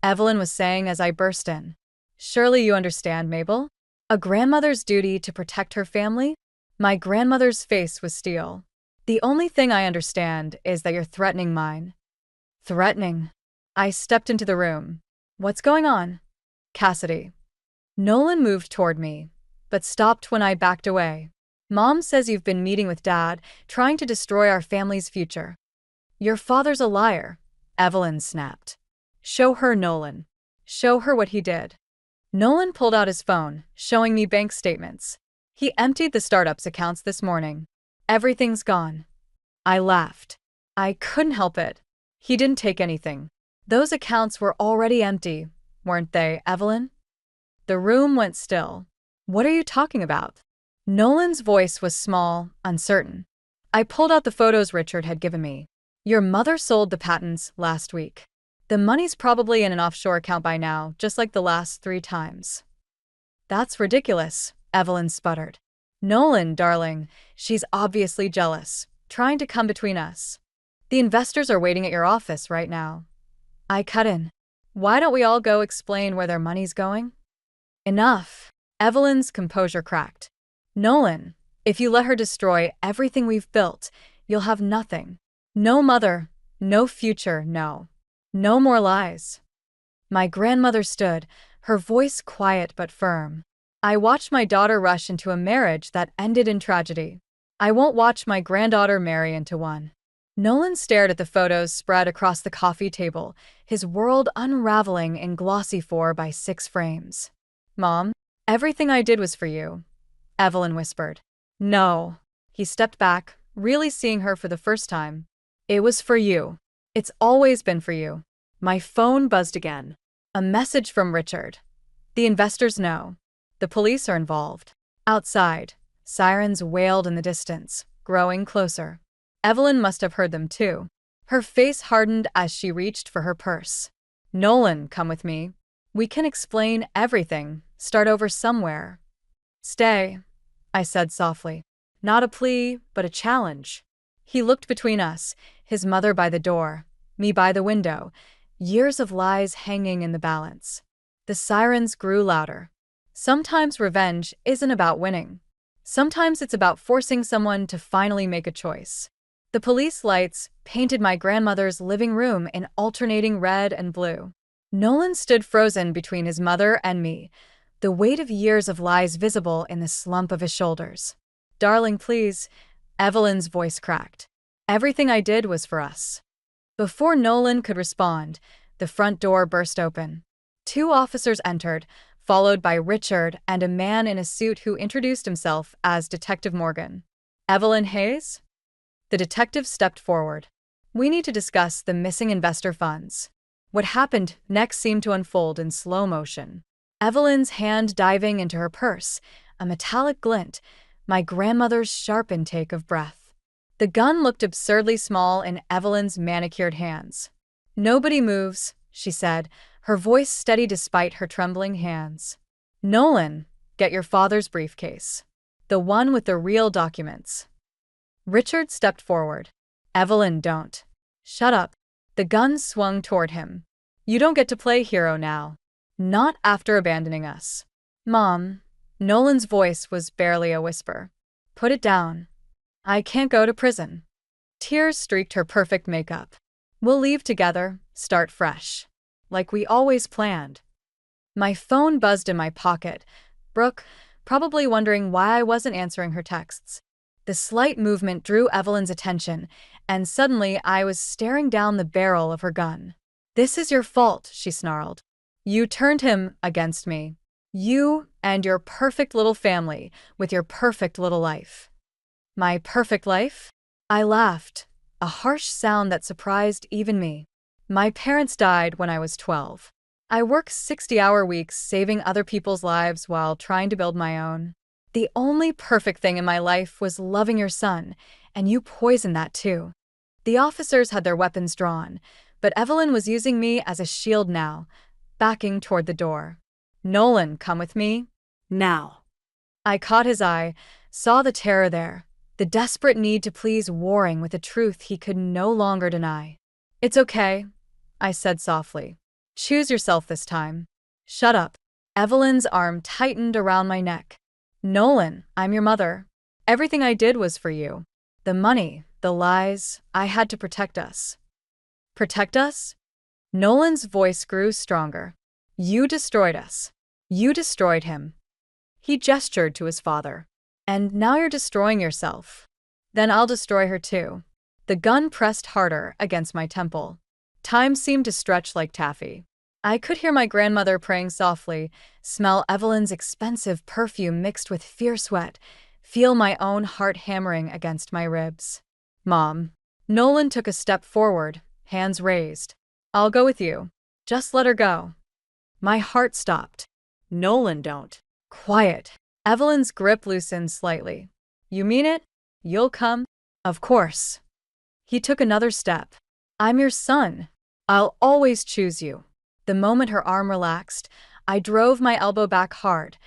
Evelyn was saying as I burst in. Surely you understand, Mabel? A grandmother's duty to protect her family? My grandmother's face was steel. The only thing I understand is that you're threatening mine. Threatening? I stepped into the room. What's going on? Cassidy. Nolan moved toward me, but stopped when I backed away. Mom says you've been meeting with Dad, trying to destroy our family's future. Your father's a liar, Evelyn snapped. Show her, Nolan. Show her what he did. Nolan pulled out his phone, showing me bank statements. He emptied the startup's accounts this morning. Everything's gone. I laughed. I couldn't help it. He didn't take anything. Those accounts were already empty, weren't they, Evelyn? The room went still. What are you talking about? Nolan's voice was small, uncertain. I pulled out the photos Richard had given me. Your mother sold the patents last week. The money's probably in an offshore account by now, just like the last 3 times. That's ridiculous, Evelyn sputtered. Nolan, darling, she's obviously jealous, trying to come between us. The investors are waiting at your office right now. I cut in. Why don't we all go explain where their money's going? Enough. Evelyn's composure cracked. Nolan, if you let her destroy everything we've built, you'll have nothing. No mother, no future, no more lies. My grandmother stood, her voice quiet but firm. I watched my daughter rush into a marriage that ended in tragedy. I won't watch my granddaughter marry into one. Nolan stared at the photos spread across the coffee table, his world unraveling in glossy 4x6 frames. Mom, everything I did was for you, Evelyn whispered. No. He stepped back, really seeing her for the first time. It was for you. It's always been for you. My phone buzzed again. A message from Richard. The investors know. The police are involved. Outside, sirens wailed in the distance, growing closer. Evelyn must have heard them too. Her face hardened as she reached for her purse. Nolan, come with me. We can explain everything, start over somewhere. Stay, I said softly. Not a plea, but a challenge. He looked between us, his mother by the door, me by the window, years of lies hanging in the balance. The sirens grew louder. Sometimes revenge isn't about winning. Sometimes it's about forcing someone to finally make a choice. The police lights painted my grandmother's living room in alternating red and blue. Nolan stood frozen between his mother and me, the weight of years of lies visible in the slump of his shoulders. Darling, please, Evelyn's voice cracked. Everything I did was for us. Before Nolan could respond, the front door burst open. 2 officers entered, followed by Richard and a man in a suit who introduced himself as Detective Morgan. Evelyn Hayes? The detective stepped forward. We need to discuss the missing investor funds. What happened next seemed to unfold in slow motion. Evelyn's hand diving into her purse, a metallic glint, my grandmother's sharp intake of breath. The gun looked absurdly small in Evelyn's manicured hands. Nobody moves, she said, her voice steady despite her trembling hands. Nolan, get your father's briefcase. The one with the real documents. Richard stepped forward. Evelyn, don't. Shut up. The gun swung toward him. You don't get to play hero now. Not after abandoning us. Mom. Nolan's voice was barely a whisper. Put it down. I can't go to prison. Tears streaked her perfect makeup. We'll leave together, start fresh. Like we always planned. My phone buzzed in my pocket. Brooke, probably wondering why I wasn't answering her texts. The slight movement drew Evelyn's attention, and suddenly I was staring down the barrel of her gun. This is your fault, she snarled. You turned him against me. You and your perfect little family with your perfect little life. My perfect life? I laughed, a harsh sound that surprised even me. My parents died when I was 12. I worked 60-hour weeks saving other people's lives while trying to build my own. The only perfect thing in my life was loving your son, and you poisoned that too. The officers had their weapons drawn, but Evelyn was using me as a shield now, backing toward the door. Nolan, come with me. Now. I caught his eye, saw the terror there, the desperate need to please warring with a truth he could no longer deny. It's okay, I said softly. Choose yourself this time. Shut up. Evelyn's arm tightened around my neck. Nolan, I'm your mother. Everything I did was for you. The money, the lies, I had to protect us. Protect us? Nolan's voice grew stronger. You destroyed us. You destroyed him. He gestured to his father. And now you're destroying yourself. Then I'll destroy her too. The gun pressed harder against my temple. Time seemed to stretch like taffy. I could hear my grandmother praying softly, smell Evelyn's expensive perfume mixed with fierce sweat, feel my own heart hammering against my ribs. Mom. Nolan took a step forward, hands raised. I'll go with you. Just let her go. My heart stopped. Nolan, don't. Quiet. Evelyn's grip loosened slightly. You mean it? You'll come? Of course. He took another step. I'm your son. I'll always choose you. The moment her arm relaxed, I drove my elbow back hard.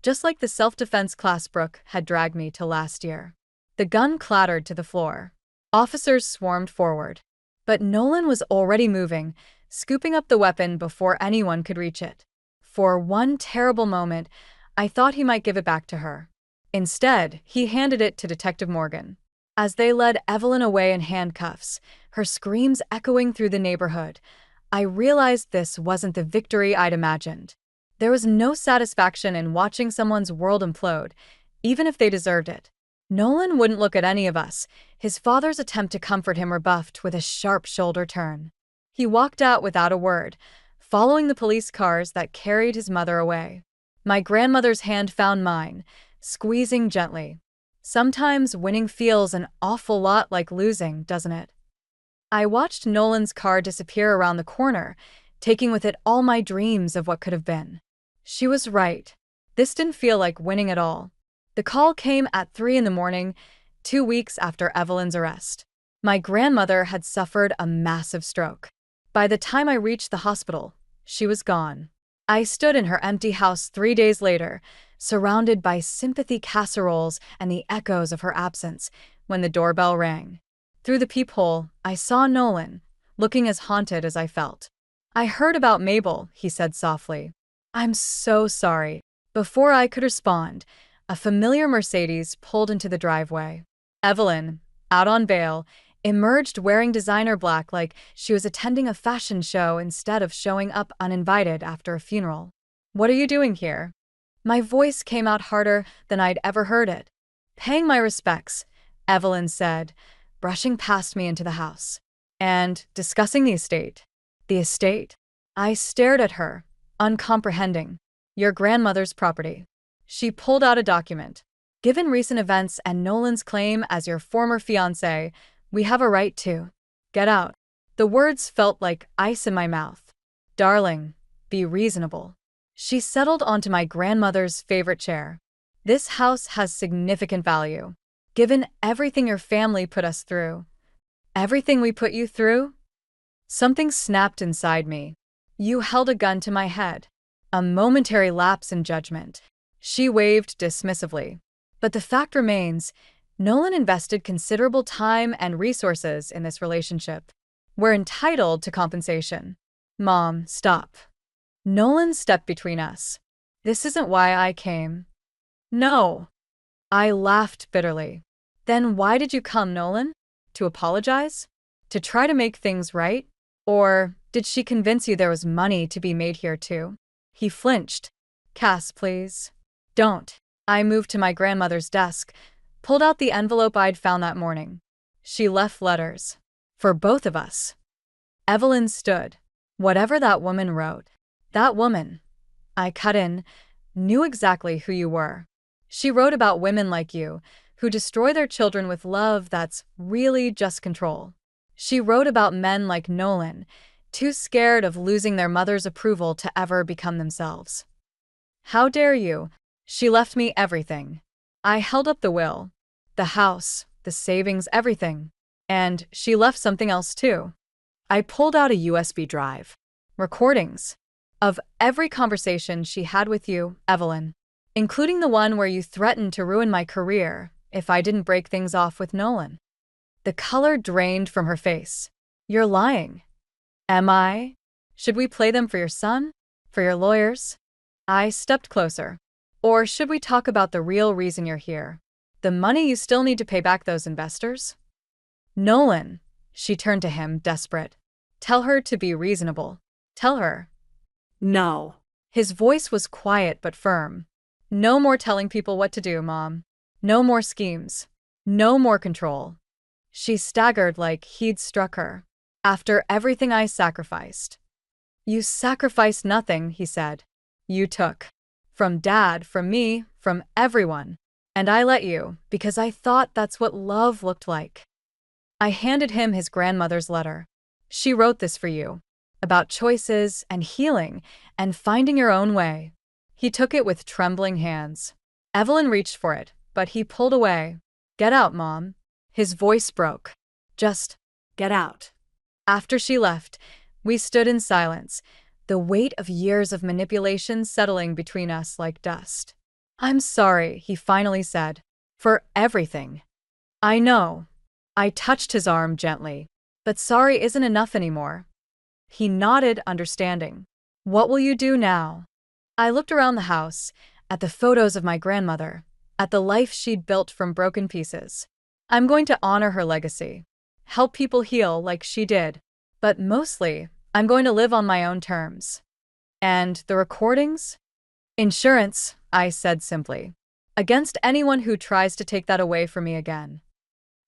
just like the self-defense class Brooke had dragged me to last year. The gun clattered to the floor. Officers swarmed forward. But Nolan was already moving, scooping up the weapon before anyone could reach it. For one terrible moment, I thought he might give it back to her. Instead, he handed it to Detective Morgan. As they led Evelyn away in handcuffs, her screams echoing through the neighborhood, I realized this wasn't the victory I'd imagined. There was no satisfaction in watching someone's world implode, even if they deserved it. Nolan wouldn't look at any of us, his father's attempt to comfort him rebuffed with a sharp shoulder turn. He walked out without a word, following the police cars that carried his mother away. My grandmother's hand found mine, squeezing gently. Sometimes winning feels an awful lot like losing, doesn't it? I watched Nolan's car disappear around the corner, taking with it all my dreams of what could have been. She was right. This didn't feel like winning at all. The call came at 3 in the morning, 2 weeks after Evelyn's arrest. My grandmother had suffered a massive stroke. By the time I reached the hospital, she was gone. I stood in her empty house 3 days later, surrounded by sympathy casseroles and the echoes of her absence, when the doorbell rang. Through the peephole, I saw Nolan, looking as haunted as I felt. "I heard about Mabel," he said softly. "I'm so sorry." Before I could respond, a familiar Mercedes pulled into the driveway. Evelyn, out on bail, emerged wearing designer black like she was attending a fashion show instead of showing up uninvited after a funeral. "What are you doing here?" My voice came out harder than I'd ever heard it. "Paying my respects," Evelyn said, brushing past me into the house. "And discussing the estate." "The estate?" I stared at her, uncomprehending. "Your grandmother's property." She pulled out a document. "Given recent events and Nolan's claim as your former fiancé, we have a right to get out." The words felt like ice in my mouth. "Darling, be reasonable." She settled onto my grandmother's favorite chair. "This house has significant value. Given everything your family put us through." "Everything we put you through?" Something snapped inside me. "You held a gun to my head." A momentary lapse in judgment. She waved dismissively. "But the fact remains, Nolan invested considerable time and resources in this relationship. We're entitled to compensation." "Mom, stop." Nolan stepped between us. "This isn't why I came." "No." I laughed bitterly. "Then why did you come, Nolan? To apologize? To try to make things right? Or did she convince you there was money to be made here too?" He flinched. "Cass, please. Don't." I moved to my grandmother's desk, pulled out the envelope I'd found that morning. She left letters. For both of us. Evelyn stood. "Whatever that woman wrote." "That woman," I cut in, "knew exactly who you were. She wrote about women like you, who destroy their children with love that's really just control. She wrote about men like Nolan, too scared of losing their mother's approval to ever become themselves. How dare you? She left me everything." I held up the will. "The house, the savings, everything. And she left something else too." I pulled out a USB drive. "Recordings of every conversation she had with you, Evelyn, including the one where you threatened to ruin my career if I didn't break things off with Nolan." The color drained from her face. "You're lying." "Am I? Should we play them for your son? For your lawyers?" I stepped closer. "Or should we talk about the real reason you're here? The money you still need to pay back those investors?" "Nolan," she turned to him, desperate. "Tell her to be reasonable. Tell her." No. His voice was quiet but firm. "No more telling people what to do, Mom. No more schemes. No more control." She staggered like he'd struck her. "After everything I sacrificed." "You sacrificed nothing," he said. "You took. From Dad, from me, from everyone. And I let you, because I thought that's what love looked like." I handed him his grandmother's letter. "She wrote this for you. About choices and healing and finding your own way." He took it with trembling hands. Evelyn reached for it, but he pulled away. "Get out, Mom." His voice broke. "Just Get out. After she left, we stood in silence, the weight of years of manipulation settling between us like dust. I'm sorry, he finally said. For everything. I know. I touched his arm gently. But sorry isn't enough anymore. He nodded, understanding. What will you do now? I looked around the house, at the photos of my grandmother, at the life she'd built from broken pieces. I'm going to honor her legacy, help people heal like she did, but mostly, I'm going to live on my own terms. And the recordings? Insurance, I said simply. Against anyone who tries to take that away from me again.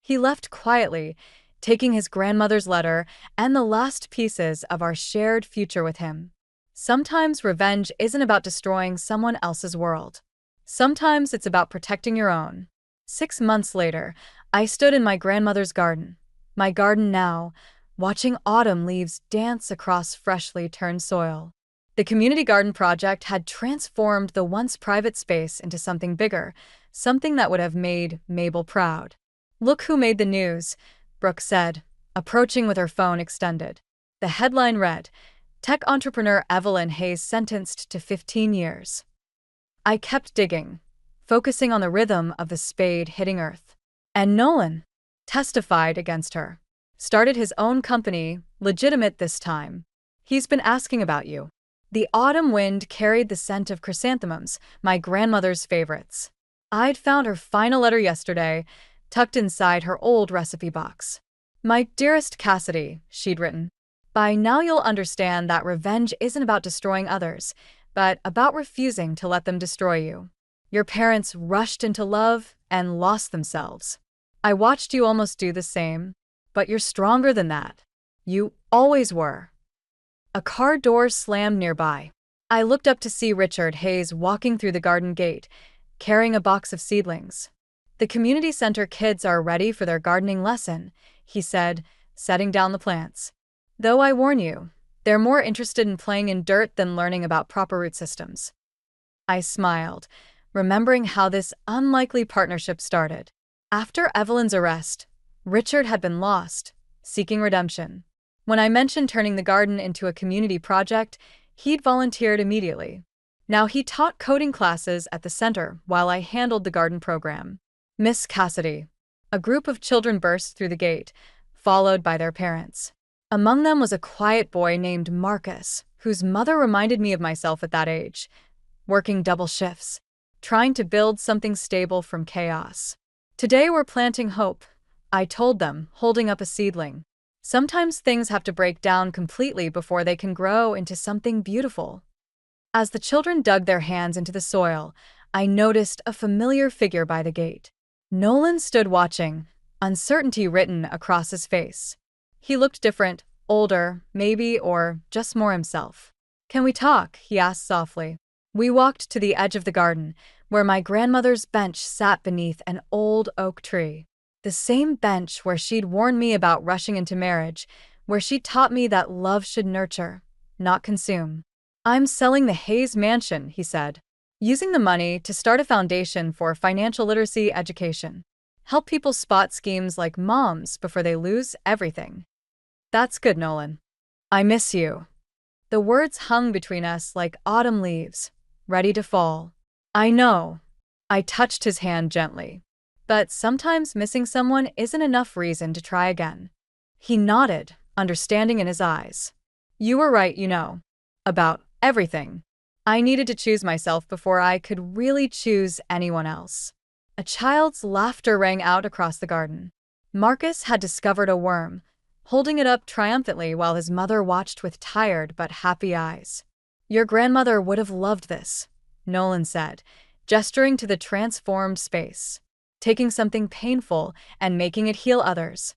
He left quietly, taking his grandmother's letter and the last pieces of our shared future with him. Sometimes revenge isn't about destroying someone else's world. Sometimes it's about protecting your own. 6 months later, I stood in my grandmother's garden, my garden now, watching autumn leaves dance across freshly turned soil. The community garden project had transformed the once private space into something bigger, something that would have made Mabel proud. Look who made the news, Brooke said, approaching with her phone extended. The headline read, Tech entrepreneur Evelyn Hayes sentenced to 15 years. I kept digging, focusing on the rhythm of the spade hitting earth. And Nolan testified against her. Started his own company, legitimate this time. He's been asking about you. The autumn wind carried the scent of chrysanthemums, my grandmother's favorites. I'd found her final letter yesterday, tucked inside her old recipe box. My dearest Cassidy, she'd written. By now you'll understand that revenge isn't about destroying others, but about refusing to let them destroy you. Your parents rushed into love and lost themselves. I watched you almost do the same, but you're stronger than that. You always were. A car door slammed nearby. I looked up to see Richard Hayes walking through the garden gate, carrying a box of seedlings. The community center kids are ready for their gardening lesson, he said, setting down the plants. Though I warn you, they're more interested in playing in dirt than learning about proper root systems. I smiled, remembering how this unlikely partnership started. After Evelyn's arrest, Richard had been lost, seeking redemption. When I mentioned turning the garden into a community project, he'd volunteered immediately. Now he taught coding classes at the center while I handled the garden program. Miss Cassidy. A group of children burst through the gate, followed by their parents. Among them was a quiet boy named Marcus, whose mother reminded me of myself at that age, working double shifts, trying to build something stable from chaos. Today we're planting hope, I told them, holding up a seedling. Sometimes things have to break down completely before they can grow into something beautiful. As the children dug their hands into the soil, I noticed a familiar figure by the gate. Nolan stood watching, uncertainty written across his face. He looked different, older, maybe, or just more himself. Can we talk? He asked softly. We walked to the edge of the garden, where my grandmother's bench sat beneath an old oak tree. The same bench where she'd warned me about rushing into marriage, where she taught me that love should nurture, not consume. I'm selling the Hayes mansion, he said, using the money to start a foundation for financial literacy education. Help people spot schemes like moms before they lose everything. That's good, Nolan. I miss you. The words hung between us like autumn leaves, ready to fall. I know. I touched his hand gently. But sometimes missing someone isn't enough reason to try again. He nodded, understanding in his eyes. You were right, about everything. I needed to choose myself before I could really choose anyone else. A child's laughter rang out across the garden. Marcus had discovered a worm, holding it up triumphantly while his mother watched with tired but happy eyes. Your grandmother would have loved this, Nolan said, gesturing to the transformed space. Taking something painful and making it heal others.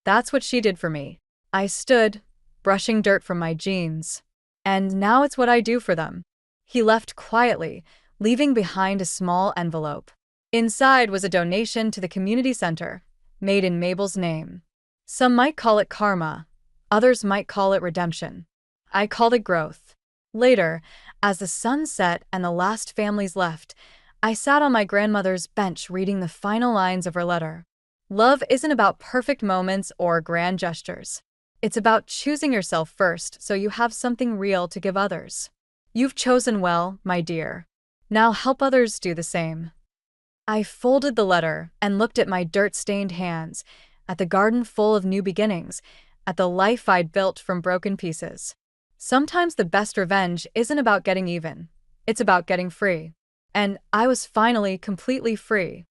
That's what she did for me. I stood, brushing dirt from my jeans. And now it's what I do for them. He left quietly, leaving behind a small envelope. Inside was a donation to the community center, made in Mabel's name. Some might call it karma, others might call it redemption. I called it growth. Later, as the sun set and the last families left, I sat on my grandmother's bench reading the final lines of her letter. Love isn't about perfect moments or grand gestures. It's about choosing yourself first so you have something real to give others. You've chosen well, my dear. Now help others do the same. I folded the letter and looked at my dirt-stained hands, at the garden full of new beginnings, at the life I'd built from broken pieces. Sometimes the best revenge isn't about getting even. It's about getting free. And I was finally completely free.